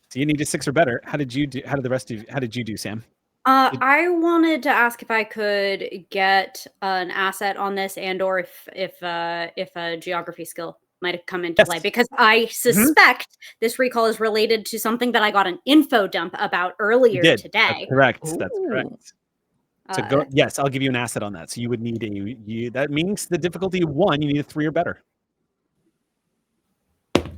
Speaker 1: So you need a 6 or better. How did you do? How did you do, Sam?
Speaker 6: I wanted to ask if I could get an asset on this, and or if a geography skill. might have come into play,
Speaker 1: Yes.
Speaker 6: because I suspect this recall is related to something that I got an info dump about
Speaker 1: You
Speaker 6: earlier
Speaker 1: did.
Speaker 6: today.
Speaker 1: That's correct. That's
Speaker 3: Ooh.
Speaker 1: correct. So go. Yes, I'll give you an asset on that. So you would need that means the difficulty of 1, you need a 3 or better.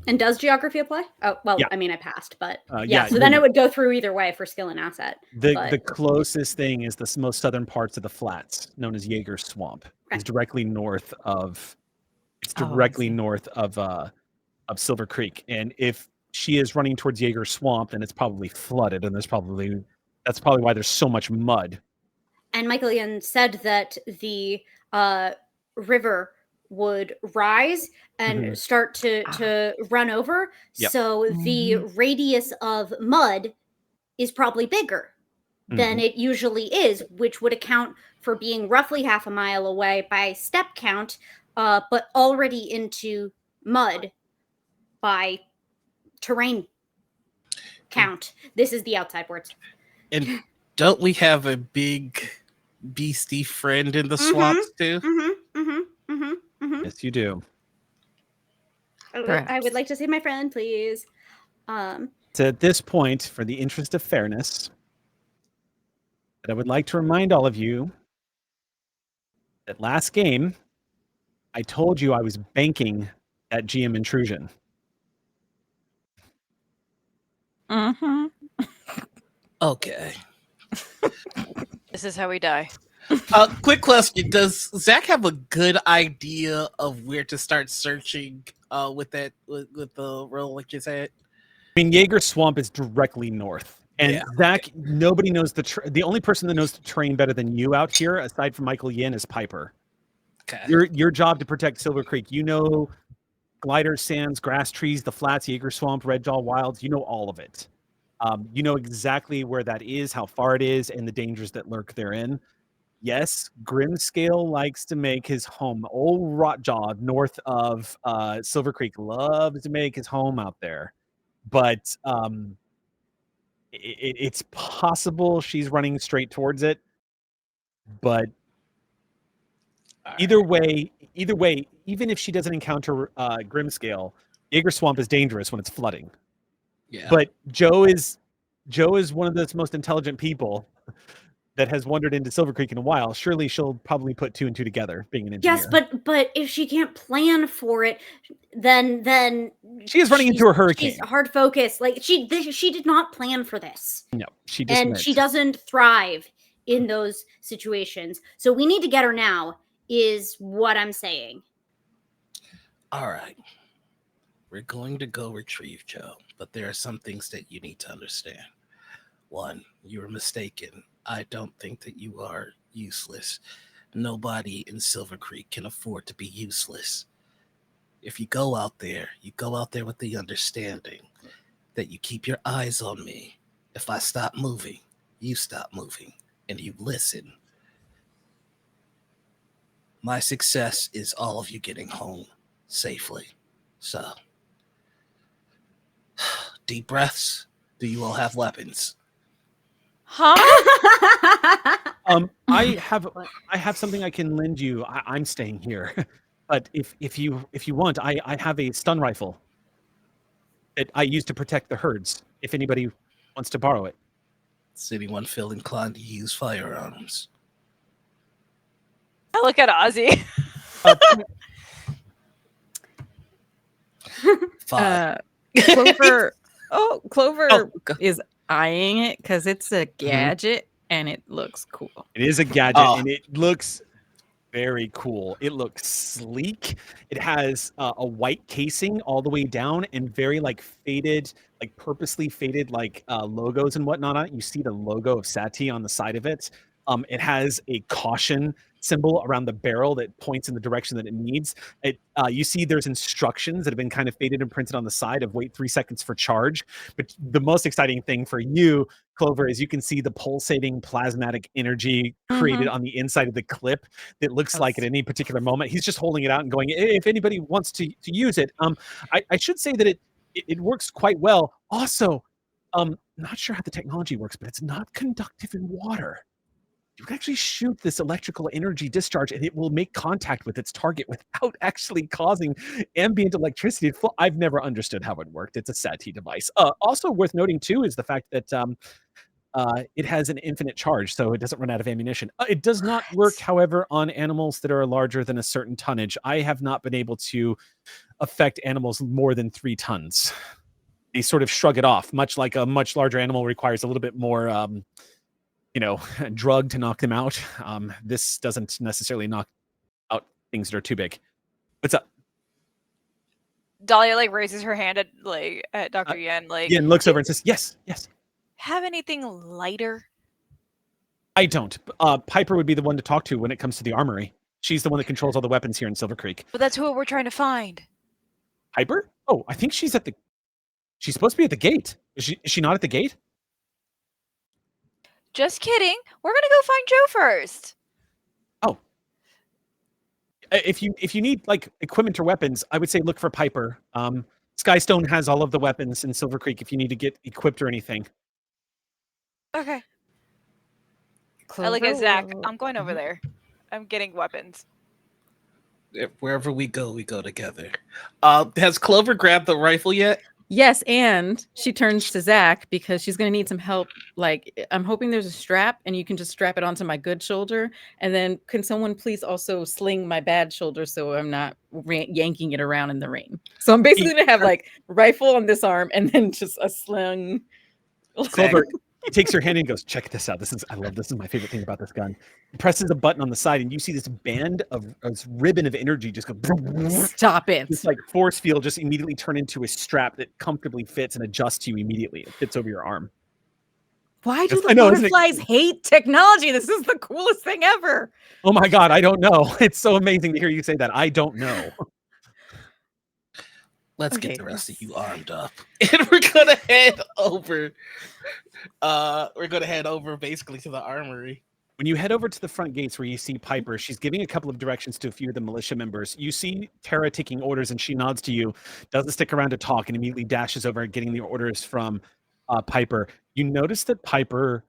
Speaker 6: And does geography apply? Oh, well,
Speaker 1: Yeah.
Speaker 6: I mean, I passed, but
Speaker 1: yeah,
Speaker 6: so then it would go through either way for skill and asset.
Speaker 1: The closest thing is the most southern parts of the flats, known as Jaeger Swamp, is directly north of. It's directly north of Silvercreek, and if she is running towards Jaeger Swamp, then it's probably flooded, and that's probably why there's so much mud.
Speaker 6: And Michael Ian said that the river would rise and start to run over.
Speaker 1: Yep.
Speaker 6: So the radius of mud is probably bigger than it usually is, which would account for being roughly half a mile away by step count, but already into mud by terrain count. This is the outside words.
Speaker 5: And don't we have a big beastie friend in the swamps too?
Speaker 1: Yes, you do.
Speaker 6: I would like to see my friend, please.
Speaker 1: So at this point, for the interest of fairness, that I would like to remind all of you that last game, I told you I was banking that GM intrusion.
Speaker 5: Okay.
Speaker 4: This is how we die.
Speaker 5: Quick question: does Zach have a good idea of where to start searching with the roll like you said?
Speaker 1: I mean, Jaeger Swamp is directly north. And Zach, nobody knows the only person that knows the terrain better than you out here, aside from Michael Yin, is Piper.
Speaker 5: Okay.
Speaker 1: Your job to protect Silvercreek. You know gliders, sands, grass trees, the flats, Jaeger Swamp, Red Jaw Wilds. You know all of it. You know exactly where that is, how far it is, and the dangers that lurk therein. Yes, Grimscale likes to make his home. Old Rotjaw, north of Silvercreek, loves to make his home out there. But it's possible she's running straight towards it. But either way, even if she doesn't encounter Grimscale, Jaeger Swamp is dangerous when it's flooding.
Speaker 5: Yeah.
Speaker 1: But Joe is one of those most intelligent people that has wandered into Silvercreek in a while. Surely she'll probably put 2 and 2 together, being an engineer.
Speaker 6: Yes, but if she can't plan for it, then
Speaker 1: she is running into a hurricane.
Speaker 6: She's hard focus. Like she did not plan for this.
Speaker 1: No, she just
Speaker 6: and she doesn't thrive in those situations. So we need to get her now, is what I'm saying.
Speaker 5: All right. We're going to go retrieve Joe, but there are some things that you need to understand. 1, you were mistaken. I don't think that you are useless. Nobody in Silvercreek can afford to be useless. If you go out there with the understanding that you keep your eyes on me. If I stop moving, you stop moving, and you listen. My success is all of you getting home safely. So, deep breaths. Do you all have weapons?
Speaker 4: Huh?
Speaker 1: I have something I can lend you. I'm staying here, but if you want, I have a stun rifle that I use to protect the herds. If anybody wants to borrow it,
Speaker 5: Does anyone feel inclined to use firearms?
Speaker 4: I look at Ozzy.
Speaker 5: 5.
Speaker 3: Clover. Clover is eyeing it because it's a gadget and it looks cool.
Speaker 1: it is a gadget and it looks very cool. It looks sleek. It has a white casing all the way down and very faded, purposely faded logos and whatnot on it. You see the logo of Sati on the side of it. It has a caution symbol around the barrel that points in the direction that it needs. You see there's instructions that have been kind of faded and printed on the side of wait 3 seconds for charge. But the most exciting thing for you, Clover, is you can see the pulsating plasmatic energy created on the inside of the clip that looks like at any particular moment. He's just holding it out and going, if anybody wants to use it. I should say that it works quite well. Also, not sure how the technology works, but it's not conductive in water. you can actually shoot this electrical energy discharge and it will make contact with its target without actually causing ambient electricity to flow. I've never understood how it worked. It's a SAT device. Also worth noting too is the fact that it has an infinite charge, so it doesn't run out of ammunition. It does not work, however, on animals that are larger than a certain tonnage. I have not been able to affect animals more than 3 tons. They sort of shrug it off, much like a much larger animal requires a little bit more drug to knock them out. This doesn't necessarily knock out things that are too big. What's up?
Speaker 4: Dahlia like raises her hand at Dr. Yen, like
Speaker 1: Yen looks over and says, yes.
Speaker 4: have anything lighter?
Speaker 1: I don't. Piper would be the one to talk to when it comes to the armory. She's the one that controls all the weapons here in Silvercreek.
Speaker 4: But that's who we're trying to find.
Speaker 1: Piper? Oh, I think she's supposed to be at the gate. Is she not at the gate?
Speaker 4: Just kidding. We're gonna go find Joe first.
Speaker 1: Oh. If you need like equipment or weapons, I would say look for Piper. Skystone has all of the weapons in Silvercreek if you need to get equipped or anything.
Speaker 4: Okay. I look at Zach. I'm going over there. I'm getting weapons.
Speaker 5: Wherever we go together. Has Clover grabbed the rifle yet?
Speaker 3: Yes, and she turns to Zach because she's going to need some help. Like, I'm hoping there's a strap and you can just strap it onto my good shoulder. And then can someone please also sling my bad shoulder so I'm not yanking it around in the rain? So I'm basically going to have like rifle on this arm and then just a sling.
Speaker 1: Clover takes your hand and goes, check this out. I love this. This is my favorite thing about this gun. He presses a button on the side and you see this band of this ribbon of energy just go.
Speaker 3: Stop it.
Speaker 1: This like force field just immediately turn into a strap that comfortably fits and adjusts to you immediately. It fits over your arm.
Speaker 3: Why do
Speaker 1: I
Speaker 3: the
Speaker 1: know,
Speaker 3: butterflies hate technology? This is the coolest thing ever.
Speaker 1: Oh my God, I don't know. It's so amazing to hear you say that. I don't know.
Speaker 5: Let's get the rest of you armed up. And we're gonna head over. We're gonna head over basically to the armory.
Speaker 1: When you head over to the front gates where you see Piper, she's giving a couple of directions to a few of the militia members. You see Tara taking orders and she nods to you, doesn't stick around to talk, and immediately dashes over getting the orders from Piper. You notice that Piper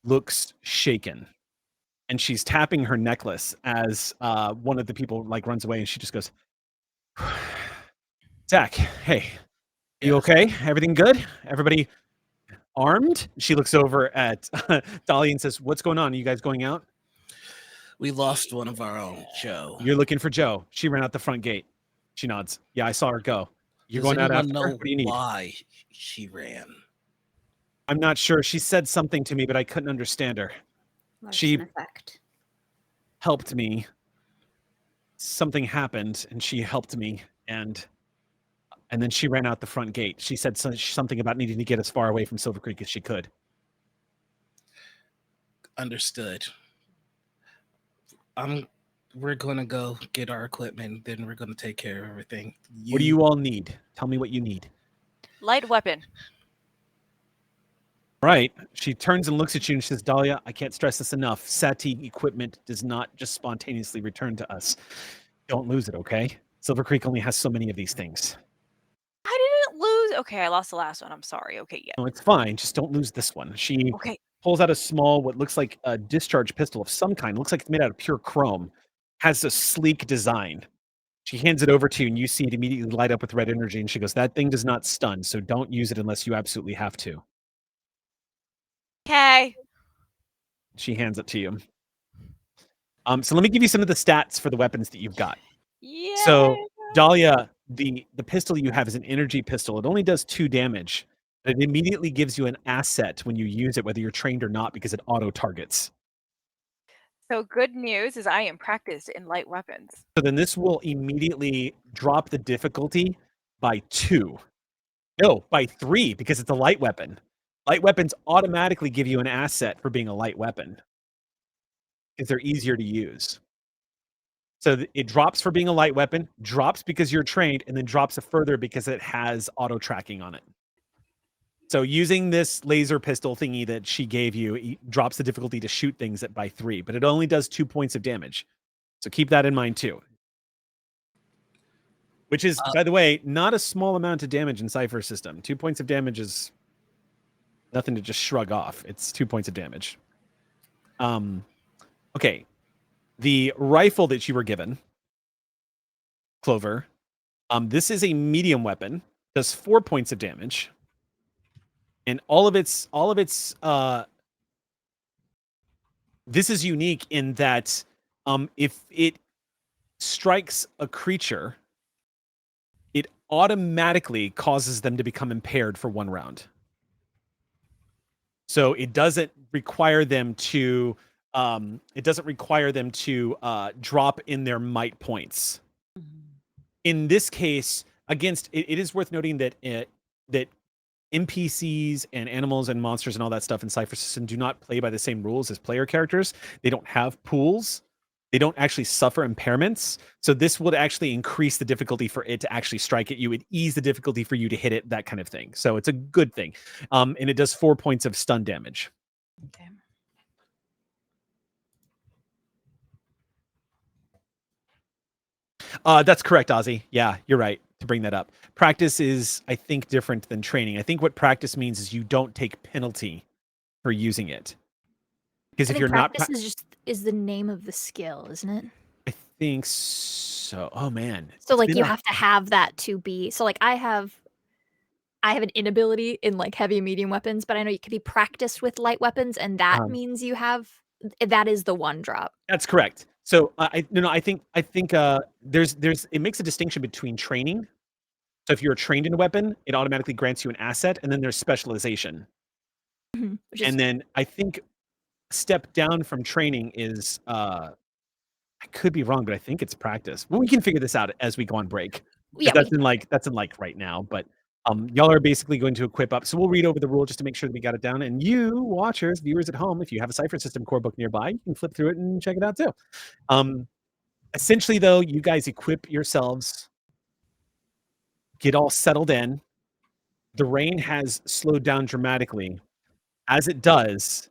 Speaker 1: looks shaken and she's tapping her necklace as one of the people like runs away and she just goes, Zach, hey, you okay? Everything good? Everybody armed? She looks over at Dahlia and says, what's going on? Are you guys going out?
Speaker 5: We lost one of our own, Joe.
Speaker 1: You're looking for Joe. She ran out the front gate. She nods. Yeah, I saw her go. You're going out after her? What do you need?
Speaker 5: Why she ran?
Speaker 1: I'm not sure. She said something to me, but I couldn't understand her. She helped me. Something happened, and she helped me, and then she ran out the front gate. She said something about needing to get as far away from Silvercreek as she could.
Speaker 5: Understood. We're gonna go get our equipment, then we're gonna take care of everything.
Speaker 1: What do you all need? Tell me what you need.
Speaker 4: Light weapon.
Speaker 1: Right. She turns and looks at you and she says, Dahlia, I can't stress this enough. SATI equipment does not just spontaneously return to us. Don't lose it, okay? Silvercreek only has so many of these things.
Speaker 4: I didn't lose. Okay, I lost the last one. I'm sorry. Okay, yeah.
Speaker 1: No, it's fine. Just don't lose this one. She
Speaker 4: Okay.
Speaker 1: pulls out a small, what looks like a discharge pistol of some kind. It looks like it's made out of pure chrome. Has a sleek design. She hands it over to you and you see it immediately light up with red energy. And she goes, that thing does not stun, so don't use it unless you absolutely have to.
Speaker 4: Okay.
Speaker 1: She hands it to you. So let me give you some of the stats for the weapons that you've got.
Speaker 4: Yeah.
Speaker 1: So Dahlia, the pistol you have is an energy pistol. It only does 2 damage, but it immediately gives you an asset when you use it, whether you're trained or not, because it auto targets.
Speaker 4: So good news is I am practiced in light weapons.
Speaker 1: So then this will immediately drop the difficulty by 2. No, by 3, because it's a light weapon. Light weapons automatically give you an asset for being a light weapon because they're easier to use. So it drops for being a light weapon, drops because you're trained, and then drops it further because it has auto tracking on it. So using this laser pistol thingy that she gave you, it drops the difficulty to shoot things by 3, but it only does 2 points of damage. So keep that in mind too. Which is, by the way, not a small amount of damage in Cypher system. 2 points of damage is nothing to just shrug off. It's 2 points of damage. Okay, the rifle that you were given, Clover, this is a medium weapon, does 4 points of damage, and all of its this is unique in that if it strikes a creature, it automatically causes them to become impaired for 1 round. So it doesn't require them to drop in their might points. In this case, against it is worth noting that that NPCs and animals and monsters and all that stuff in Cypher System do not play by the same rules as player characters. They don't have pools. They don't actually suffer impairments. So this would actually increase the difficulty for it to actually strike at you. It ease the difficulty for you to hit it, that kind of thing. So it's a good thing. And it does 4 points of stun damage.
Speaker 4: Okay.
Speaker 1: That's correct, Ozzy. Yeah, you're right to bring that up. Practice is, I think, different than training. I think what practice means is you don't take penalty for using it. Because
Speaker 2: I
Speaker 1: if
Speaker 2: think
Speaker 1: you're not,
Speaker 2: practice is the name of the skill, isn't it?
Speaker 1: I think so. Oh man.
Speaker 2: So
Speaker 1: It's
Speaker 2: like
Speaker 1: been
Speaker 2: you
Speaker 1: a-
Speaker 2: have to have that to be. So like I have an inability in like heavy and medium weapons, but I know you can be practiced with light weapons, and that means you have that is the 1 drop.
Speaker 1: That's correct. So I think there's it makes a distinction between training. So if you're trained in a weapon, it automatically grants you an asset, and then there's specialization.
Speaker 2: Which is
Speaker 1: And then I think step down from training is I could be wrong, but I think it's practice. Well, we can figure this out as we go on break. 'Cause
Speaker 2: yeah,
Speaker 1: that's in like right now. But y'all are basically going to equip up. So we'll read over the rule just to make sure that we got it down. And you, watchers, viewers at home, if you have a Cypher System core book nearby, you can flip through it and check it out too. Essentially, though, you guys equip yourselves, get all settled in. The rain has slowed down dramatically. As it does,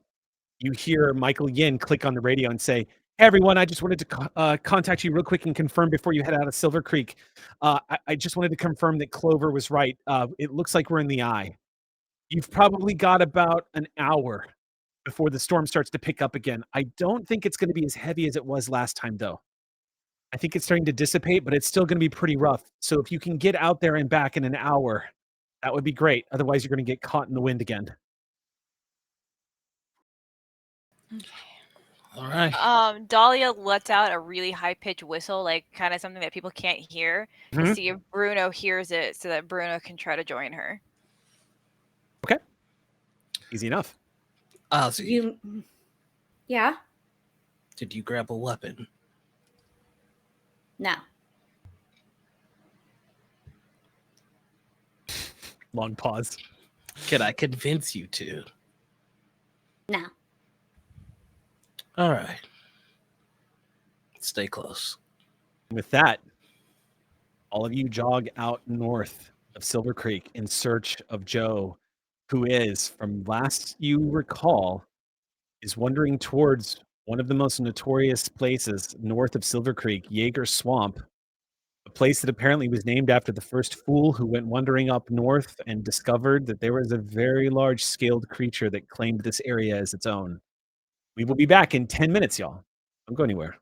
Speaker 1: you hear Michael Yin click on the radio and say, "Hey, everyone, I just wanted to contact you real quick and confirm before you head out of Silvercreek. I just wanted to confirm that Clover was right. It looks like we're in the eye. You've probably got about an hour before the storm starts to pick up again. I don't think it's going to be as heavy as it was last time, though. I think it's starting to dissipate, but it's still going to be pretty rough. So if you can get out there and back in an hour, that would be great. Otherwise, you're going to get caught in the wind again."
Speaker 5: All right.
Speaker 4: Dahlia lets out a really high pitched whistle, like kind of something that people can't hear, to
Speaker 1: Mhm.
Speaker 4: see if Bruno hears it, so that Bruno can try to join her.
Speaker 1: Okay. Easy enough.
Speaker 5: Ozzy,
Speaker 6: Yeah?
Speaker 5: did you grab a weapon?
Speaker 6: No.
Speaker 1: Long pause.
Speaker 5: Can I convince you to?
Speaker 6: No.
Speaker 5: All right. Stay close.
Speaker 1: With that, all of you jog out north of Silvercreek in search of Joe, who is, from last you recall, is wandering towards one of the most notorious places north of Silvercreek, Jaeger Swamp, a place that apparently was named after the first fool who went wandering up north and discovered that there was a very large scaled creature that claimed this area as its own. We will be back in 10 minutes, y'all. Don't go anywhere.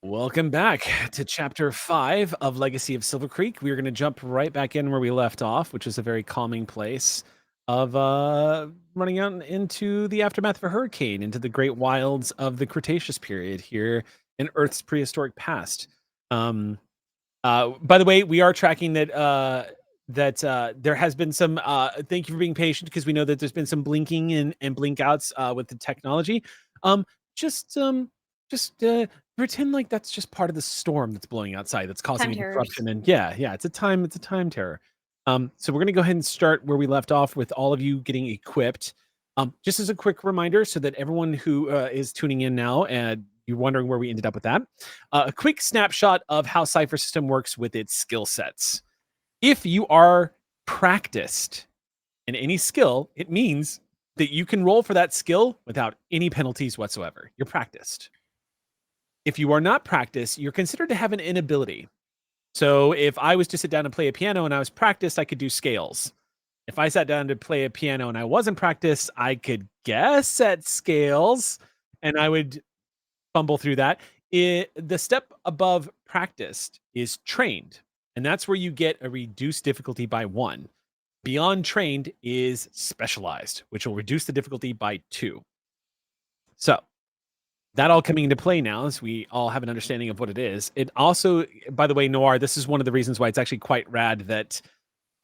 Speaker 1: Welcome back to Chapter 5 of Legacy of Silvercreek. We're going to jump right back in where we left off, which is a very calming place of running out into the aftermath of a hurricane, into the great wilds of the Cretaceous period here in Earth's prehistoric past. By the way, we are tracking that there has been some. Thank you for being patient, because we know that there's been some blinking and blink outs with the technology. Just pretend like that's just part of the storm that's blowing outside that's causing a
Speaker 2: Time
Speaker 1: disruption. And yeah, it's a time terror. So we're gonna go ahead and start where we left off with all of you getting equipped. Just as a quick reminder, so that everyone who is tuning in now and you're wondering where we ended up with that, a quick snapshot of how Cypher System works with its skill sets. If you are practiced in any skill, it means that you can roll for that skill without any penalties whatsoever. You're practiced. If you are not practiced, you're considered to have an inability. So if I was to sit down and play a piano and I was practiced, I could do scales. If I sat down to play a piano and I wasn't practiced, I could guess at scales and I would fumble through that. The step above practiced is trained, and that's where you get a reduced difficulty by 1. Beyond trained is specialized, which will reduce the difficulty by 2. So that all coming into play now, as we all have an understanding of what it is. It also, by the way, Noir, this is one of the reasons why it's actually quite rad that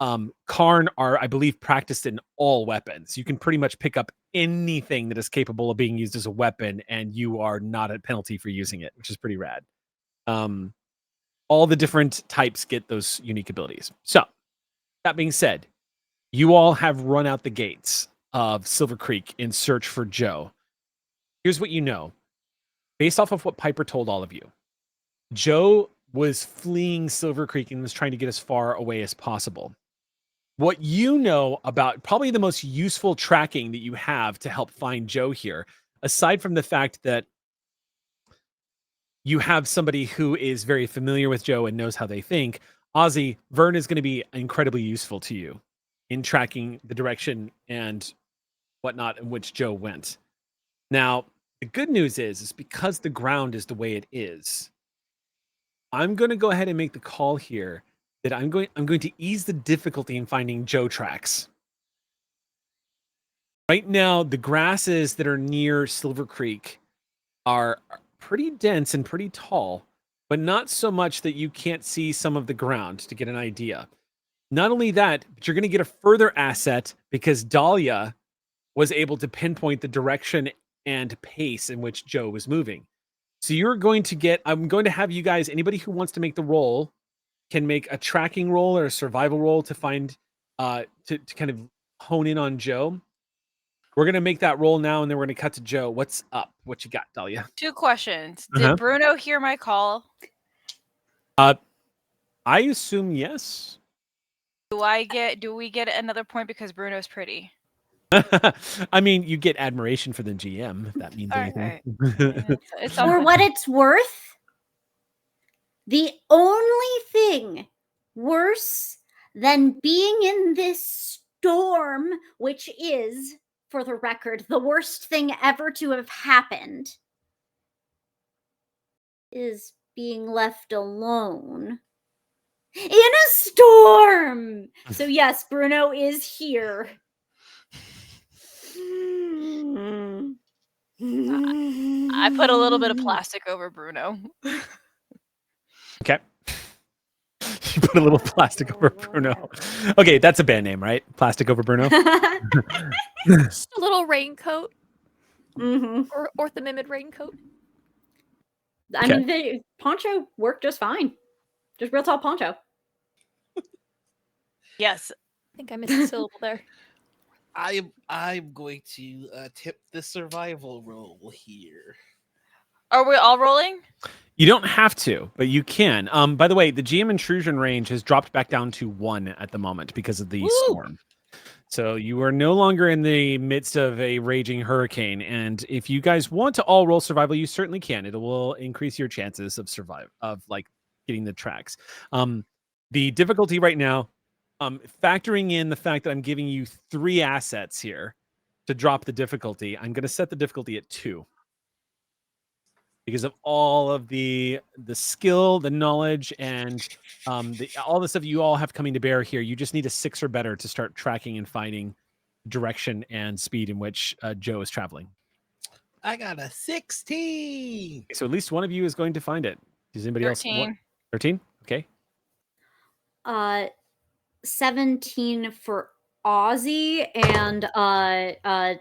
Speaker 1: Karn are, I believe, practiced in all weapons. You can pretty much pick up anything that is capable of being used as a weapon, and you are not at penalty for using it, which is pretty rad. All the different types get those unique abilities. So, that being said, you all have run out the gates of Silvercreek in search for Joe. Here's what you know. Based off of what Piper told all of you, Joe was fleeing Silvercreek and was trying to get as far away as possible. What you know about probably the most useful tracking that you have to help find Joe here, aside from the fact that you have somebody who is very familiar with Joe and knows how they think, Ozzy, Vern is going to be incredibly useful to you in tracking the direction and whatnot in which Joe went. Now, the good news is because the ground is the way it is, I'm going to go ahead and make the call here that I'm going to ease the difficulty in finding Joe tracks. Right now, the grasses that are near Silvercreek are pretty dense and pretty tall, but not so much that you can't see some of the ground to get an idea. Not only that, but you're going to get a further asset because Dahlia was able to pinpoint the direction and pace in which Joe was moving. So you're going to get, I'm going to have you guys, anybody who wants to make the roll can make a tracking roll or a survival roll to find, to kind of hone in on Joe. We're going to make that roll now, and then we're going to cut to Joe. What's up? What you got, Dahlia?
Speaker 4: 2 questions. Did Bruno hear my call?
Speaker 1: I assume yes.
Speaker 4: Do we get another point because Bruno's pretty?
Speaker 1: I mean, you get admiration for the GM, if that means anything.
Speaker 4: It's
Speaker 6: For what it's worth, the only thing worse than being in this storm, which is, for the record, the worst thing ever to have happened, is being left alone in a storm. So yes, Bruno is here.
Speaker 4: I put a little bit of plastic over Bruno.
Speaker 1: Okay. You put a little plastic over Bruno. Okay, that's a band name, right? Plastic over Bruno.
Speaker 2: Just a little raincoat.
Speaker 6: Mm-hmm.
Speaker 2: Or orthomimid raincoat.
Speaker 6: I mean, the poncho worked just fine. Just real tall poncho.
Speaker 4: Yes.
Speaker 2: I think I missed a syllable there.
Speaker 5: I'm going to tip the survival roll here.
Speaker 4: Are we all rolling?
Speaker 1: You don't have to, but you can. By the way, the GM intrusion range has dropped back down to 1 at the moment because of the storm. So you are no longer in the midst of a raging hurricane. And if you guys want to all roll survival, you certainly can. It will increase your chances of getting the tracks. The difficulty right now, factoring in the fact that I'm giving you 3 assets here to drop the difficulty, I'm going to set the difficulty at 2. because of all of the skill, the knowledge, and all the stuff you all have coming to bear here. You just need a 6 or better to start tracking and finding direction and speed in which Joe is traveling.
Speaker 5: I got a 16.
Speaker 1: So at least one of you is going to find it. Does anybody
Speaker 4: 13.
Speaker 1: else? 13? Okay.
Speaker 6: 17 for Ozzy and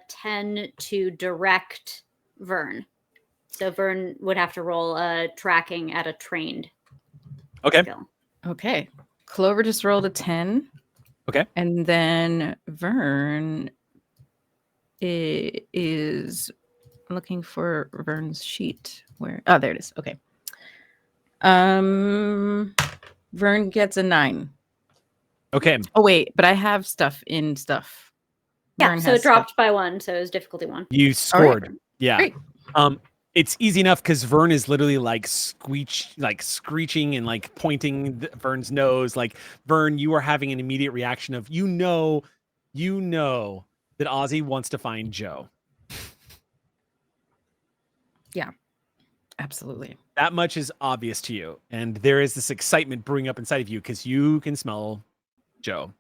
Speaker 6: 10 to direct Vern. So Vern would have to roll tracking at a trained skill.
Speaker 3: Okay. Clover just rolled a 10.
Speaker 1: Okay.
Speaker 3: And then Vern is looking for Vern's sheet. Where? Oh, there it is. Okay. Vern gets a 9.
Speaker 1: Okay.
Speaker 3: Oh wait, but I have stuff in stuff.
Speaker 6: Yeah,
Speaker 3: Vern
Speaker 6: so
Speaker 3: has
Speaker 6: it dropped
Speaker 3: stuff.
Speaker 6: by 1, so it was difficulty 1.
Speaker 1: You scored. Yeah.
Speaker 3: Great.
Speaker 1: It's easy enough because Vern is literally like screeching and like pointing Vern's nose. Like, Vern, you are having an immediate reaction of you know that Ozzy wants to find Joe.
Speaker 3: Yeah, absolutely.
Speaker 1: That much is obvious to you, and there is this excitement brewing up inside of you because you can smell Joe.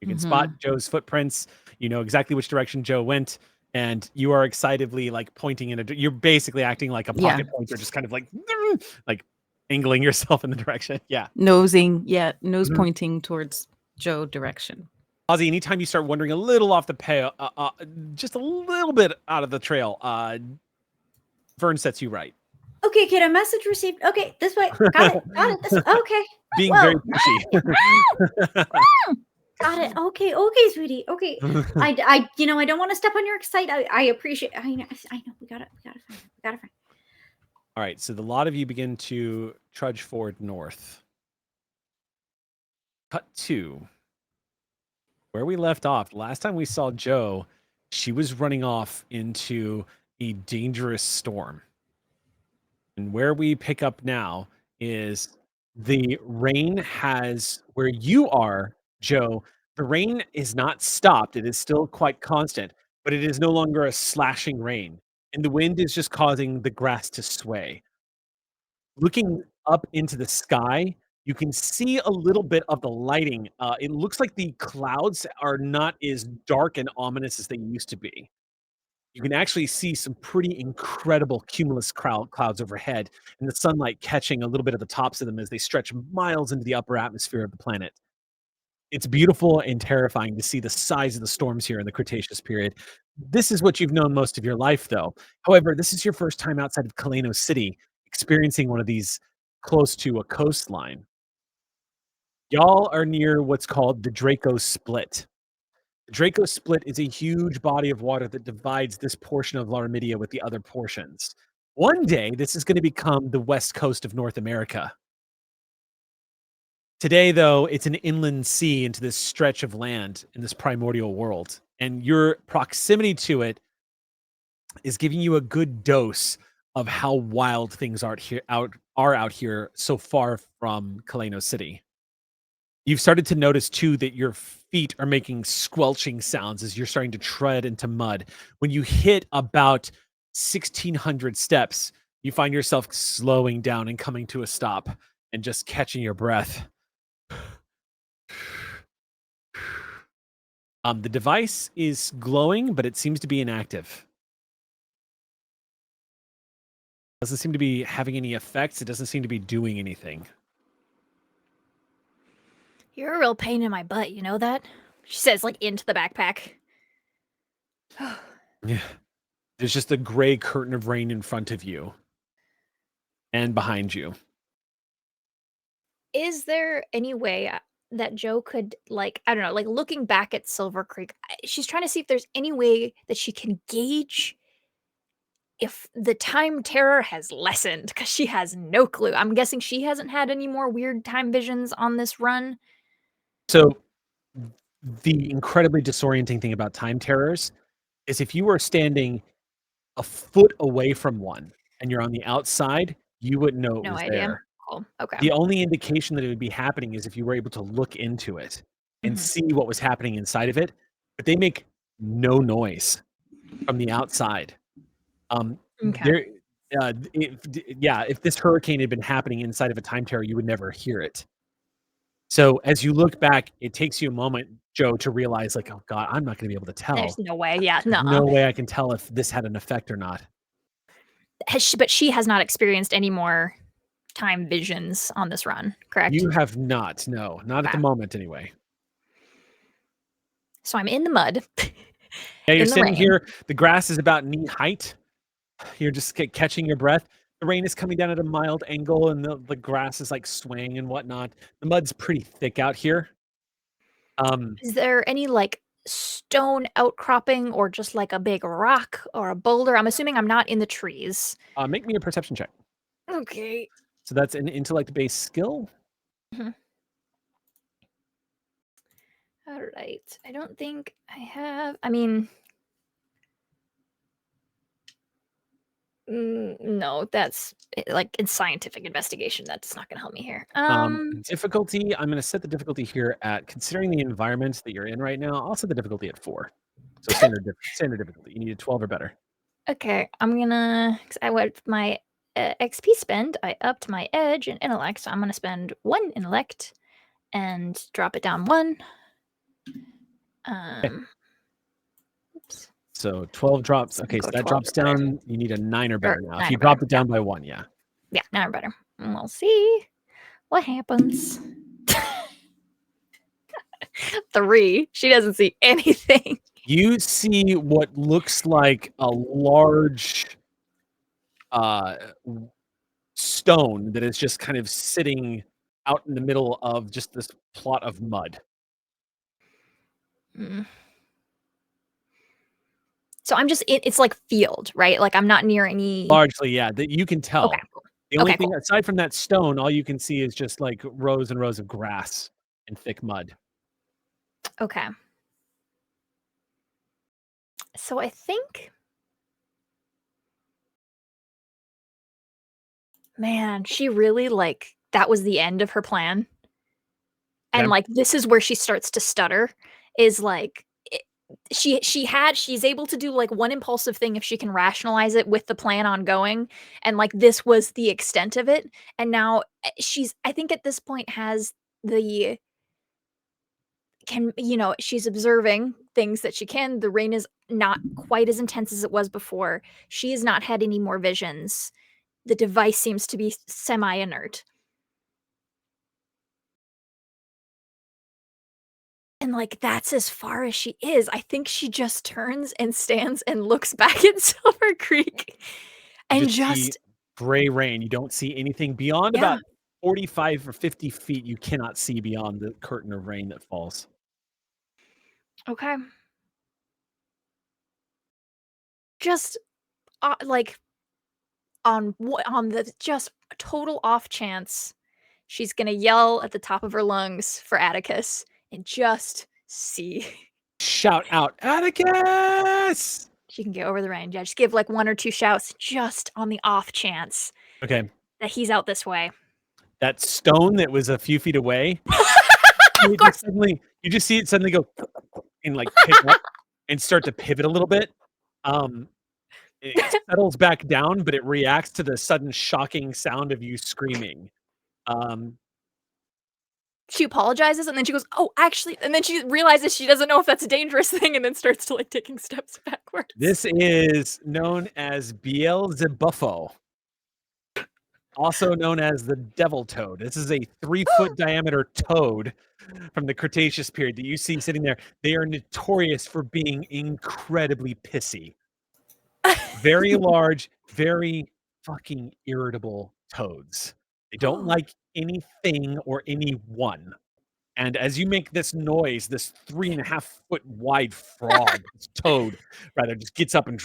Speaker 1: You can spot Joe's footprints. You know exactly which direction Joe went. And you are excitedly like pointing you're basically acting like a pocket pointer, just kind of like angling yourself in the direction. Yeah.
Speaker 3: Nose pointing towards Joe direction.
Speaker 1: Ozzy, anytime you start wandering a little off the just a little bit out of the trail, Vern sets you right.
Speaker 6: Okay, kid, a message received. Okay, this way. Got it. Okay.
Speaker 1: Being very pushy.
Speaker 6: Got it. Okay, sweetie. Okay. I don't want to step on your excitement. I appreciate. I know. We gotta find.
Speaker 1: All right. So the lot of you begin to trudge forward north. Cut to where we left off. Last time we saw Joe, she was running off into a dangerous storm. And where we pick up now is the rain has, where you are, Joe, the rain is not stopped. It is still quite constant, but it is no longer a slashing rain. And the wind is just causing the grass to sway. Looking up into the sky, you can see a little bit of the lighting. It looks like the clouds are not as dark and ominous as they used to be. You can actually see some pretty incredible cumulus clouds overhead, and the sunlight catching a little bit of the tops of them as they stretch miles into the upper atmosphere of the planet. It's beautiful and terrifying to see the size of the storms here in the Cretaceous period. This is what you've known most of your life, though. However, this is your first time outside of Kaleno City, experiencing one of these close to a coastline. Y'all are near what's called the Draco Split. The Draco Split is a huge body of water that divides this portion of Laramidia with the other portions. One day, this is going to become the west coast of North America. Today, though, it's an inland sea into this stretch of land in this primordial world. And your proximity to it is giving you a good dose of how wild things are out here so far from Kaleno City. You've started to notice, too, that your feet are making squelching sounds as you're starting to tread into mud. When you hit about 1,600 steps, you find yourself slowing down and coming to a stop and just catching your breath. The device is glowing, but it seems to be inactive. Doesn't seem to be having any effects. It doesn't seem to be doing anything.
Speaker 2: You're a real pain in my butt, you know that? She says, like, into the backpack.
Speaker 1: Yeah. There's just a gray curtain of rain in front of you and behind you.
Speaker 2: Is there any way that Joe could, like, I don't know, like, looking back at Silvercreek, she's trying to see if there's any way that she can gauge if the time terror has lessened, because she has no clue. I'm guessing she hasn't had any more weird time visions on this run.
Speaker 1: So the incredibly disorienting thing about time terrors is if you were standing a foot away from one and you're on the outside, you wouldn't know it
Speaker 2: No
Speaker 1: was
Speaker 2: idea.
Speaker 1: there.
Speaker 2: Cool. Okay.
Speaker 1: The only indication that it would be happening is if you were able to look into it and see what was happening inside of it, but they make no noise from the outside.
Speaker 2: Okay.
Speaker 1: if this hurricane had been happening inside of a time terror, you would never hear it. So as you look back, it takes you a moment, Joe, to realize, like, oh God, I'm not going to be able to tell.
Speaker 2: There's no way. Yeah,
Speaker 1: There's
Speaker 2: no.
Speaker 1: no way I can tell if this had an effect or not.
Speaker 2: But she has not experienced any more time visions on this run, correct?
Speaker 1: You have not. No, not at the
Speaker 2: Okay.
Speaker 1: moment anyway.
Speaker 2: So I'm in the mud.
Speaker 1: Yeah, you're
Speaker 2: in the
Speaker 1: sitting
Speaker 2: rain.
Speaker 1: here. The grass is about knee height. You're just catching your breath. The rain is coming down at a mild angle, and the grass is like swaying and whatnot. The mud's pretty thick out here.
Speaker 2: Is there any like stone outcropping or just like a big rock or a boulder? I'm assuming I'm not in the trees.
Speaker 1: Make me a perception check.
Speaker 2: Okay.
Speaker 1: So that's an intellect-based skill.
Speaker 2: All right. I don't think I have. I mean, no, that's like in scientific investigation. That's not going to help me here.
Speaker 1: Difficulty. I'm going to set the difficulty here at, considering the environment that you're in right now, I'll set the difficulty at 4. So standard difficulty. You need a 12 or better.
Speaker 2: Okay, I'm gonna. Cause I went my XP spend. I upped my edge and intellect, so I'm gonna spend 1 intellect and drop it down 1. Oops.
Speaker 1: So 12 drops. Okay, so that drops down. You need a 9 or better now. If you drop it down by 1, yeah.
Speaker 2: Yeah, 9 or better. And we'll see what happens. 3. She doesn't see anything.
Speaker 1: You see what looks like a large stone that is just kind of sitting out in the middle of just this plot of mud.
Speaker 2: So I'm just it's like field, right? Like I'm not near any.
Speaker 1: Largely, yeah. That you can tell.
Speaker 2: Okay, cool.
Speaker 1: The only thing aside from that stone, all you can see is just like rows and rows of grass and thick mud.
Speaker 2: Okay. So I think, man, she really like that was the end of her plan. And like this is where she starts to stutter, is like she's able to do like one impulsive thing if she can rationalize it with the plan ongoing, and like this was the extent of it. And now I think at this point has the she's observing things that she can. The rain is not quite as intense as it was before. She has not had any more visions. The device seems to be semi-inert. And like that's as far as she is. I think she just turns and stands and looks back at Silvercreek and just
Speaker 1: gray rain. You don't see anything beyond about 45 or 50 feet. You cannot see beyond the curtain of rain that falls.
Speaker 2: Okay. Just like on the just total off chance, she's gonna yell at the top of her lungs for Atticus and just see.
Speaker 1: Shout out, Atticus!
Speaker 2: She can get over the rain. Yeah, just give like 1 or 2 shouts just on the off chance.
Speaker 1: Okay.
Speaker 2: That he's out this way.
Speaker 1: That stone that was a few feet away. You just see it suddenly go and like pick up and start to pivot a little bit. It settles back down, but it reacts to the sudden shocking sound of you screaming.
Speaker 2: She apologizes and then she goes, "Oh, actually," and then she realizes she doesn't know if that's a dangerous thing, and then starts to like taking steps backwards.
Speaker 1: This is known as Beelzebuffo, also known as the devil toad. This is a 3-foot diameter toad from the Cretaceous period that you see sitting there. They are notorious for being incredibly pissy. Very large, very fucking irritable toads. They don't like anything or anyone. And as you make this noise, this 3.5-foot wide frog, this toad, rather, just gets up and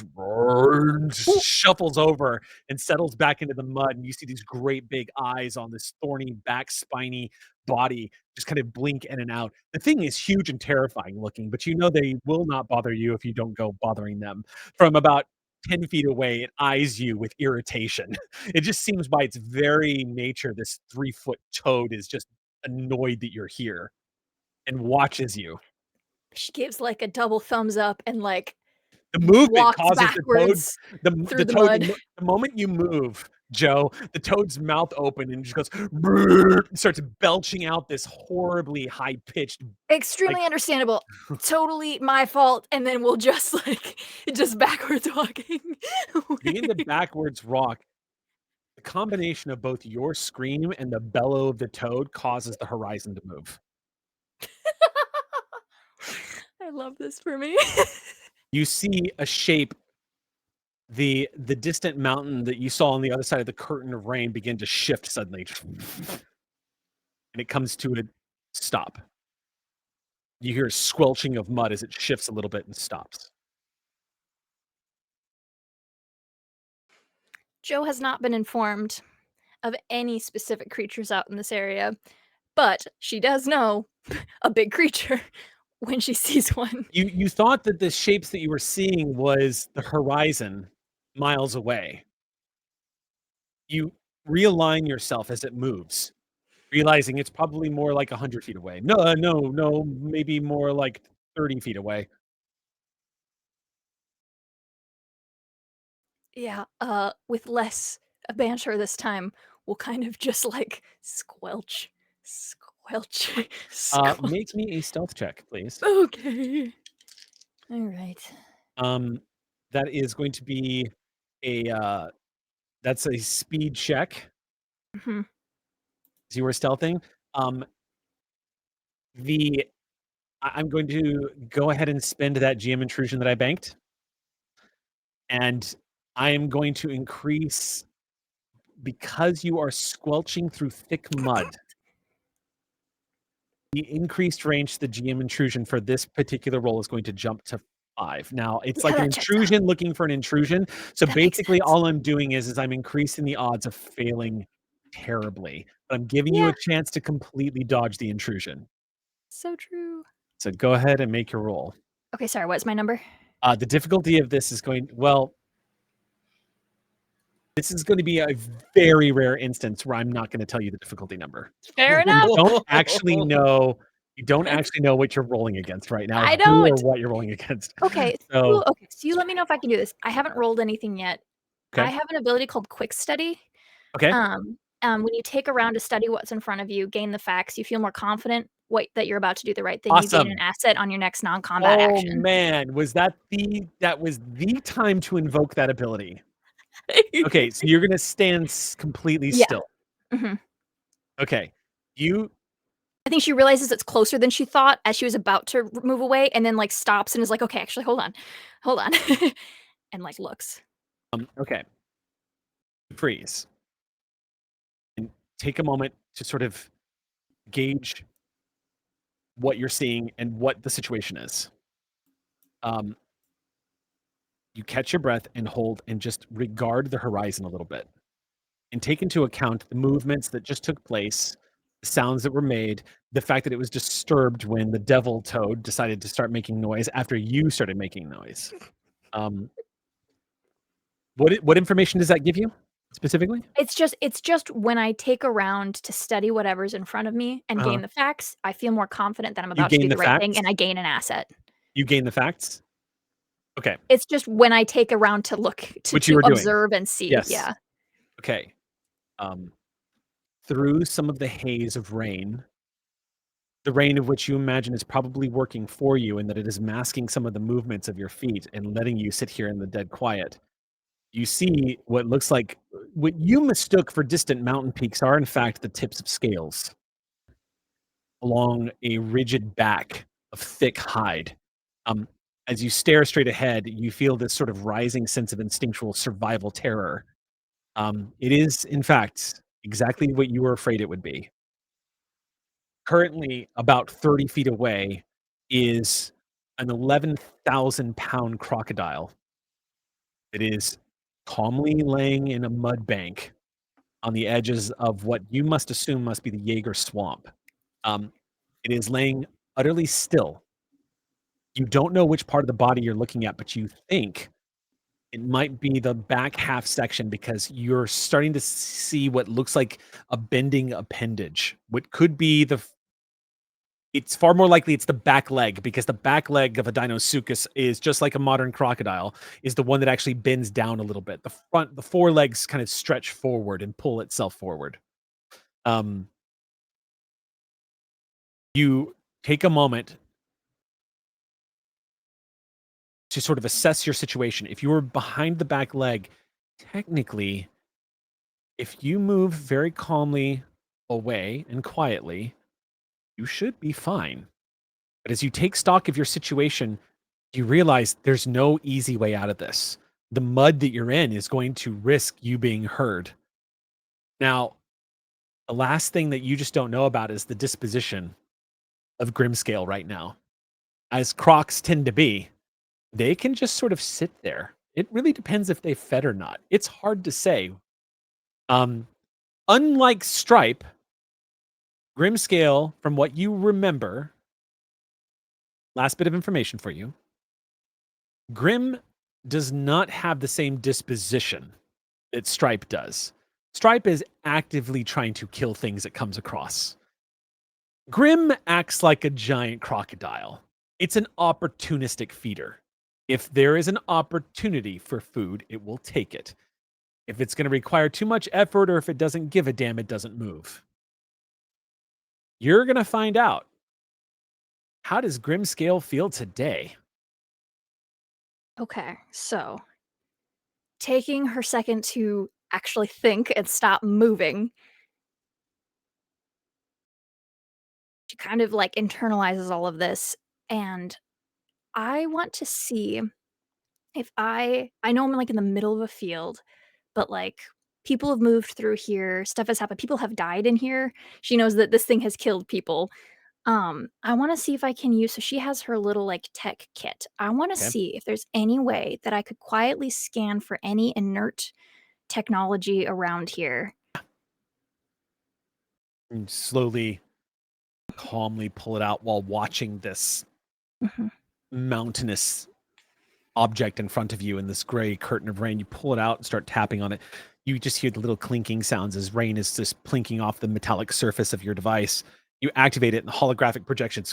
Speaker 1: shuffles over and settles back into the mud. And you see these great big eyes on this thorny back, spiny body just kind of blink in and out. The thing is huge and terrifying looking, but you know they will not bother you if you don't go bothering them. From about 10 feet away, it eyes you with irritation. It just seems by its very nature, this 3-foot toad is just annoyed that you're here and watches you.
Speaker 2: She gives like a double thumbs up and like
Speaker 1: The movement
Speaker 2: walks
Speaker 1: causes the
Speaker 2: backwards
Speaker 1: toad.
Speaker 2: through the mud.
Speaker 1: The moment you move, Joe, the toad's mouth open and just goes "Brrr," and starts belching out this horribly high pitched.
Speaker 2: Extremely understandable. Totally my fault. And then we'll just just backwards walking.
Speaker 1: Being the backwards rock, the combination of both your scream and the bellow of the toad causes the horizon to move.
Speaker 2: I love this for me.
Speaker 1: You see a shape, the distant mountain that you saw on the other side of the curtain of rain begin to shift suddenly. And it comes to a stop. You hear a squelching of mud as it shifts a little bit and stops.
Speaker 2: Joe has not been informed of any specific creatures out in this area, but she does know a big creature when she sees one.
Speaker 1: You thought that the shapes that you were seeing was the horizon miles away. You realign yourself as it moves, realizing it's probably more like 100 feet away. No, maybe more like 30 feet away.
Speaker 2: Yeah, with less banter this time, we'll kind of just squelch, squelch.
Speaker 1: Make me a stealth check, please.
Speaker 2: Okay. All right.
Speaker 1: That is going to be that's a speed check.
Speaker 2: Mhm.
Speaker 1: As you were stealthing. I'm going to go ahead and spend that GM intrusion that I banked. And I am going to increase, because you are squelching through thick mud, the increased range to the GM intrusion for this particular roll is going to jump to 5. Now, it's
Speaker 2: Yeah,
Speaker 1: like an
Speaker 2: that checks out.
Speaker 1: intrusion looking for an intrusion. So
Speaker 2: That makes
Speaker 1: basically,
Speaker 2: sense.
Speaker 1: all I'm doing is I'm increasing the odds of failing terribly. But I'm giving you
Speaker 2: Yeah.
Speaker 1: a chance to completely dodge the intrusion.
Speaker 2: So true.
Speaker 1: So go ahead and make your roll.
Speaker 2: Okay, sorry, what's my number?
Speaker 1: The difficulty of this is this is going to be a very rare instance where I'm not going to tell you the difficulty number.
Speaker 2: Fair enough.
Speaker 1: You don't actually know what you're rolling against right now.
Speaker 2: I
Speaker 1: Who
Speaker 2: don't.
Speaker 1: or what you're rolling against.
Speaker 2: Okay,
Speaker 1: So
Speaker 2: so you let me know if I can do this. I haven't rolled anything yet. I
Speaker 1: okay.
Speaker 2: have an ability called Quick Study.
Speaker 1: Okay.
Speaker 2: When you take a round to study what's in front of you, gain the facts, you feel more confident that you're about to do the right thing. You
Speaker 1: Awesome.
Speaker 2: gain an asset on your next non-combat action.
Speaker 1: Oh man, was that the time to invoke that ability? Okay, so you're gonna stand completely
Speaker 2: Yeah.
Speaker 1: still.
Speaker 2: Mhm.
Speaker 1: Okay,
Speaker 2: I think she realizes it's closer than she thought as she was about to move away, and then stops and is like, "Okay, actually, hold on," and looks.
Speaker 1: Okay. Freeze. And take a moment to sort of gauge what you're seeing and what the situation is. You catch your breath and hold and just regard the horizon a little bit and take into account the movements that just took place, the sounds that were made, the fact that it was disturbed when the devil toad decided to start making noise after you started making noise. What information does that give you specifically?
Speaker 2: It's just when I take a round to study whatever's in front of me and gain the facts, I feel more confident that I'm about to
Speaker 1: gain
Speaker 2: do
Speaker 1: the
Speaker 2: the right thing,
Speaker 1: facts?
Speaker 2: and I gain an asset.
Speaker 1: You gain the facts? Okay.
Speaker 2: It's just when I take a round to look
Speaker 1: Which you
Speaker 2: to
Speaker 1: were doing.
Speaker 2: observe and see.
Speaker 1: Yes.
Speaker 2: Yeah.
Speaker 1: Okay. Through some of the haze of rain, the rain of which you imagine is probably working for you and that it is masking some of the movements of your feet and letting you sit here in the dead quiet. You see what looks like what you mistook for distant mountain peaks are in fact the tips of scales along a rigid back of thick hide. As you stare straight ahead, you feel this sort of rising sense of instinctual survival terror. It is, in fact, exactly what you were afraid it would be. Currently, about 30 feet away is an 11,000-pound crocodile. It is calmly laying in a mud bank on the edges of what you must assume must be the Jaeger swamp. It is laying utterly still. You don't know which part of the body you're looking at, but you think it might be the back half section because you're starting to see what looks like a bending appendage. What could be the it's far more likely it's the back leg, because the back leg of a Dinosuchus is just like a modern crocodile, is the one that actually bends down a little bit. The forelegs kind of stretch forward and pull itself forward. You take a moment to sort of assess your situation. If you were behind the back leg, technically, if you move very calmly away and quietly, you should be fine. But as you take stock of your situation, you realize there's no easy way out of this. The mud that you're in is going to risk you being heard. Now, the last thing that you just don't know about is the disposition of Grimscale right now. As crocs tend to be, they can just sort of sit there. It really depends if they fed or not. It's hard to say. Unlike Stripe, Grimscale, from what you remember, last bit of information for you, Grim does not have the same disposition that Stripe does. Stripe is actively trying to kill things it comes across. Grim acts like a giant crocodile. It's an opportunistic feeder. If there is an opportunity for food, it will take it. If it's going to require too much effort, or if it doesn't give a damn, it doesn't move. You're going to find out. How does Grimscale feel today?
Speaker 2: Okay, so taking her second to actually think and stop moving, she kind of like internalizes all of this, and I want to see if I know I'm like in the middle of a field, but like people have moved through here, stuff has happened, people have died in here. She knows that this thing has killed people. I want to see if I can use, so she has her little like tech kit. I want to
Speaker 1: Okay.
Speaker 2: see if there's any way that I could quietly scan for any inert technology around here.
Speaker 1: And slowly, calmly pull it out while watching this
Speaker 2: Mhm.
Speaker 1: mountainous object in front of you in this gray curtain of rain. You pull it out and start tapping on it. You just hear the little clinking sounds as rain is just plinking off the metallic surface of your device. You activate it, and the holographic projections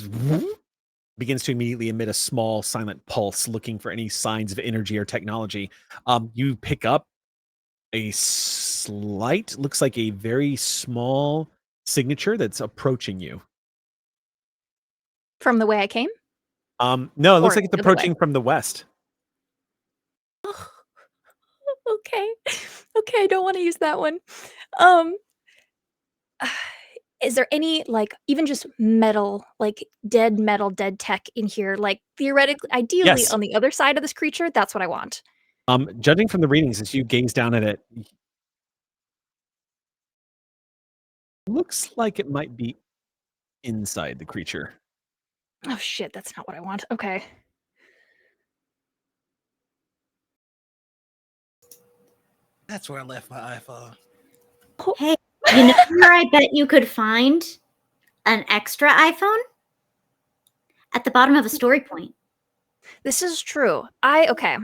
Speaker 1: begins to immediately emit a small silent pulse, looking for any signs of energy or technology. You pick up a slight, looks like a very small signature that's approaching you.
Speaker 2: From the way I came?
Speaker 1: No, it looks
Speaker 2: Or
Speaker 1: like it's
Speaker 2: the other way?
Speaker 1: approaching from the west.
Speaker 2: Okay. Okay, I don't want to use that one. Um, is there any, like, even just metal, like, dead metal, dead tech in here? Like, theoretically, ideally,
Speaker 1: Yes.
Speaker 2: on the other side of this creature, that's what I want.
Speaker 1: Judging from the readings, as you gaze down at it, looks like it might be inside the creature.
Speaker 2: Oh, shit, that's not what I want. Okay.
Speaker 5: That's where I left my iPhone.
Speaker 6: Hey, you know where I bet you could find an extra iPhone? At the bottom of a story point.
Speaker 2: This is true. Okay.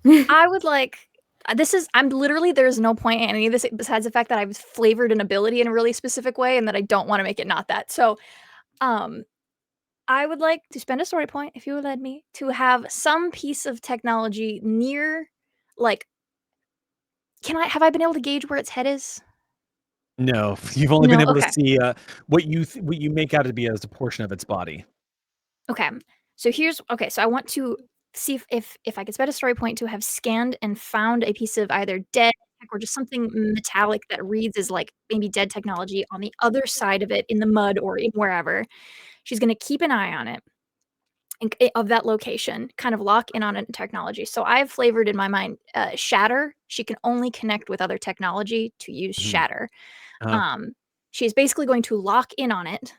Speaker 2: I would like I'm literally there's no point in any of this besides the fact that I've flavored an ability in a really specific way and that I don't want to make it not that. So, I would like to spend a story point, if you would let me, to have some piece of technology near, like, have I been able to gauge where its head is?
Speaker 1: No, you've only been
Speaker 2: No,
Speaker 1: able
Speaker 2: okay.
Speaker 1: to see what you make out to be as a portion of its body.
Speaker 2: Okay. So I want to see if I could spend a story point to have scanned and found a piece of either dead tech or just something metallic that reads as like maybe dead technology on the other side of it in the mud or in wherever. She's going to keep an eye on it of that location, kind of lock in on it in technology. So I've flavored in my mind Shatter. She can only connect with other technology to use
Speaker 1: Mhm.
Speaker 2: Shatter.
Speaker 1: Uh-huh.
Speaker 2: She's basically going to lock in on it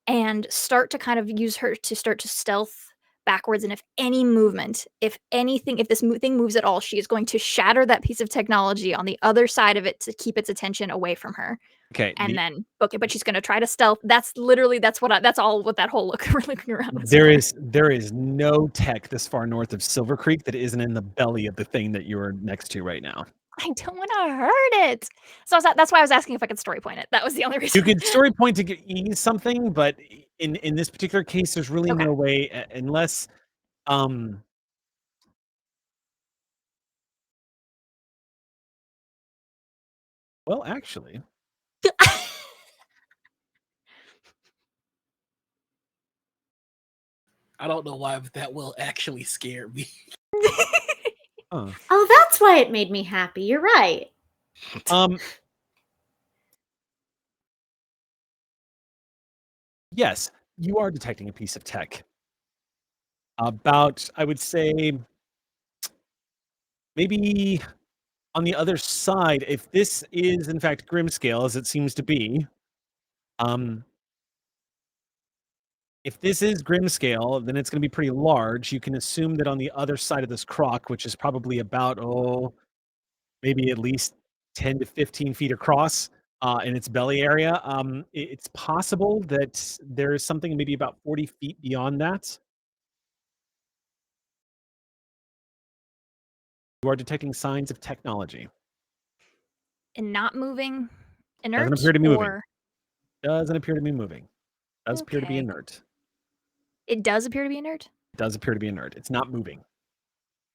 Speaker 2: and start to kind of use her to start to stealth backwards. And if any movement, if this thing moves at all, she is going to shatter that piece of technology on the other side of it to keep its attention away from her.
Speaker 1: Okay.
Speaker 2: And then book it, but she's going to try to stealth. That's all what that whole look we're looking around.
Speaker 1: There is no tech this far north of Silvercreek that isn't in the belly of the thing that you're next to right now.
Speaker 2: I don't want to hurt it. So that's why I was asking if I could story point it. That was the only
Speaker 1: You
Speaker 2: reason.
Speaker 1: could story point to ease something, but in this particular case, there's really
Speaker 2: Okay.
Speaker 1: no way unless well, actually,
Speaker 5: I don't know why, but that will actually scare me.
Speaker 1: huh.
Speaker 6: Oh, that's why it made me happy. You're right.
Speaker 1: Yes, you are detecting a piece of tech. About, I would say, maybe on the other side, if this is in fact Grimscale, as it seems to be, if this is Grimscale, then it's going to be pretty large. You can assume that on the other side of this croc, which is probably about, maybe at least 10 to 15 feet across in its belly area, it's possible that there is something maybe about 40 feet beyond that. You are detecting signs of technology.
Speaker 2: And not moving, inert,
Speaker 1: Doesn't appear to be moving.
Speaker 2: or
Speaker 1: Doesn't appear to be moving. Does appear to be
Speaker 2: Okay.
Speaker 1: inert.
Speaker 2: It does appear to be inert.
Speaker 1: Does appear to be inert. It's not moving.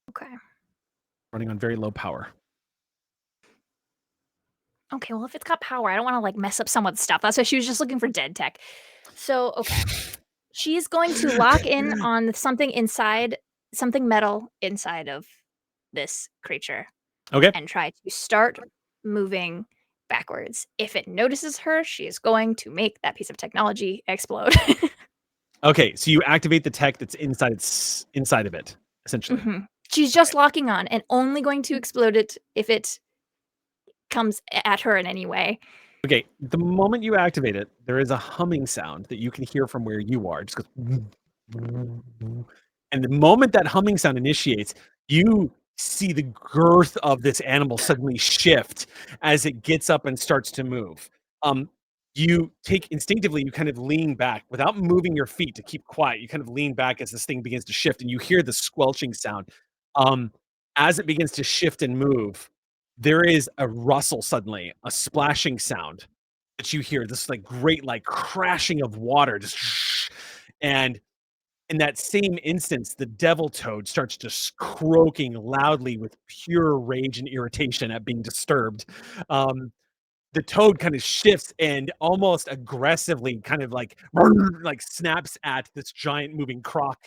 Speaker 2: Okay.
Speaker 1: Running on very low power.
Speaker 2: Okay, well, if it's got power, I don't want to like mess up someone's stuff. That's why she was just looking for dead tech. So, okay. She's going to lock in on something inside, something metal inside of this creature
Speaker 1: Okay.
Speaker 2: and try to start moving backwards. If it notices her, she is going to make that piece of technology explode.
Speaker 1: Okay, so you activate the tech that's inside of it, essentially.
Speaker 2: Mhm. She's just locking on and only going to explode it if it comes at her in any way.
Speaker 1: Okay, the moment you activate it, there is a humming sound that you can hear from where you are. It just goes, and the moment that humming sound initiates, you see the girth of this animal suddenly shift as it gets up and starts to move. You take instinctively, you kind of lean back without moving your feet to keep quiet. You kind of lean back as this thing begins to shift, and you hear the squelching sound. As it begins to shift and move, there is a rustle suddenly, a splashing sound that you hear, this like great like crashing of water, just and in that same instance, the devil toad starts just croaking loudly with pure rage and irritation at being disturbed. The toad kind of shifts and almost aggressively kind of like snaps at this giant moving croc,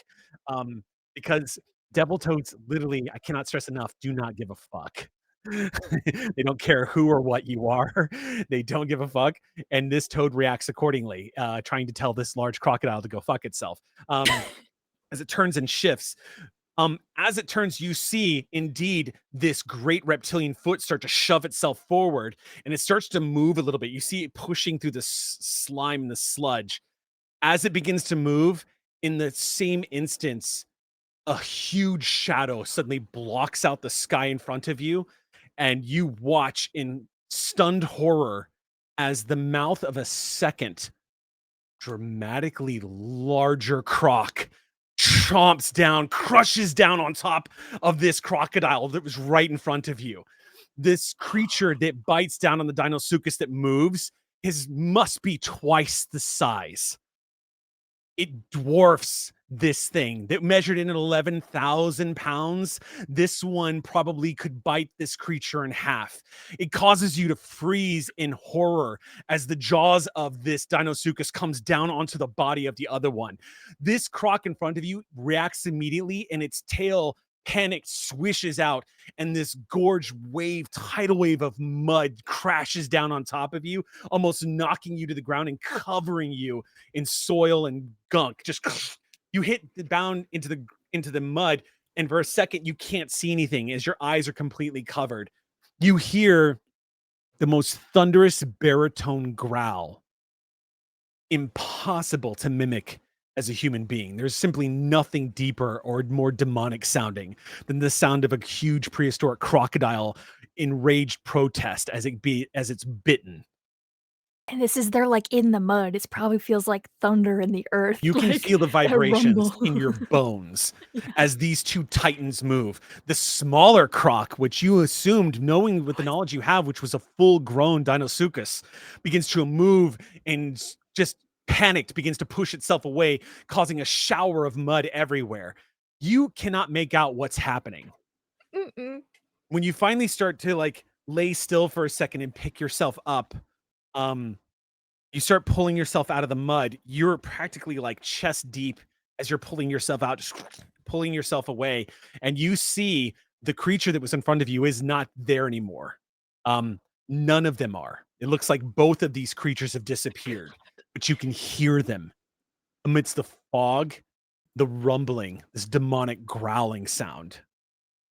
Speaker 1: because devil toads literally, I cannot stress enough, do not give a fuck. They don't care who or what you are. They don't give a fuck, and this toad reacts accordingly, trying to tell this large crocodile to go fuck itself. As it turns and shifts, as it turns, you see indeed this great reptilian foot start to shove itself forward, and it starts to move a little bit. You see it pushing through the slime and the sludge. As it begins to move, in the same instance, a huge shadow suddenly blocks out the sky in front of you, and you watch in stunned horror as the mouth of a second dramatically larger croc chomps down, crushes down on top of this crocodile that was right in front of you. This creature that bites down on the Dinosuchus that moves must be twice the size. It dwarfs this thing that measured in at 11,000 pounds. This one probably could bite this creature in half. It causes you to freeze in horror as the jaws of this Dinosuchus comes down onto the body of the other one. This croc in front of you reacts immediately, and its tail panicked swishes out, and this gorge wave, tidal wave of mud crashes down on top of you, almost knocking you to the ground and covering you in soil and gunk. Just you hit down into the mud, and for a second you can't see anything as your eyes are completely covered. You hear the most thunderous baritone growl, impossible to mimic as a human being. There's simply nothing deeper or more demonic sounding than the sound of a huge prehistoric crocodile in raged protest as it's bitten.
Speaker 2: And this is they're, like, in the mud. It probably feels like thunder in the earth,
Speaker 1: You can
Speaker 2: like,
Speaker 1: feel the
Speaker 2: a
Speaker 1: vibrations
Speaker 2: rumble.
Speaker 1: in your bones
Speaker 2: Yeah.
Speaker 1: as these two titans move. The smaller croc, which you assumed, knowing with the knowledge you have, which was a full-grown Deinosuchus, begins to move and just panicked, begins to push itself away, causing a shower of mud everywhere. You cannot make out what's happening.
Speaker 2: Mm-mm.
Speaker 1: When you finally start to, like, lay still for a second and pick yourself up, you start pulling yourself out of the mud. You're practically like chest deep as you're pulling yourself out, just pulling yourself away. And you see the creature that was in front of you is not there anymore. None of them are. It looks like both of these creatures have disappeared, but you can hear them amidst the fog, the rumbling, this demonic growling sound,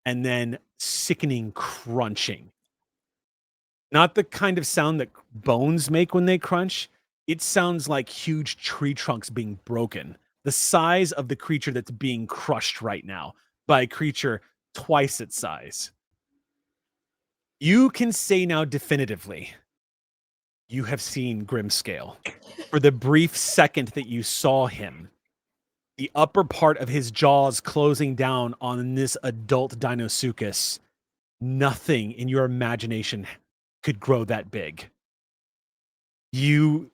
Speaker 1: and then sickening crunching. Not the kind of sound that bones make when they crunch. It sounds like huge tree trunks being broken. The size of the creature that's being crushed right now by a creature twice its size. You can say now definitively, you have seen Grimscale. For the brief second that you saw him, the upper part of his jaws closing down on this adult Deinosuchus, nothing in your imagination could grow that big. You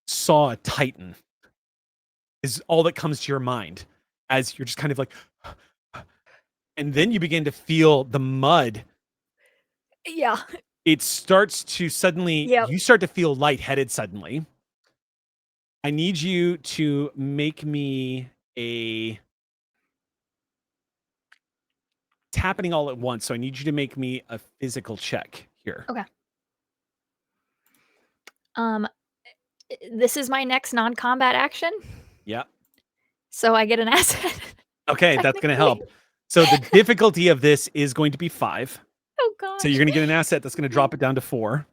Speaker 1: saw a titan is all that comes to your mind as you're just kind of like, and then you begin to feel the mud.
Speaker 2: Yeah.
Speaker 1: It starts to suddenly,
Speaker 2: Yep.
Speaker 1: you start to feel lightheaded suddenly. I need you to make me it's happening all at once. So I need you to make me a physical check here.
Speaker 2: Okay. This is my next non-combat action,
Speaker 1: Yeah.
Speaker 2: so I get an asset.
Speaker 1: Okay, that's going to
Speaker 2: technically.
Speaker 1: help. So the difficulty of this is going to be 5.
Speaker 2: Oh gosh.
Speaker 1: So you're going to get an asset that's going to drop it down to 4.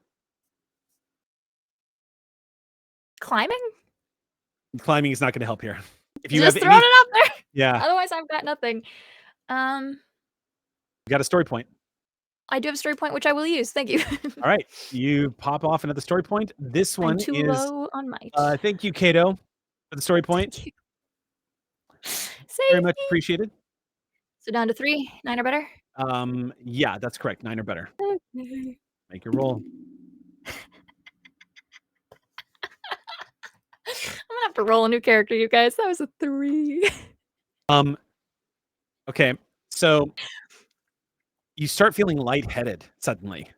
Speaker 2: Climbing?
Speaker 1: Climbing is not going to help here. If you
Speaker 2: Just
Speaker 1: have
Speaker 2: throwing
Speaker 1: any,
Speaker 2: it up there.
Speaker 1: yeah,
Speaker 2: Otherwise, I've got nothing.
Speaker 1: you got a story point.
Speaker 2: I do have a story point, which I will use. Thank you.
Speaker 1: All right, you pop off another story point. This
Speaker 2: I'm
Speaker 1: one
Speaker 2: too
Speaker 1: is.
Speaker 2: low on might.
Speaker 1: Thank you, Kato, for the story point.
Speaker 2: Thank you.
Speaker 1: Very much
Speaker 2: Safety.
Speaker 1: appreciated.
Speaker 2: So down to 3, 9 or better.
Speaker 1: Yeah, that's correct. 9 or better.
Speaker 2: Okay.
Speaker 1: Make your roll.
Speaker 2: I'm gonna have to roll a new character, you guys. That was a 3.
Speaker 1: Okay, so you start feeling lightheaded suddenly,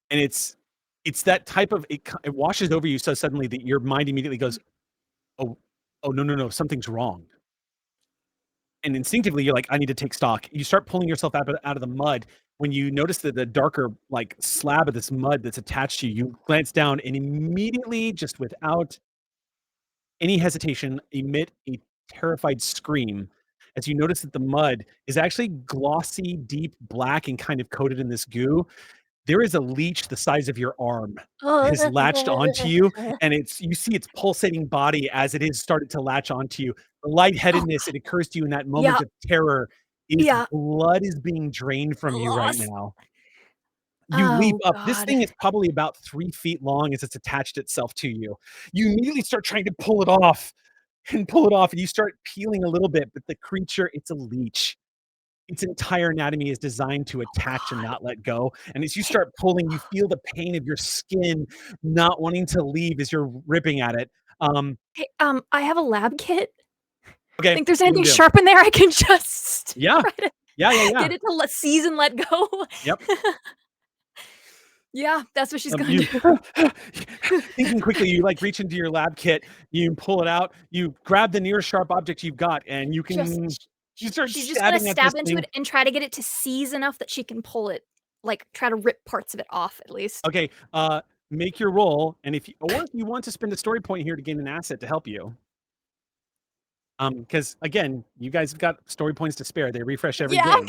Speaker 1: and it's that type of it washes over you so suddenly that your mind immediately goes, oh no, something's wrong. And instinctively, you're like, I need to take stock. You start pulling yourself out of the mud. When you notice that the darker like slab of this mud that's attached to you, you glance down and immediately, just without any hesitation, emit a terrified scream as you notice that the mud is actually glossy, deep black and kind of coated in this goo. There is a leech the size of your arm has latched onto you, and you see its pulsating body as it has started to latch onto you. The lightheadedness, it occurs to you in that moment
Speaker 2: Yeah.
Speaker 1: of terror, is
Speaker 2: Yeah.
Speaker 1: blood is being drained from you right
Speaker 2: Gross.
Speaker 1: now. You leap
Speaker 2: Oh,
Speaker 1: up. This
Speaker 2: God.
Speaker 1: thing is probably about 3 feet long as it's attached itself to you. You immediately start trying to pull it off, and you start peeling a little bit, but the creature, it's a leech. Its entire anatomy is designed to attach and not let go. And as you start pulling, you feel the pain of your skin not wanting to leave as you're ripping at it.
Speaker 2: Hey, I have a lab kit.
Speaker 1: Okay.
Speaker 2: Think there's
Speaker 1: what do you
Speaker 2: anything
Speaker 1: do?
Speaker 2: sharp in there I can just
Speaker 1: Yeah.
Speaker 2: try to
Speaker 1: Yeah.
Speaker 2: get it to seize and let go?
Speaker 1: Yep.
Speaker 2: Yeah, that's what she's gonna
Speaker 1: You
Speaker 2: do.
Speaker 1: thinking quickly, you like reach into your lab kit, you pull it out, you grab the nearest sharp object you've got, and you can you start
Speaker 2: She's just gonna
Speaker 1: stabbing at
Speaker 2: stab
Speaker 1: this
Speaker 2: into
Speaker 1: thing.
Speaker 2: it and try to get it to seize enough that she can pull it, like, try to rip parts of it off at least.
Speaker 1: Okay, make your roll, and if you want to spend a story point here to gain an asset to help you. Because again, you guys have got story points to spare. They refresh every
Speaker 2: Yeah,
Speaker 1: game.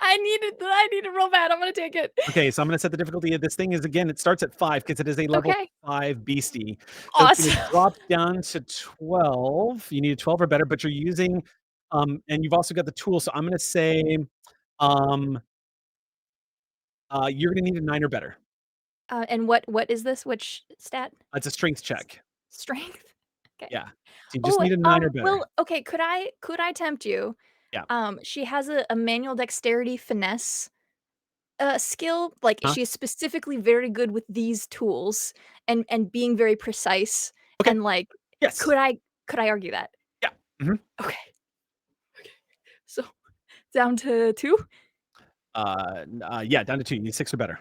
Speaker 2: I need it real bad. I'm gonna take it.
Speaker 1: Okay, so I'm gonna set the difficulty of this thing is again, it starts at 5 because it is a level
Speaker 2: Okay.
Speaker 1: 5 beastie. So it's
Speaker 2: Awesome.
Speaker 1: gonna drop down to 12. You need a 12 or better, but you're using and you've also got the tool. So I'm gonna say you're gonna need a 9 or better.
Speaker 2: And what is this? Which stat?
Speaker 1: It's a strength check.
Speaker 2: Strength. Okay.
Speaker 1: Yeah. So you just need a 9 or better.
Speaker 2: Well, okay. Could I tempt you?
Speaker 1: Yeah.
Speaker 2: She has a manual dexterity finesse skill. Like
Speaker 1: Huh?
Speaker 2: she is specifically very good with these tools and being very precise.
Speaker 1: Okay.
Speaker 2: And like,
Speaker 1: Yes.
Speaker 2: could I argue that?
Speaker 1: Yeah. Mhm.
Speaker 2: Okay. So down to 2.
Speaker 1: Yeah, down to 2. You need 6 or better.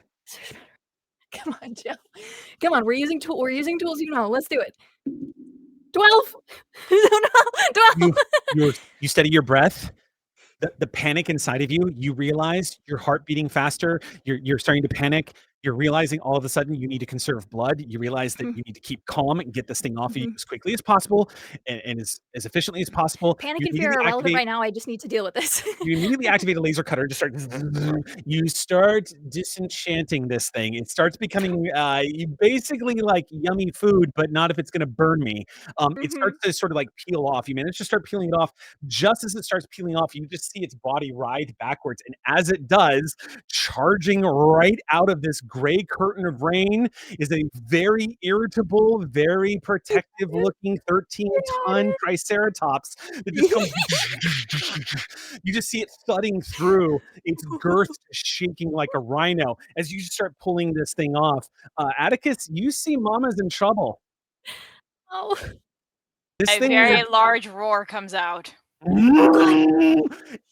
Speaker 2: Come on, Joe. Come on, we're using tools, you know. Let's do it. 12. No, 12.
Speaker 1: You steady your breath. The panic inside of you, you realize your heart beating faster. You're starting to panic. You're realizing all of a sudden you need to conserve blood. You realize that you need to keep calm and get this thing off of you as quickly as possible and as efficiently as possible.
Speaker 2: Panic
Speaker 1: You
Speaker 2: and fear are
Speaker 1: immediately
Speaker 2: irrelevant
Speaker 1: activate-
Speaker 2: right now. I just need to deal with this.
Speaker 1: You immediately activate a laser cutter. Just start. You start disenchanting this thing. It starts becoming you basically like yummy food, but not if it's going to burn me. It starts to sort of like peel off. You manage to start peeling it off. Just as it starts peeling off, you just see its body writhe backwards, and as it does, charging right out of this gray curtain of rain is a very irritable, very protective-looking 13-ton Triceratops that just comes. You just see it thudding through, its girth shaking like a rhino as you start pulling this thing off. Atticus, you see Mama's in trouble.
Speaker 2: Oh.
Speaker 1: This
Speaker 4: A
Speaker 1: thing
Speaker 4: very large roar comes out.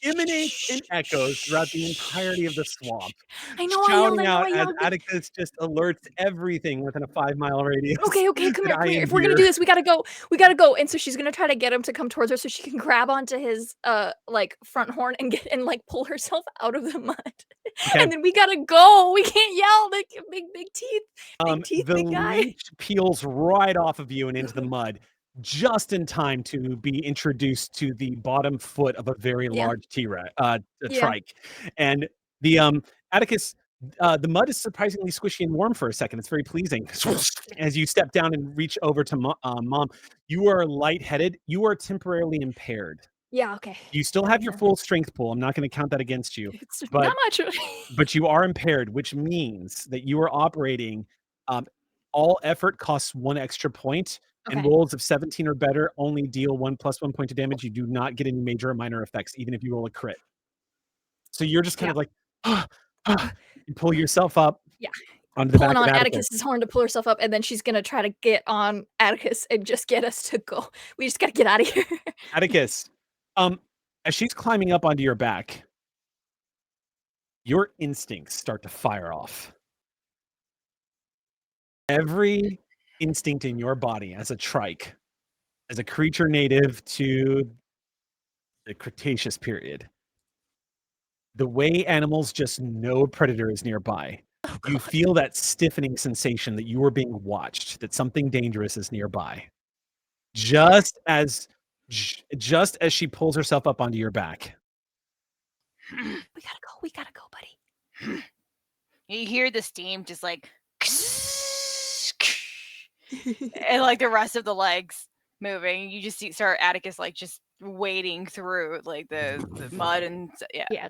Speaker 1: emanates and echoes throughout the entirety of the swamp.
Speaker 2: I know.
Speaker 1: Shouting out
Speaker 2: I
Speaker 1: as
Speaker 2: yelled.
Speaker 1: Atticus just alerts everything within a 5-mile radius.
Speaker 2: Okay, come
Speaker 1: that
Speaker 2: here,
Speaker 1: I
Speaker 2: come here.
Speaker 1: am
Speaker 2: If we're gonna
Speaker 1: here.
Speaker 2: do this, we gotta go. And so she's gonna try to get him to come towards her so she can grab onto his like front horn and like pull herself out of the mud.
Speaker 1: Okay.
Speaker 2: And then we gotta go. We can't yell. Like big teeth. Big teeth,
Speaker 1: The
Speaker 2: big guy.
Speaker 1: leech peels right off of you and into the mud, just in time to be introduced to the bottom foot of a very large T-Rex, trike. And the Atticus, the mud is surprisingly squishy and warm for a second. It's very pleasing. As you step down and reach over to Mom, you are lightheaded. You are temporarily impaired.
Speaker 2: Yeah, okay.
Speaker 1: You still have your full strength pool. I'm not going to count that against you.
Speaker 2: It's
Speaker 1: But-
Speaker 2: not much.
Speaker 1: But you are impaired, which means that you are operating. All effort costs 1 extra point, and
Speaker 2: Okay.
Speaker 1: rolls of 17 or better only deal 1 + 1 point of damage. You do not get any major or minor effects, even if you roll a crit. So you're just kind of like, you pull yourself up.
Speaker 2: Yeah.
Speaker 1: Onto the
Speaker 2: Pulling
Speaker 1: back
Speaker 2: on
Speaker 1: of Atticus.
Speaker 2: Atticus's horn to pull herself up, and then she's gonna try to get on Atticus and just get us to go. We just gotta get out of here.
Speaker 1: Atticus, as she's climbing up onto your back, your instincts start to fire off. Every instinct in your body as a trike, as a creature native to the Cretaceous period, the way animals just know a predator is nearby, you feel that stiffening sensation that you are being watched, that something dangerous is nearby. Just as she pulls herself up onto your back.
Speaker 2: We gotta go, buddy.
Speaker 4: You hear the steam just like and like the rest of the legs moving. You just see Atticus like just wading through like the mud and
Speaker 2: Yeah.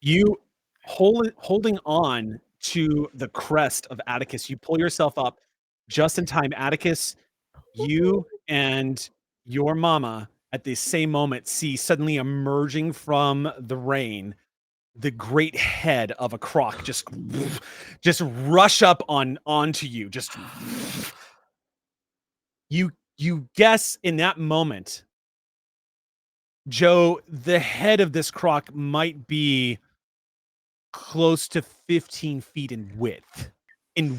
Speaker 1: You holding on to the crest of Atticus, you pull yourself up just in time. Atticus, you and your mama at the same moment see suddenly emerging from the rain the great head of a croc just rush up onto you. Just you guess in that moment, Joe, the head of this croc might be close to 15 feet in width. You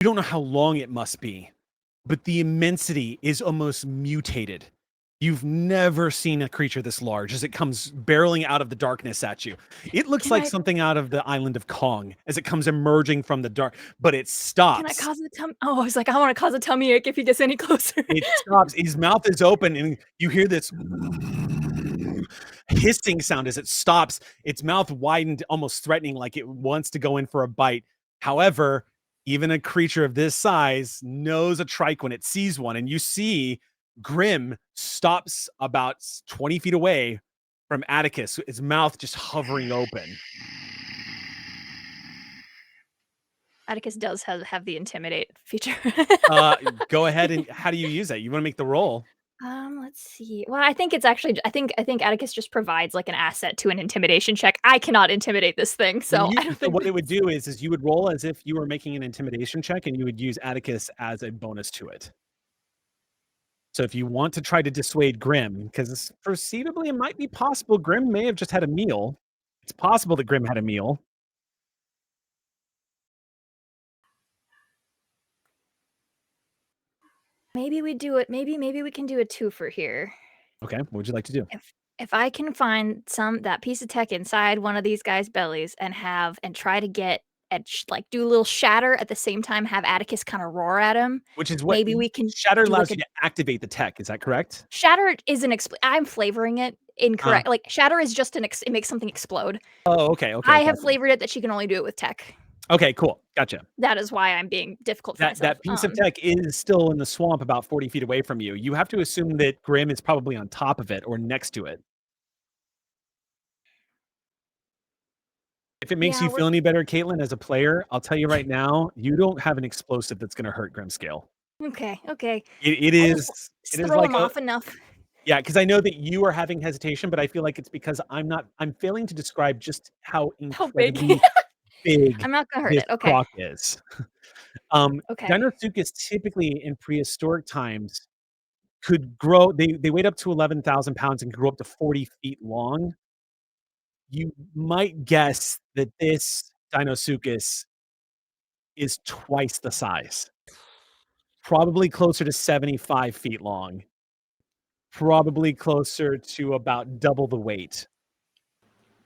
Speaker 1: don't know how long it must be, but the immensity is almost mutated. You've never seen a creature this large as it comes barreling out of the darkness at you. It looks like something out of the island of Kong as it comes emerging from the dark, but it stops.
Speaker 2: Can I cause a tummy? Oh, I was like, I want to cause a tummy ache if he gets any closer.
Speaker 1: It stops. His mouth is open, and you hear this hissing sound as it stops. Its mouth widened, almost threatening, like it wants to go in for a bite. However, even a creature of this size knows a trike when it sees one, and you see Grim stops about 20 feet away from Atticus, his mouth just hovering open.
Speaker 2: Atticus does have the intimidate feature.
Speaker 1: Go ahead and how do you use that? You want to make the roll?
Speaker 2: Let's see. Well, I think it's actually. I think Atticus just provides like an asset to an intimidation check. I cannot intimidate this thing, so I don't
Speaker 1: So
Speaker 2: think.
Speaker 1: what it would do is you would roll as if you were making an intimidation check, and you would use Atticus as a bonus to it. So if you want to try to dissuade Grim, because perceivably it might be possible Grim may have just had a meal. It's possible that Grim had a meal.
Speaker 2: Maybe we do it. Maybe we can do a twofer here.
Speaker 1: Okay, what would you like to do?
Speaker 2: If I can find that piece of tech inside one of these guys' bellies and try to get like do a little shatter at the same time, have Atticus kind of roar at him.
Speaker 1: Which is what
Speaker 2: Maybe we can
Speaker 1: Shatter
Speaker 2: do
Speaker 1: allows
Speaker 2: like
Speaker 1: you to activate the tech. Is that correct?
Speaker 2: Shatter isn't I'm flavoring it incorrect. Like shatter is just it makes something explode.
Speaker 1: Oh, okay.
Speaker 2: I have flavored it that she can only do it with tech.
Speaker 1: Okay, cool. Gotcha.
Speaker 2: That is why I'm being difficult for myself.
Speaker 1: That piece of tech is still in the swamp about 40 feet away from you. You have to assume that Grim is probably on top of it or next to it. If it makes you feel any better, Caitlin, as a player, I'll tell you right now, you don't have an explosive that's going to hurt Grimscale.
Speaker 2: Okay.
Speaker 1: It is
Speaker 2: throw
Speaker 1: like
Speaker 2: him off enough.
Speaker 1: Yeah, because I know that you are having hesitation, but I feel like it's because I'm failing to describe just how incredibly big
Speaker 2: I'm not gonna hurt
Speaker 1: this
Speaker 2: it. Okay.
Speaker 1: croc is.
Speaker 2: Okay.
Speaker 1: Dinosuchus typically in prehistoric times could grow. They weighed up to 11,000 pounds and could grow up to 40 feet long. You might guess that this Dinosuchus is twice the size, probably closer to 75 feet long, probably closer to about double the weight.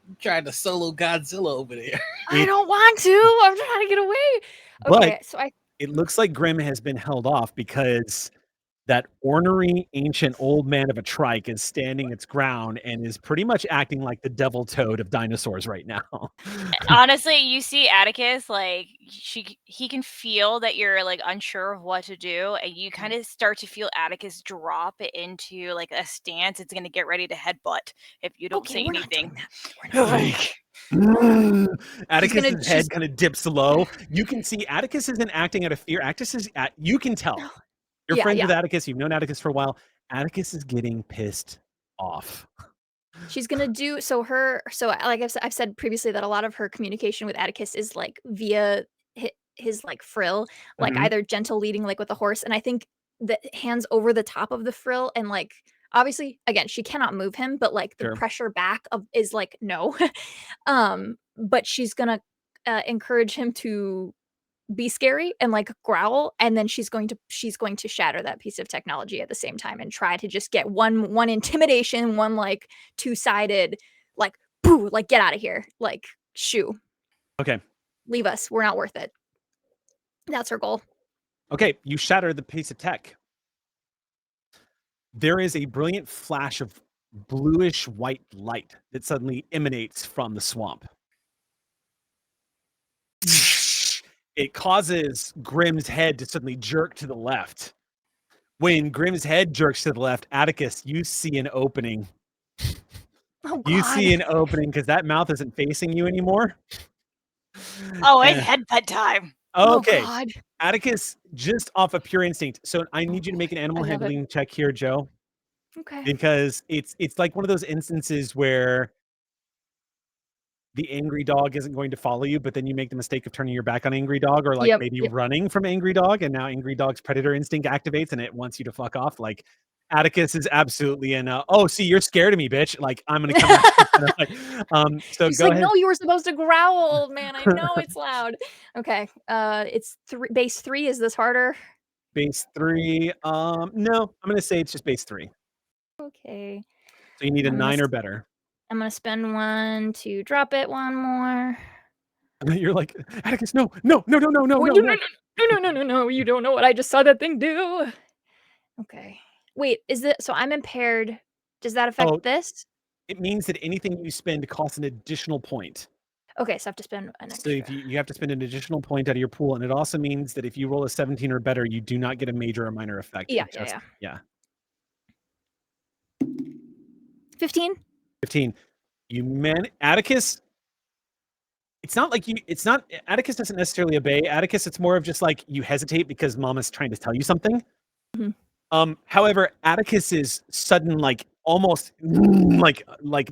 Speaker 5: I'm trying to solo Godzilla over there.
Speaker 2: I don't want to. I'm trying to get away. Okay,
Speaker 1: But
Speaker 2: so
Speaker 1: it looks like Grim has been held off because that ornery ancient old man of a trike is standing its ground and is pretty much acting like the devil toad of dinosaurs right now.
Speaker 4: Honestly, you see Atticus, like he can feel that you're like unsure of what to do, and you kind of start to feel Atticus drop into like a stance. It's gonna get ready to headbutt if you don't say anything.
Speaker 1: Atticus's head kind of dips low. You can see Atticus isn't acting out of fear. You can tell. You're friends with Atticus. You've known Atticus for a while. Atticus is getting pissed off.
Speaker 2: She's gonna do so. Like I've said previously, that a lot of her communication with Atticus is like via his like frill, like either gentle leading, like with a horse, and I think the hands over the top of the frill, and like obviously, again, she cannot move him, but like the pressure back is like no, but she's gonna encourage him to be scary and like growl, and then she's going to shatter that piece of technology at the same time and try to just get one intimidation, one like two-sided like boo, like get out of here, like shoo.
Speaker 1: Okay.
Speaker 2: Leave us. We're not worth it. That's her goal.
Speaker 1: Okay, you shatter the piece of tech. There is a brilliant flash of bluish white light that suddenly emanates from the swamp. It causes Grim's head to suddenly jerk to the left. When Grim's head jerks to the left, Atticus, you see an opening.
Speaker 2: Oh, God.
Speaker 1: You see an opening because that mouth isn't facing you anymore.
Speaker 4: Oh, it's headbutt time.
Speaker 1: Okay.
Speaker 2: Oh, God.
Speaker 1: Atticus, just off of pure instinct. So I need you to make an animal handling check here, Joe.
Speaker 2: Okay.
Speaker 1: Because it's like one of those instances where the angry dog isn't going to follow you, but then you make the mistake of turning your back on angry dog, or like maybe running from angry dog, and now angry dog's predator instinct activates and it wants you to fuck off. Like Atticus is absolutely in oh, see, you're scared of me, bitch. Like I'm gonna come so
Speaker 2: She's
Speaker 1: go
Speaker 2: like,
Speaker 1: ahead.
Speaker 2: no, you were supposed to growl, old man. I know it's loud. Okay. It's base 3. Is this harder?
Speaker 1: Base 3. No, I'm gonna say it's just base 3.
Speaker 2: Okay.
Speaker 1: So you need a 9 or better.
Speaker 2: I'm gonna spend 1 to drop it 1 more.
Speaker 1: And then you're like, Atticus, no.
Speaker 2: No. You don't know what I just saw that thing do. Okay. Wait, so I'm impaired. Does that affect this?
Speaker 1: It means that anything you spend costs an additional point.
Speaker 2: Okay, so I have to spend an extra.
Speaker 1: So if you have to spend an additional point out of your pool, and it also means that if you roll a 17 or better, you do not get a major or minor effect.
Speaker 2: Yeah. 15.
Speaker 1: 15. Atticus, it's not like it's not, Atticus doesn't necessarily obey. Atticus, it's more of just like you hesitate because Mama's trying to tell you something. However, Atticus's sudden, like almost like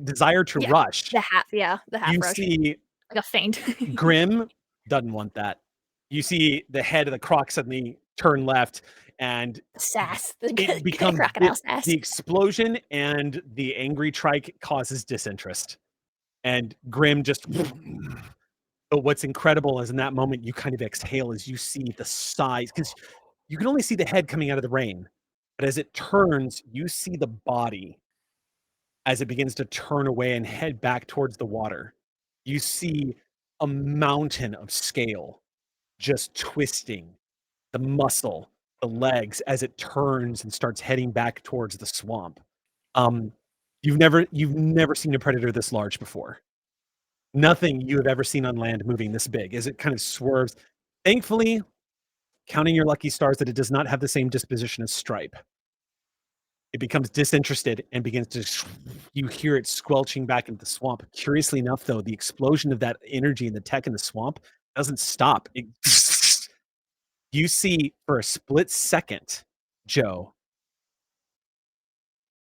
Speaker 1: desire to rush.
Speaker 2: The half
Speaker 1: You
Speaker 2: rush.
Speaker 1: see
Speaker 2: Like a feint.
Speaker 1: Grim doesn't want that. You see the head of the croc suddenly turn left, and
Speaker 2: Sass.
Speaker 1: it becomes
Speaker 2: crocodile sass.
Speaker 1: the explosion, and the angry trike causes disinterest. And Grim just. But what's incredible is in that moment you kind of exhale as you see the size, because you can only see the head coming out of the rain. But as it turns, you see the body as it begins to turn away and head back towards the water. You see a mountain of scale just twisting, the muscle, the legs as it turns and starts heading back towards the swamp. You've never seen a predator this large before. Nothing you have ever seen on land moving this big as it kind of swerves. Thankfully, counting your lucky stars that it does not have the same disposition as Stripe. It becomes disinterested and begins to, you hear it squelching back into the swamp. Curiously enough, though, the explosion of that energy and the tech in the swamp doesn't stop. You see for a split second, Joe,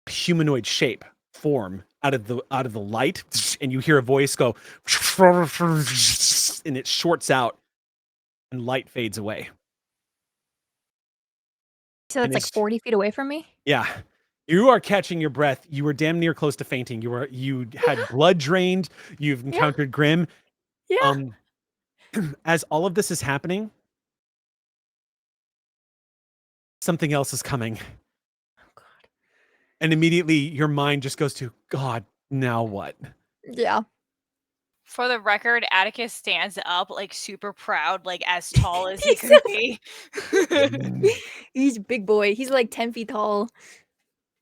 Speaker 1: a humanoid shape form out of the light, and you hear a voice go, and it shorts out, and light fades away.
Speaker 2: So it's like 40 feet away from me?
Speaker 1: Yeah. You are catching your breath. You were damn near close to fainting. You had blood drained. You've encountered Grim.
Speaker 2: Yeah.
Speaker 1: As all of this is happening, something else is coming.
Speaker 2: Oh God.
Speaker 1: And immediately your mind just goes to, God, now what?
Speaker 2: Yeah.
Speaker 4: For the record, Atticus stands up like super proud, like as tall as he
Speaker 2: He's
Speaker 4: could be.
Speaker 2: He's a big boy. He's like 10 feet tall.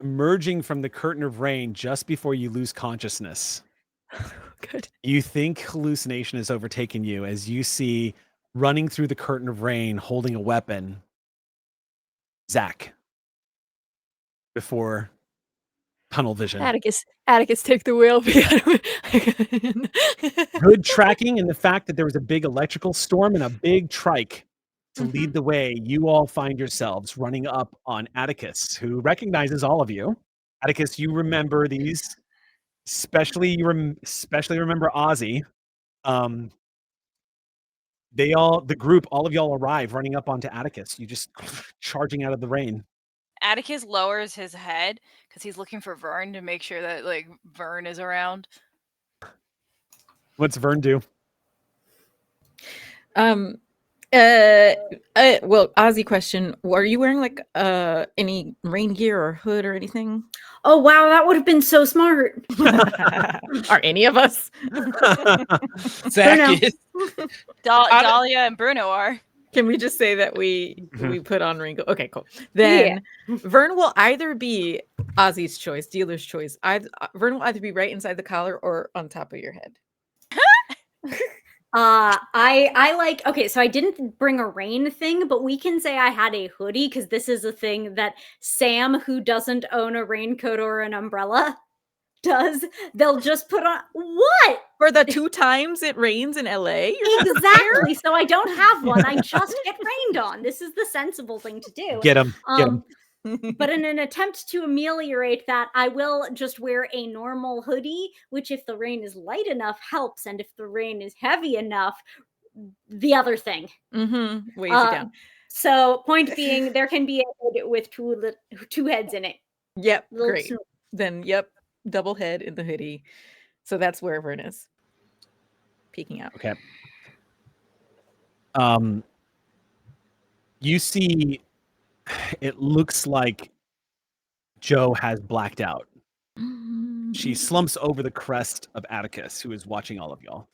Speaker 1: Emerging from the curtain of rain just before you lose consciousness.
Speaker 2: Good.
Speaker 1: You think hallucination has overtaken you as you see running through the curtain of rain holding a weapon, Zach, before tunnel vision.
Speaker 2: Atticus, take the wheel.
Speaker 1: Good tracking, and the fact that there was a big electrical storm and a big trike to lead the way. You all find yourselves running up on Atticus, who recognizes all of you. Atticus, you remember these, especially remember Ozzy. The group, all of y'all arrive running up onto Atticus. You just charging out of the rain.
Speaker 4: Atticus lowers his head because he's looking for Vern to make sure that like Vern is around.
Speaker 1: What's Vern do?
Speaker 3: Well, Ozzy question. Are you wearing like any rain gear or hood or anything?
Speaker 6: Oh wow, that would have been so smart.
Speaker 3: Are any of us?
Speaker 5: Zach is.
Speaker 4: Dahlia and Bruno are.
Speaker 3: Can we just say that we put on rain? Okay, cool. Then Vern will either be Ozzy's choice, dealer's choice. Vern will either be right inside the collar or on top of your head.
Speaker 6: I like, okay, so I didn't bring a rain thing, but we can say I had a hoodie because this is a thing that Sam, who doesn't own a raincoat or an umbrella, does. They'll just put on what?
Speaker 3: For the 2 times it rains in LA?
Speaker 6: Exactly. So I don't have one. I just get rained on. This is the sensible thing to do.
Speaker 1: Get him.
Speaker 6: But in an attempt to ameliorate that, I will just wear a normal hoodie, which if the rain is light enough helps, and if the rain is heavy enough, the other thing.
Speaker 3: Weighs you down.
Speaker 6: So point being, there can be a hood with 2 heads in it.
Speaker 3: Yep, great. Then, double head in the hoodie. So that's where Vern is. Peeking out.
Speaker 1: Okay. You see, it looks like Joe has blacked out. She slumps over the crest of Atticus, who is watching all of y'all.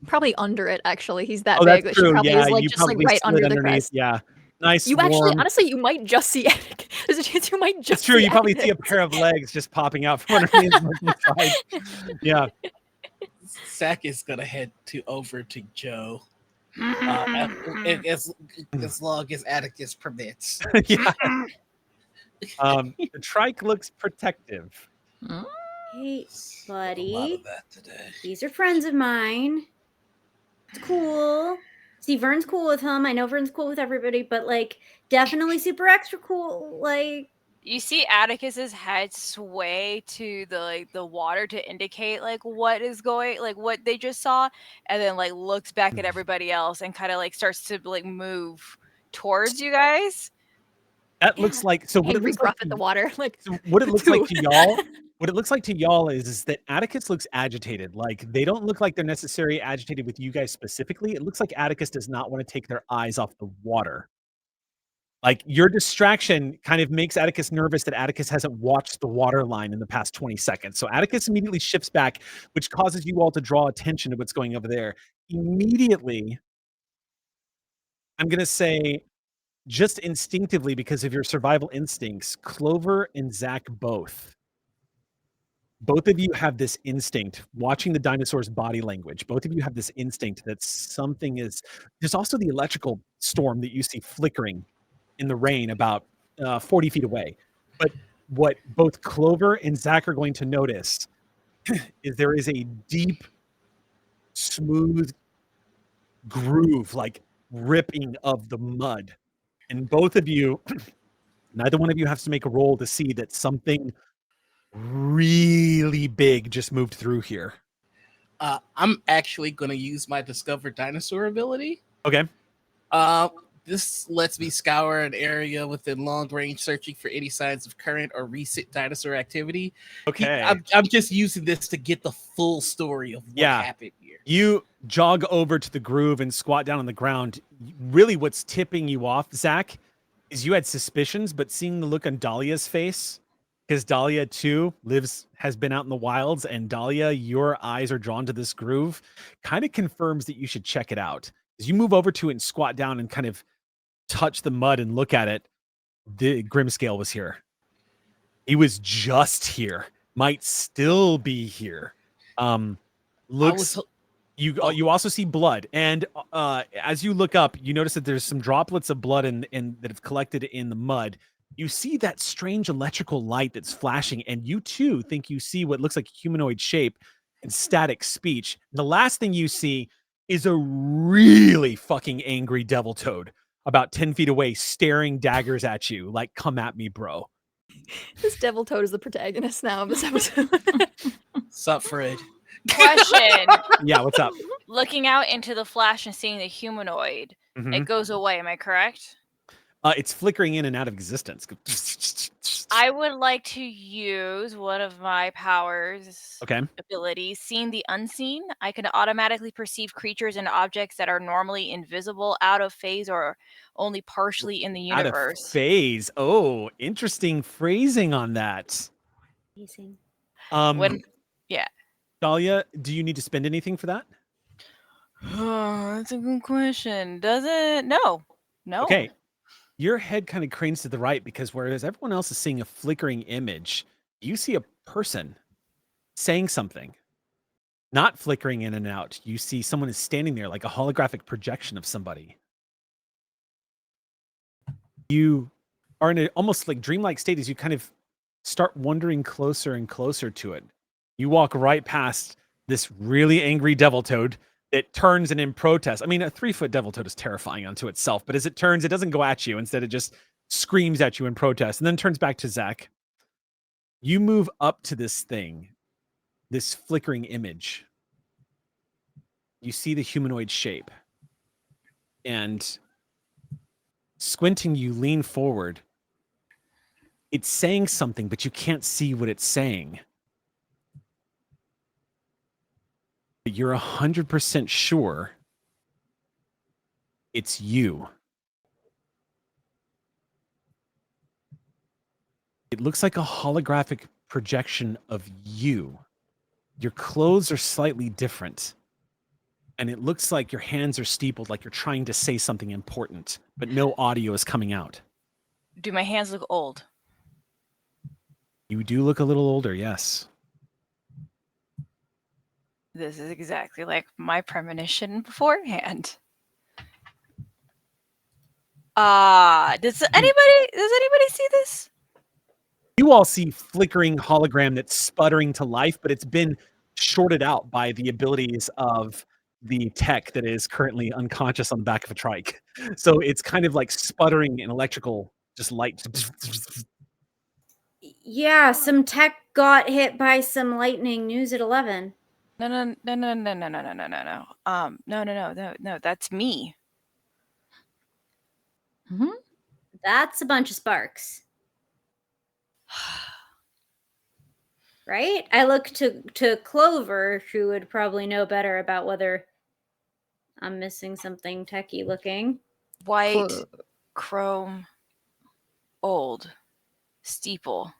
Speaker 2: Probably under it, actually. He's that
Speaker 1: That's
Speaker 2: big that
Speaker 1: true.
Speaker 2: she probably
Speaker 1: Yeah,
Speaker 2: is like
Speaker 1: you
Speaker 2: just like
Speaker 1: probably
Speaker 2: right
Speaker 1: slid
Speaker 2: under the crest.
Speaker 1: Yeah. Nice.
Speaker 2: You actually, honestly, you might just see Atticus. There's a chance you might just
Speaker 1: It's true.
Speaker 2: see
Speaker 1: You probably
Speaker 2: Atticus.
Speaker 1: see a pair of legs just popping out from underneath the side. Yeah.
Speaker 5: Zach is gonna head over to Joe. As long as Atticus permits.
Speaker 1: Yeah. The trike looks protective.
Speaker 6: Hey,
Speaker 5: A lot
Speaker 6: buddy.
Speaker 5: of that today.
Speaker 6: These are friends of mine. It's cool. See, Vern's cool with him. I know Vern's cool with everybody, but like definitely super extra cool. Like
Speaker 4: You see Atticus's head sway to the water to indicate like what is going, like what they just saw, and then like looks back at everybody else and kind of like starts to like move towards you guys.
Speaker 1: That looks like so. What it
Speaker 2: Angry
Speaker 1: looks like
Speaker 2: gruff at the water. Like
Speaker 1: So what it looks like to
Speaker 2: "Phew."
Speaker 1: y'all, what it looks like to y'all is that Atticus looks agitated. Like they don't look like they're necessarily agitated with you guys specifically. It looks like Atticus does not want to take their eyes off the water. Like your distraction kind of makes Atticus nervous that Atticus hasn't watched the water line in the past 20 seconds. So Atticus immediately shifts back, which causes you all to draw attention to what's going over there. Immediately, I'm going to say just instinctively because of your survival instincts, Clover and Zach both of you have this instinct watching the dinosaur's body language. Both of you have this instinct that something is. There's also the electrical storm that you see flickering in the rain about 40 feet away. But what both Clover and Zach are going to notice is there is a deep, smooth groove, like ripping of the mud. And both of you, neither one of you has to make a roll to see that something really big just moved through here.
Speaker 5: I'm actually going to use my Discover Dinosaur ability.
Speaker 1: Okay.
Speaker 5: This lets me scour an area within long range, searching for any signs of current or recent dinosaur activity.
Speaker 1: Okay.
Speaker 5: I'm just using this to get the full story of what happened here.
Speaker 1: You jog over to the groove and squat down on the ground. Really, what's tipping you off, Zach, is you had suspicions, but seeing the look on Dahlia's face, because Dahlia too has been out in the wilds, and Dahlia, your eyes are drawn to this groove, kind of confirms that you should check it out. As you move over to it and squat down and kind of touch the mud and look at it, the Grimscale was here. He was just here. Might still be here. You also see blood, and as you look up, you notice that there's some droplets of blood in that have collected in the mud. You see that strange electrical light that's flashing, and you too think you see what looks like a humanoid shape and static speech. The last thing you see is a really fucking angry devil toad about 10 feet away, staring daggers at you like, "Come at me, bro."
Speaker 2: This devil toad is the protagonist now of this episode.
Speaker 5: Sup, Fred?
Speaker 4: Question.
Speaker 1: Yeah, what's up?
Speaker 4: Looking out into the flash and seeing the humanoid, it goes away. Am I correct?
Speaker 1: It's flickering in and out of existence.
Speaker 4: I would like to use one of my powers abilities, Seeing the Unseen. I can automatically perceive creatures and objects that are normally invisible, out of phase, or only partially in the universe.
Speaker 1: Out of phase. Oh, interesting phrasing on that.
Speaker 6: amazing.
Speaker 1: Dahlia, do you need to spend anything for that?
Speaker 4: Oh, that's a good question. Does it? No.
Speaker 1: Okay. Your head kind of cranes to the right because whereas everyone else is seeing a flickering image, you see a person saying something, not flickering in and out. You see someone is standing there like a holographic projection of somebody. You are in an almost like dreamlike state as you kind of start wandering closer and closer to it. You walk right past this really angry devil toad that turns and in protest. I mean, a 3-foot devil toad is terrifying unto itself, but as it turns, it doesn't go at you. Instead, it just screams at you in protest and then turns back to Zach. You move up to this thing, this flickering image. You see the humanoid shape. And squinting, you lean forward. It's saying something, but you can't see what it's saying. But you're 100% sure it's you. It looks like a holographic projection of you. Your clothes are slightly different. And it looks like your hands are steepled, like you're trying to say something important, but no audio is coming out.
Speaker 4: Do my hands look old?
Speaker 1: You do look a little older, yes.
Speaker 4: This is exactly like my premonition beforehand. Does anybody see this?
Speaker 1: You all see flickering hologram that's sputtering to life, but it's been shorted out by the abilities of the tech that is currently unconscious on the back of a trike. So it's kind of like sputtering in electrical, just light.
Speaker 6: Yeah, some tech got hit by some lightning. News at 11.
Speaker 4: No. No. That's me.
Speaker 6: That's a bunch of sparks. Right? I look to Clover, who would probably know better about whether I'm missing something techie looking.
Speaker 4: White, chrome, old, steeple,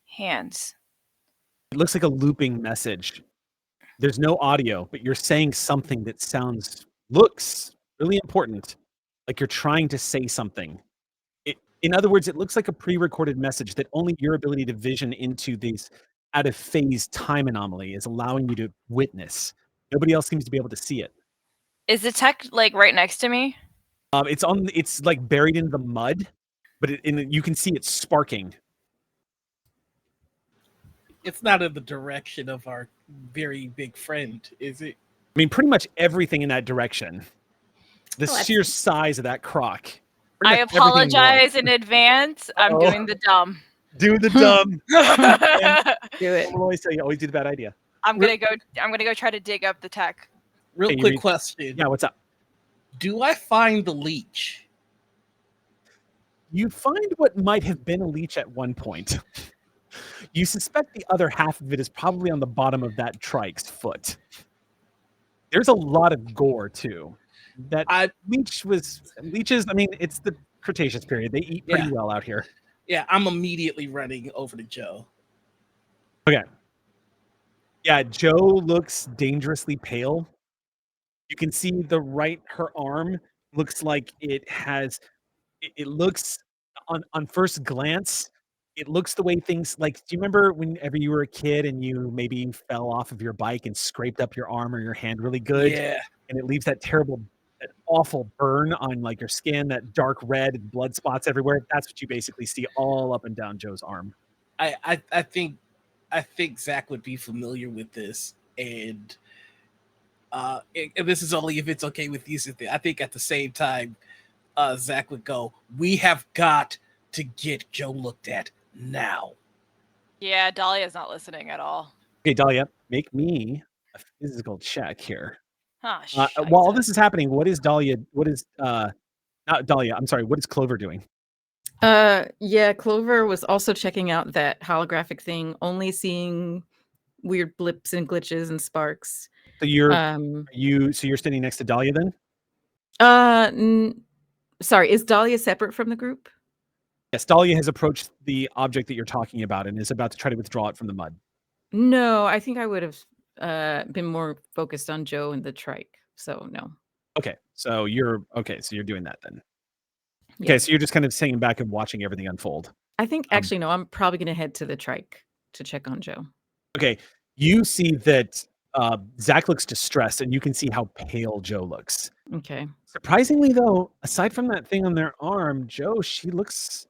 Speaker 4: hands.
Speaker 1: It looks like a looping message. There's no audio, but you're saying something that looks really important, like you're trying to say something. In other words, it looks like a pre-recorded message that only your ability to vision into these out of phase time anomaly is allowing you to witness. Nobody else seems to be able to see it.
Speaker 4: Is the tech like right next to me?
Speaker 1: It's like buried in the mud, but you can see it sparking.
Speaker 5: It's not in the direction of our very big friend, is it?
Speaker 1: I mean, pretty much everything in that direction. The
Speaker 6: Oh,
Speaker 1: sheer size of that croc.
Speaker 4: I
Speaker 1: Pretty much everything
Speaker 4: apologize in advance. I'm
Speaker 1: Uh-oh.
Speaker 4: doing the dumb.
Speaker 1: Do the dumb.
Speaker 3: Do it.
Speaker 1: I'll always tell you, always do the bad idea.
Speaker 4: I'm gonna go try to dig up the tech.
Speaker 5: Real
Speaker 1: Hey, you
Speaker 5: quick
Speaker 1: read-
Speaker 5: question.
Speaker 1: Yeah, what's up?
Speaker 5: Do I find the leech?
Speaker 1: You find what might have been a leech at one point. You suspect the other half of it is probably on the bottom of that trike's foot. There's a lot of gore too. Leeches, I mean, it's the Cretaceous period. They eat pretty well out here.
Speaker 5: Yeah, I'm immediately running over to Joe.
Speaker 1: Okay. Yeah, Joe looks dangerously pale. You can see her arm looks like it looks on first glance, it looks the way things like, do you remember whenever you were a kid and you maybe fell off of your bike and scraped up your arm or your hand really good?
Speaker 5: Yeah.
Speaker 1: And it leaves that awful burn on like your skin, that dark red and blood spots everywhere. That's what you basically see all up and down Joe's arm.
Speaker 5: I think Zach would be familiar with this, and this is only if it's okay with you, Cynthia. I think at the same time, Zach would go, "We have got to get Joe looked at now."
Speaker 4: Yeah, Dahlia's not listening at all.
Speaker 1: Okay, Dahlia, make me a physical check here.
Speaker 4: Huh,
Speaker 1: While all this is happening, what is Dahlia? Not Dahlia? I'm sorry. What is Clover doing?
Speaker 3: Yeah, Clover was also checking out that holographic thing, only seeing weird blips and glitches and sparks.
Speaker 1: So you're standing next to Dahlia then?
Speaker 3: Sorry, is Dahlia separate from the group?
Speaker 1: Yes, Dahlia has approached the object that you're talking about and is about to try to withdraw it from the mud.
Speaker 3: No, I think I would have been more focused on Joe and the trike. So no.
Speaker 1: Okay, so you're doing that then. Okay, so you're just kind of sitting back and watching everything unfold.
Speaker 3: I think actually no, I'm probably going to head to the trike to check on Joe.
Speaker 1: Okay, you see that Zach looks distressed, and you can see how pale Joe looks.
Speaker 3: Okay.
Speaker 1: Surprisingly, though, aside from that thing on their arm, Joe, she looks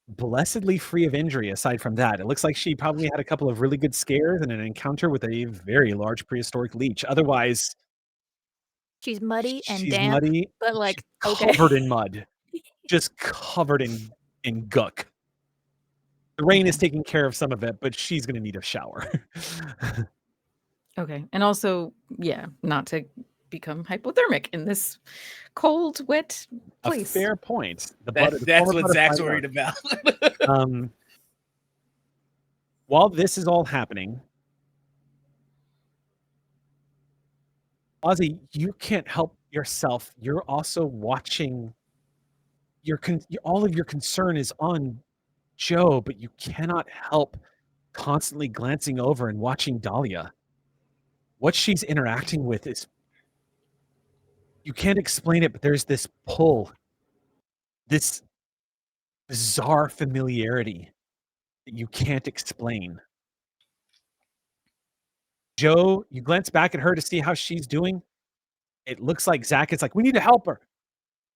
Speaker 1: blessedly free of injury. Aside from that, it looks like she probably had a couple of really good scares and an encounter with a very large prehistoric leech. Otherwise,
Speaker 2: She's muddy and
Speaker 1: she's
Speaker 2: damp,
Speaker 1: muddy,
Speaker 2: but like
Speaker 1: she's covered in mud, just covered in gook. The rain is taking care of some of it, but she's going to need a shower.
Speaker 3: Okay. And also, yeah, not to become hypothermic in this cold, wet place.
Speaker 1: A fair point.
Speaker 5: That's what Zach's worried about.
Speaker 1: While this is all happening, Ozzy, you can't help yourself. You're also watching. All of your concern is on Joe, but you cannot help constantly glancing over and watching Dahlia. What she's interacting with is, you can't explain it, but there's this pull, this bizarre familiarity that you can't explain. Joe, you glance back at her to see how she's doing. It looks like Zach is like, we need to help her.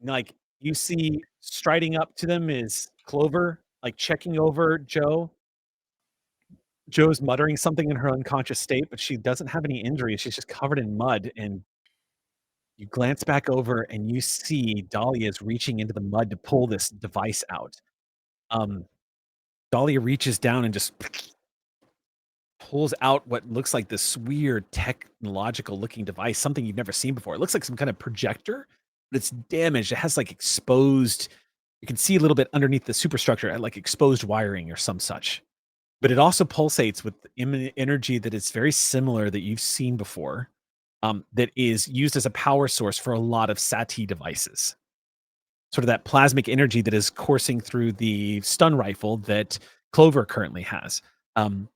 Speaker 1: And like, you see striding up to them is Clover, like checking over Joe. Joe's muttering something in her unconscious state, but she doesn't have any injuries. She's just covered in mud. And you glance back over and you see Dahlia is reaching into the mud to pull this device out. Dahlia reaches down and just pulls out what looks like this weird technological looking device, something you've never seen before. It looks like some kind of projector, but it's damaged. It has like exposed, you can see a little bit underneath the superstructure, like exposed wiring or some such. But it also pulsates with energy that is very similar that you've seen before, that is used as a power source for a lot of SATI devices. Sort of that plasmic energy that is coursing through the stun rifle that Clover currently has. And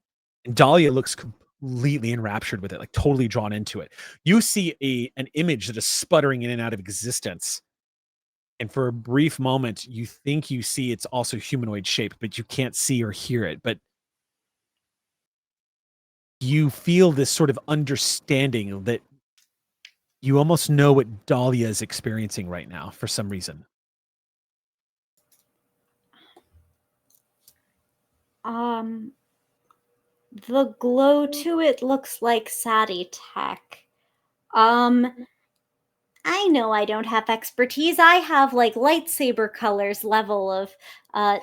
Speaker 1: Dahlia looks completely enraptured with it, like totally drawn into it. You see an image that is sputtering in and out of existence. And for a brief moment, you think you see it's also humanoid shape, but you can't see or hear it. But you feel this sort of understanding that you almost know what Dahlia is experiencing right now for some reason.
Speaker 6: The glow to it looks like SATI tech. I know I don't have expertise. I have like lightsaber colors level of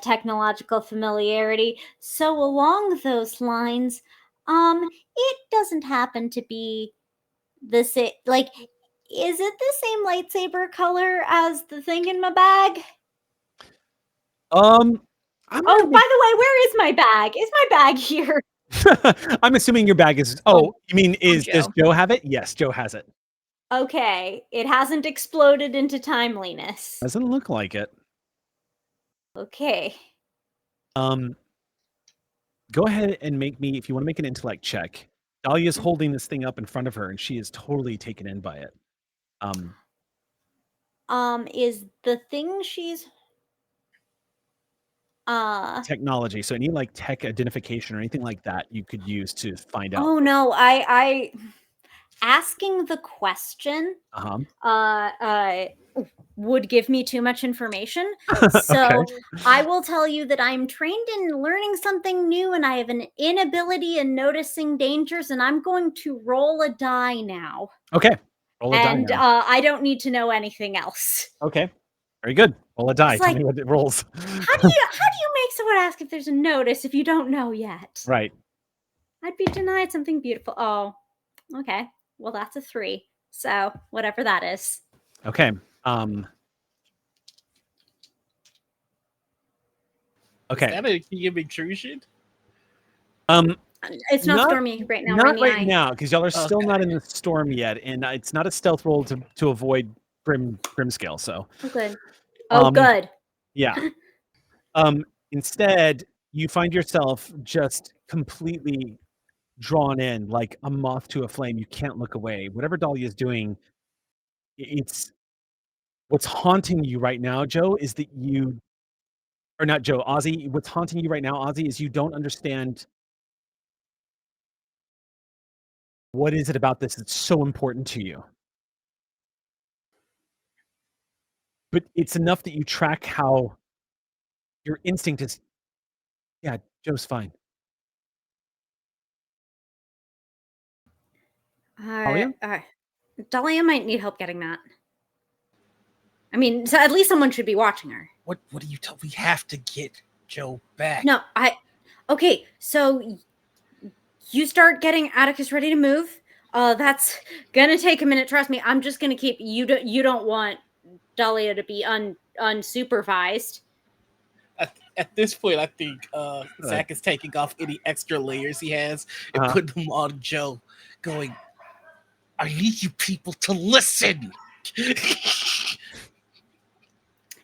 Speaker 6: technological familiarity. So along those lines, it doesn't happen to be the same. Like, is it the same lightsaber color as the thing in my bag?
Speaker 1: I'm
Speaker 6: Oh, by the way, where is my bag? Is my bag here?
Speaker 1: I'm assuming your bag is. Oh, you mean does
Speaker 2: Joe.
Speaker 1: Joe have it? Yes, Joe has it.
Speaker 6: Okay, it hasn't exploded into timeliness.
Speaker 1: Doesn't look like it.
Speaker 6: Okay.
Speaker 1: Go ahead and make me, if you want to make an intellect check. Dahlia's holding this thing up in front of her, and she is totally taken in by it.
Speaker 6: Is the thing she's
Speaker 1: Technology. So any like tech identification or anything like that you could use to find out.
Speaker 6: Oh no, I asking the question would give me too much information. So
Speaker 1: Okay.
Speaker 6: I will tell you that I'm trained in learning something new and I have an inability in noticing dangers, and I'm going to roll a die now.
Speaker 1: Okay. Roll a die
Speaker 6: And
Speaker 1: now.
Speaker 6: I don't need to know anything else.
Speaker 1: Okay. Very good. Roll a die.
Speaker 6: It's
Speaker 1: Tell
Speaker 6: like,
Speaker 1: me what it rolls.
Speaker 6: How do you make someone ask if there's a notice if you don't know yet?
Speaker 1: Right.
Speaker 6: I'd be denied something beautiful. Oh, okay. Well, that's a 3. So whatever that is.
Speaker 1: Okay. Okay.
Speaker 5: Is that a key of intrusion?
Speaker 6: It's not stormy right now.
Speaker 1: Not right now, because y'all are still
Speaker 5: Okay.
Speaker 1: not in the storm yet, and it's not a stealth roll to avoid Grimscale. So
Speaker 6: Oh, good. Oh, good.
Speaker 1: yeah. Instead, you find yourself just completely drawn in like a moth to a flame. You can't look away. Whatever Dahlia is doing, it's what's haunting you right now, Joe, is that you, or not Joe, Ozzy, what's haunting you right now, Ozzy, is you don't understand what is it about this that's so important to you. But it's enough that you track how your instinct is, yeah, Joe's fine.
Speaker 6: Dahlia might need help getting that. I mean, so at least someone should be watching her.
Speaker 5: What do you tell? We have to get Joe back.
Speaker 6: No, okay, so you start getting Atticus ready to move. That's gonna take a minute. Trust me. I'm just gonna keep you. You don't want Dahlia to be unsupervised.
Speaker 5: At this point, I think Zach is taking off any extra layers he has and putting them on Joe, going, I need you people to listen.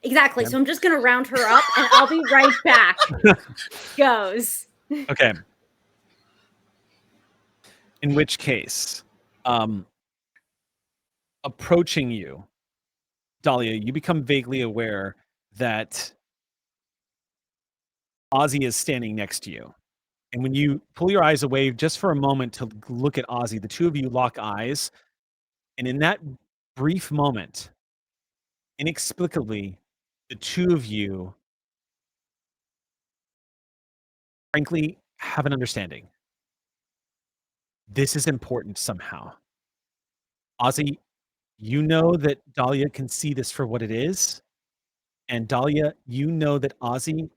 Speaker 6: Exactly. Yep. So I'm just going to round her up and I'll be right back. Goes.
Speaker 1: Okay. In which case, approaching you, Dahlia, you become vaguely aware that Ozzy is standing next to you. And when you pull your eyes away just for a moment to look at Ozzy, the two of you lock eyes. And in that brief moment, inexplicably, the two of you, frankly, have an understanding. this is important somehow. Ozzy, you know that Dahlia can see this for what it is. And Dahlia, you know that Ozzy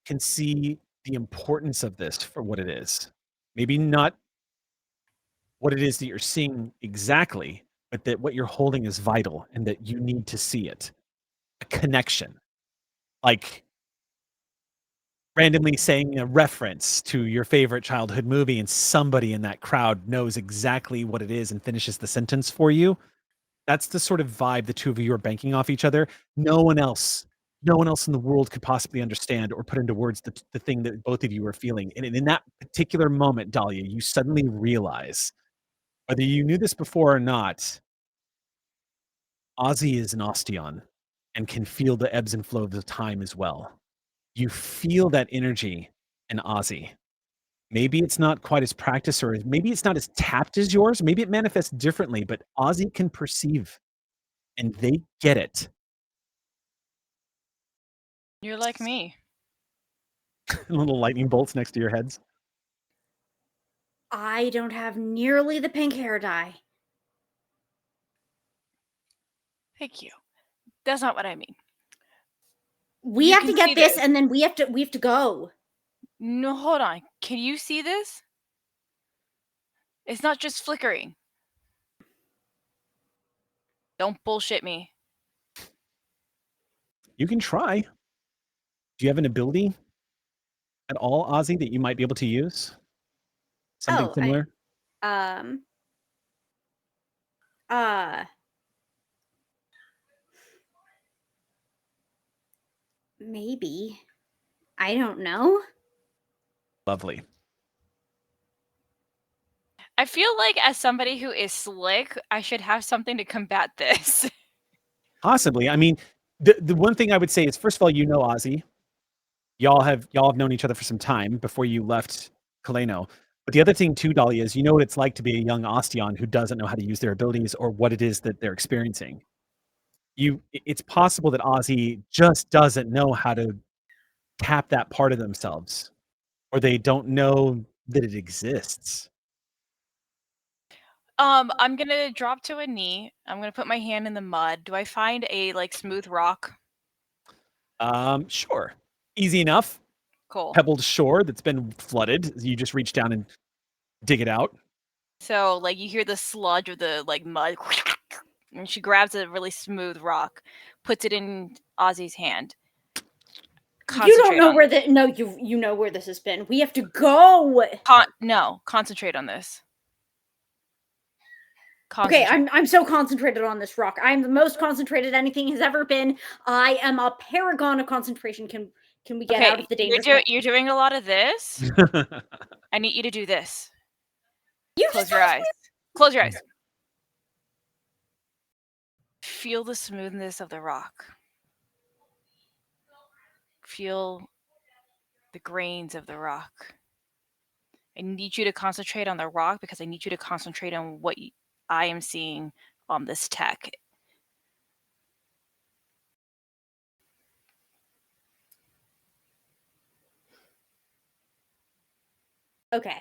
Speaker 1: can see the importance of this for what it is. Maybe not what it is that you're seeing exactly, but that what you're holding is vital and that you need to see it. A connection. Like randomly saying a reference to your favorite childhood movie and somebody in that crowd knows exactly what it is and finishes the sentence for you. That's the sort of vibe the two of you are banking off each other. No one else in the world could possibly understand or put into words the thing that both of you are feeling. And in that particular moment, Dahlia, you suddenly realize, whether you knew this before or not, Ozzy is an Osteon and can feel the ebbs and flows of time as well. You feel that energy in Ozzy. Maybe it's not quite as practiced, or maybe it's not as tapped as yours. Maybe it manifests differently, but Ozzy can perceive and they get it.
Speaker 4: You're like me.
Speaker 1: Little lightning bolts next to your heads.
Speaker 6: I don't have nearly the pink hair dye.
Speaker 4: Thank you. That's not what I mean.
Speaker 6: We
Speaker 4: You
Speaker 6: have to
Speaker 4: can
Speaker 6: get
Speaker 4: see
Speaker 6: this,
Speaker 4: this.
Speaker 6: and then we have to go.
Speaker 4: No, hold on. Can you see this? It's not just flickering. Don't bullshit me.
Speaker 1: You can try. Do you have an ability at all, Ozzy, that you might be able to use? Something
Speaker 6: Oh,
Speaker 1: similar?
Speaker 6: Maybe. I don't know.
Speaker 1: Lovely.
Speaker 4: I feel like as somebody who is slick, I should have something to combat this.
Speaker 1: Possibly. I mean, the one thing I would say is, first of all, you know Ozzy. Y'all have known each other for some time before you left Kaleno. But the other thing too, Dahlia, is you know what it's like to be a young Osteon who doesn't know how to use their abilities or what it is that they're experiencing. It's possible that Ozzy just doesn't know how to tap that part of themselves, or they don't know that it exists.
Speaker 4: I'm gonna drop to a knee. I'm gonna put my hand in the mud. Do I find a smooth rock?
Speaker 1: Sure. Easy enough.
Speaker 4: Cool.
Speaker 1: Pebbled shore that's been flooded. You just reach down and dig it out.
Speaker 4: So you hear the sludge of the mud, and she grabs a really smooth rock, puts it in Ozzy's hand.
Speaker 6: You don't know where you know where this has been. We have to go.
Speaker 4: No, concentrate on this.
Speaker 6: Okay, I'm so concentrated on this rock. I'm the most concentrated anything has ever been. I am a paragon of concentration. Can we get out of the danger?
Speaker 4: You're doing a lot of this. I need you to do this. Close your eyes. Close your eyes. Feel the smoothness of the rock. Feel the grains of the rock. I need you to concentrate on the rock because I need you to concentrate on what I am seeing on this tech.
Speaker 6: Okay.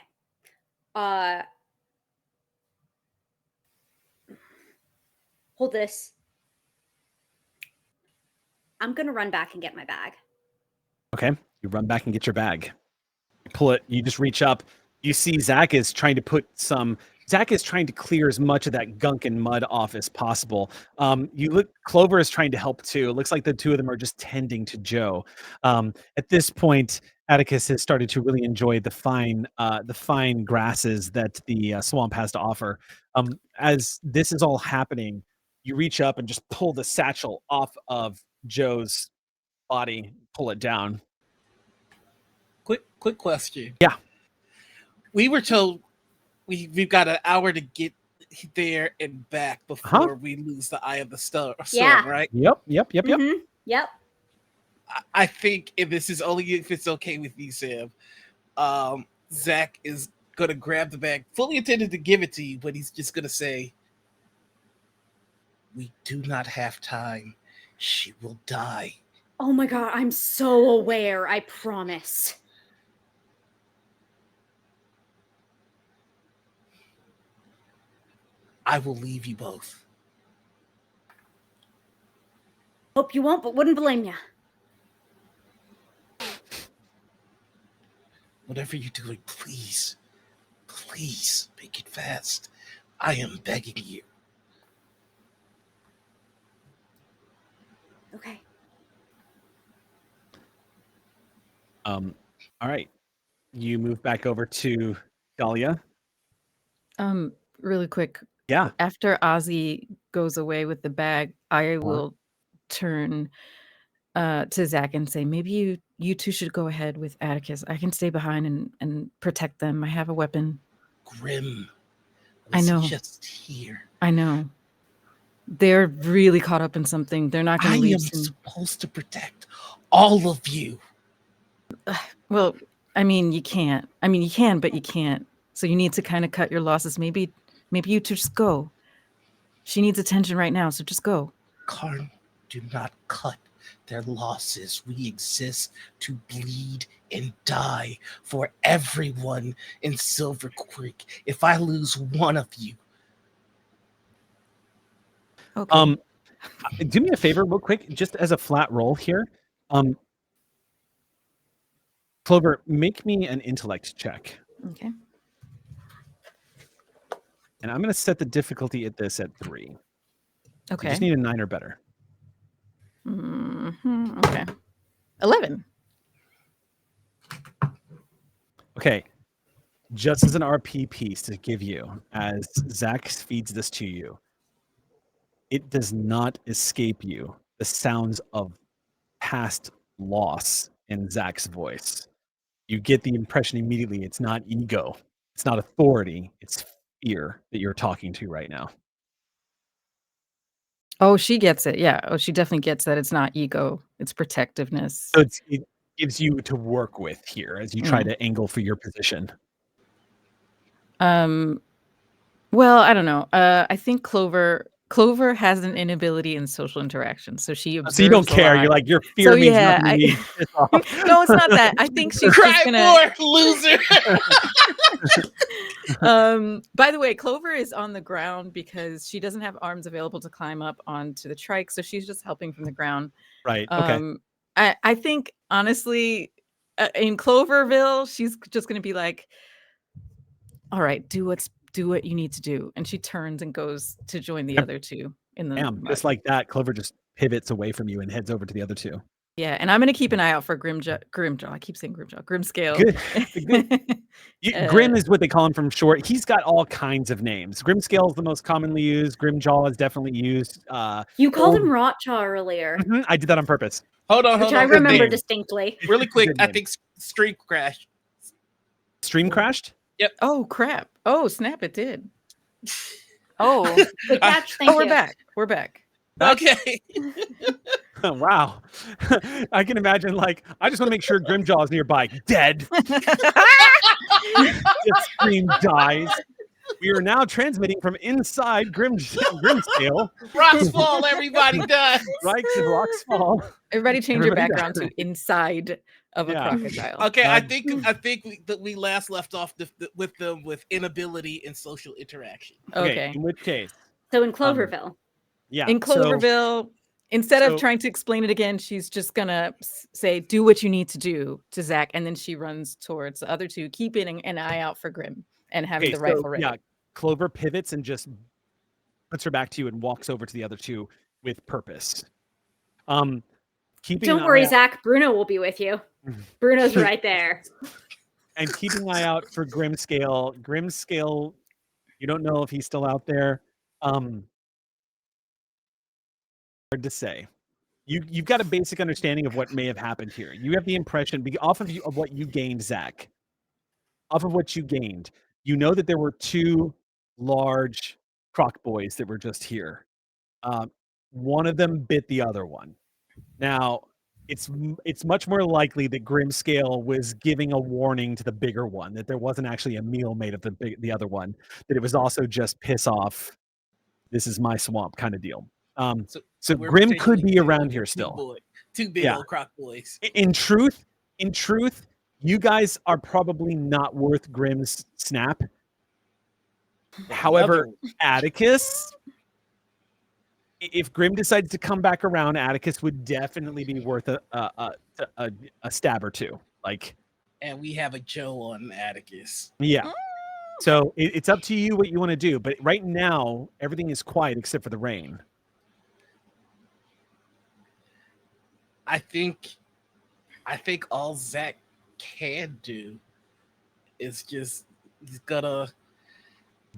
Speaker 6: Hold this. I'm gonna run back and get my bag.
Speaker 1: Okay. You run back and get your bag. You pull it, you just reach up. You see Zach is trying to clear as much of that gunk and mud off as possible. Clover is trying to help too. It looks like the two of them are just tending to Joe. At this point, Atticus has started to really enjoy the fine grasses that the swamp has to offer. As this is all happening, you reach up and just pull the satchel off of Joe's body, pull it down.
Speaker 5: Quick question.
Speaker 1: Yeah.
Speaker 5: We were told we've got an hour to get there and back before we lose the Eye of the Storm, right?
Speaker 1: Yep.
Speaker 6: Mm-hmm. Yep.
Speaker 5: I think if it's okay with you, Sam, Zach is gonna grab the bag, fully intended to give it to you, but he's just gonna say, "We do not have time. She will die."
Speaker 6: Oh my god, I'm so aware, I promise.
Speaker 5: I will leave you both.
Speaker 6: Hope you won't, but wouldn't blame you.
Speaker 5: Whatever you're doing, please make it fast. I am begging you.
Speaker 6: Okay.
Speaker 1: All right. You move back over to Dahlia.
Speaker 3: Really quick.
Speaker 1: Yeah.
Speaker 3: After Ozzy goes away with the bag, I will turn to Zach and say, maybe you two should go ahead with Atticus. I can stay behind and protect them. I have a weapon.
Speaker 5: Grim
Speaker 3: I
Speaker 5: was
Speaker 3: know.
Speaker 5: just here.
Speaker 3: I know. They're really caught up in something. They're not going
Speaker 5: I
Speaker 3: to leave
Speaker 5: am
Speaker 3: soon.
Speaker 5: supposed to protect all of you.
Speaker 3: Well, I mean, you can't. I mean, you can, but you can't. So you need to kind of cut your losses. Maybe you two just go. She needs attention right now, so just go.
Speaker 5: Karn, do not cut their losses. We exist to bleed and die for everyone in Silvercreek. If I lose one of you,
Speaker 3: Okay.
Speaker 1: Do me a favor real quick, just as a flat roll here. Clover, make me an intellect check.
Speaker 3: Okay.
Speaker 1: And I'm going to set the difficulty at this at 3.
Speaker 3: Okay.
Speaker 1: You just need a 9 or better.
Speaker 3: Okay. 11.
Speaker 1: Okay. Just as an RP piece to give you, as Zach feeds this to you, it does not escape you the sounds of past loss in Zach's voice. You get the impression immediately it's not ego, it's not authority, it's fear that you're talking to right now.
Speaker 3: Oh, she gets it. Yeah. Oh, she definitely gets that it's not ego, it's protectiveness.
Speaker 1: So it gives you to work with here as you try to angle for your position.
Speaker 3: Well, I don't know. I think Clover has an inability in social interaction, so she observes.
Speaker 1: So you don't
Speaker 3: a
Speaker 1: care.
Speaker 3: lot.
Speaker 1: You're like, your fear
Speaker 3: So,
Speaker 1: means
Speaker 3: yeah,
Speaker 1: nothing to me. Piss off.
Speaker 3: No, it's not that. I think she's
Speaker 5: cry
Speaker 3: just gonna.
Speaker 5: more, loser.
Speaker 3: By the way, Clover is on the ground because she doesn't have arms available to climb up onto the trike, so she's just helping from the ground.
Speaker 1: Right. Okay.
Speaker 3: I think honestly, in Cloverville, she's just gonna be like, "All right, do what you need to do," and she turns and goes to join the other two in the.
Speaker 1: Damn, just like that, Clover just pivots away from you and heads over to the other two.
Speaker 3: Yeah, and I'm gonna keep an eye out for Grimjaw. I keep saying Grimjaw. Grimscale.
Speaker 1: Good. Grim is what they call him from short. He's got all kinds of names. Grimscale is the most commonly used. Grimjaw is definitely used.
Speaker 6: You called him Rotjaw earlier,
Speaker 1: I did that on purpose.
Speaker 5: Hold on.
Speaker 6: which I remember
Speaker 5: Name.
Speaker 6: distinctly.
Speaker 5: Really quick,
Speaker 1: Good
Speaker 5: I
Speaker 1: name.
Speaker 5: think Stream crashed.
Speaker 1: Stream crashed?
Speaker 3: Oh crap! Oh snap! It did.
Speaker 4: Oh,
Speaker 6: Good catch. Thank you.
Speaker 3: We're back. We're back.
Speaker 5: Okay.
Speaker 1: Wow. I can imagine, like, I just want to make sure Grimjaw is nearby. Dead. The stream dies. We are now transmitting from inside Grimscale.
Speaker 5: Rocks fall, everybody dies.
Speaker 1: Right? Rocks fall.
Speaker 3: Everybody change your
Speaker 1: Everybody
Speaker 3: background to inside of a crocodile.
Speaker 5: Okay, I think we last left off with them with inability in social interaction.
Speaker 3: Okay.
Speaker 1: In which case,
Speaker 6: So in Cloverville.
Speaker 1: yeah.
Speaker 3: In Cloverville, instead of trying to explain it again, she's just gonna say, "Do what you need to do" to Zach, and then she runs towards the other two, keeping an eye out for Grim and having the rifle ready.
Speaker 1: Yeah, Clover pivots and just puts her back to you and walks over to the other two with purpose. Keeping
Speaker 6: Don't worry, Zach. Bruno will be with you. Bruno's right there.
Speaker 1: And keeping an eye out for Grimscale. Grimscale, you don't know if he's still out there. Hard to say. You've got a basic understanding of what may have happened here. You have the impression, off of what you gained, Zach. Off of what you gained, you know that there were 2 large croc boys that were just here. One of them bit the other one. Now, it's much more likely that Grimscale was giving a warning to the bigger one, that there wasn't actually a meal made of the other one, that it was also just piss off, this is my swamp kind of deal. So Grim could be around here still.
Speaker 5: 2 big old croc boys.
Speaker 1: In truth, you guys are probably not worth Grim's snap. However,
Speaker 5: Another-
Speaker 1: Atticus, if Grim decides to come back around, Atticus would definitely be worth a stab or two. Like,
Speaker 5: and we have a Joe on Atticus.
Speaker 1: yeah. So it's up to you what you want to do. But right now, everything is quiet except for the rain.
Speaker 5: I think all Zach can do is just he's gonna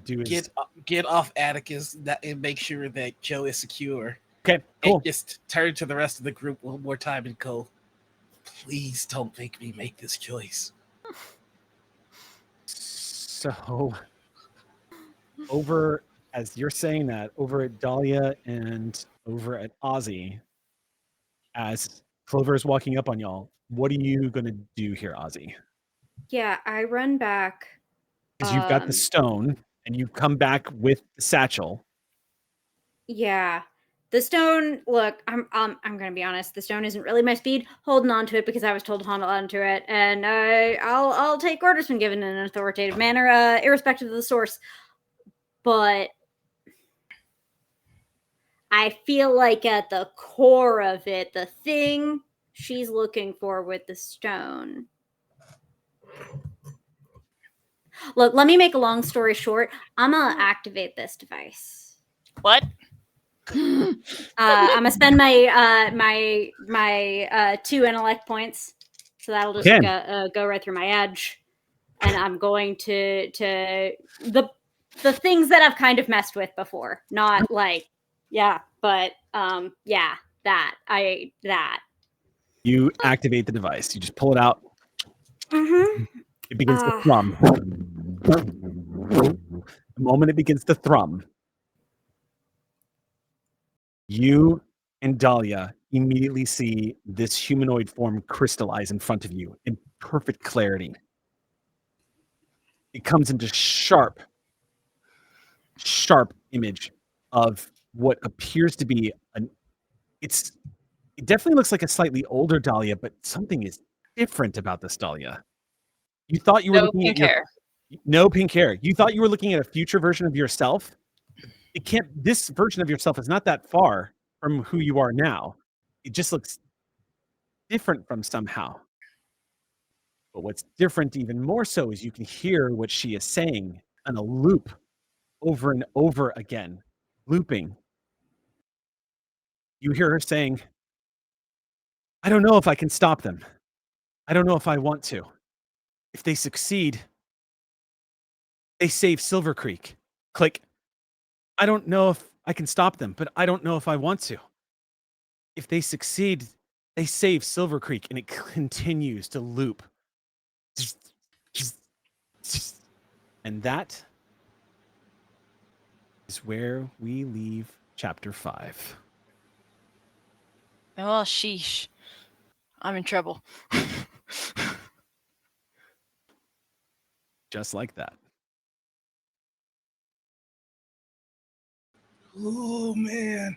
Speaker 1: Do his...
Speaker 5: get off Atticus and make sure that Joe is secure.
Speaker 1: Okay, cool.
Speaker 5: And just turn to the rest of the group one more time and go, please don't make me make this choice.
Speaker 1: So over, as you're saying that, over at Dahlia and over at Ozzy, as Clover is walking up on y'all, what are you going to do here, Ozzy?
Speaker 6: Yeah, I run back.
Speaker 1: Because you've got the stone and you've come back with the satchel.
Speaker 6: Yeah. The stone, look, I'm gonna be honest, the stone isn't really my speed. Holding on to it because I was told to hold on to it, and I'll take orders when given in an authoritative manner, irrespective of the source. But I feel like at the core of it, the thing she's looking for with the stone. Look, let me make a long story short. I'm gonna activate this device.
Speaker 4: What?
Speaker 6: I'm gonna spend my 2 intellect points, so that'll just go right through my edge, and I'm going to the things that I've kind of messed with before, not like that
Speaker 1: You activate the device. You just pull it out.
Speaker 6: Mm-hmm.
Speaker 1: It begins to thrum. The moment it begins to thrum, you and Dahlia immediately see this humanoid form crystallize in front of you in perfect clarity. It comes into sharp image of what appears to be it definitely looks like a slightly older Dahlia, but something is different about this Dahlia. You thought you were looking at no pink hair. You thought you were looking at a future version of yourself. This version of yourself is not that far from who you are now. It just looks different from somehow. But what's different even more so is you can hear what she is saying on a loop over and over again, looping. You hear her saying, I don't know if I can stop them. I don't know if I want to. If they succeed, they save Silvercreek. Click. I don't know if I can stop them, but I don't know if I want to. If they succeed, they save Silvercreek, and it continues to loop. And that is where we leave chapter 5.
Speaker 4: Oh, sheesh. I'm in trouble.
Speaker 1: Just like that.
Speaker 5: Oh, man.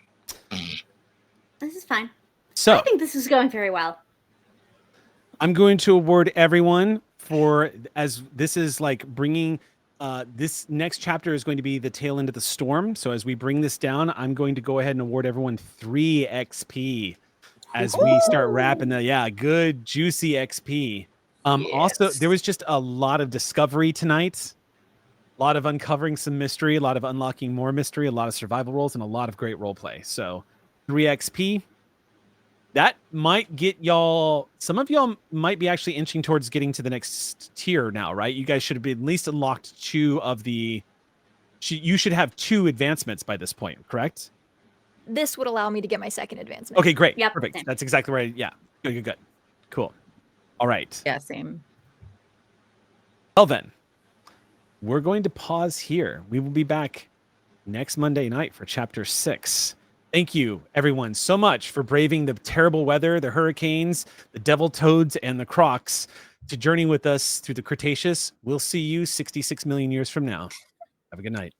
Speaker 6: This is fine.
Speaker 1: So
Speaker 6: I think this is going very well.
Speaker 1: I'm going to award everyone for, as this is like bringing, this next chapter is going to be the tail end of the storm. So as we bring this down, I'm going to go ahead and award everyone 3 XP as we start wrapping the, good juicy XP. Also, there was just a lot of discovery tonight. A lot of uncovering some mystery, a lot of unlocking more mystery, a lot of survival roles, and a lot of great role play. So 3 XP. That might get y'all, some of y'all might be actually inching towards getting to the next tier now, right? You guys should have been at least unlocked 2 of the, you should have 2 advancements by this point, correct?
Speaker 2: This would allow me to get my second advancement.
Speaker 1: Okay, great.
Speaker 6: Yep.
Speaker 1: Perfect. That's exactly right. Yeah. Good. Cool. All right.
Speaker 3: Yeah, same.
Speaker 1: Well then, we're going to pause here. We will be back next Monday night for chapter 6. Thank you, everyone, so much for braving the terrible weather, the hurricanes, the devil toads, and the crocs to journey with us through the Cretaceous. We'll see you 66 million years from now. Have a good night.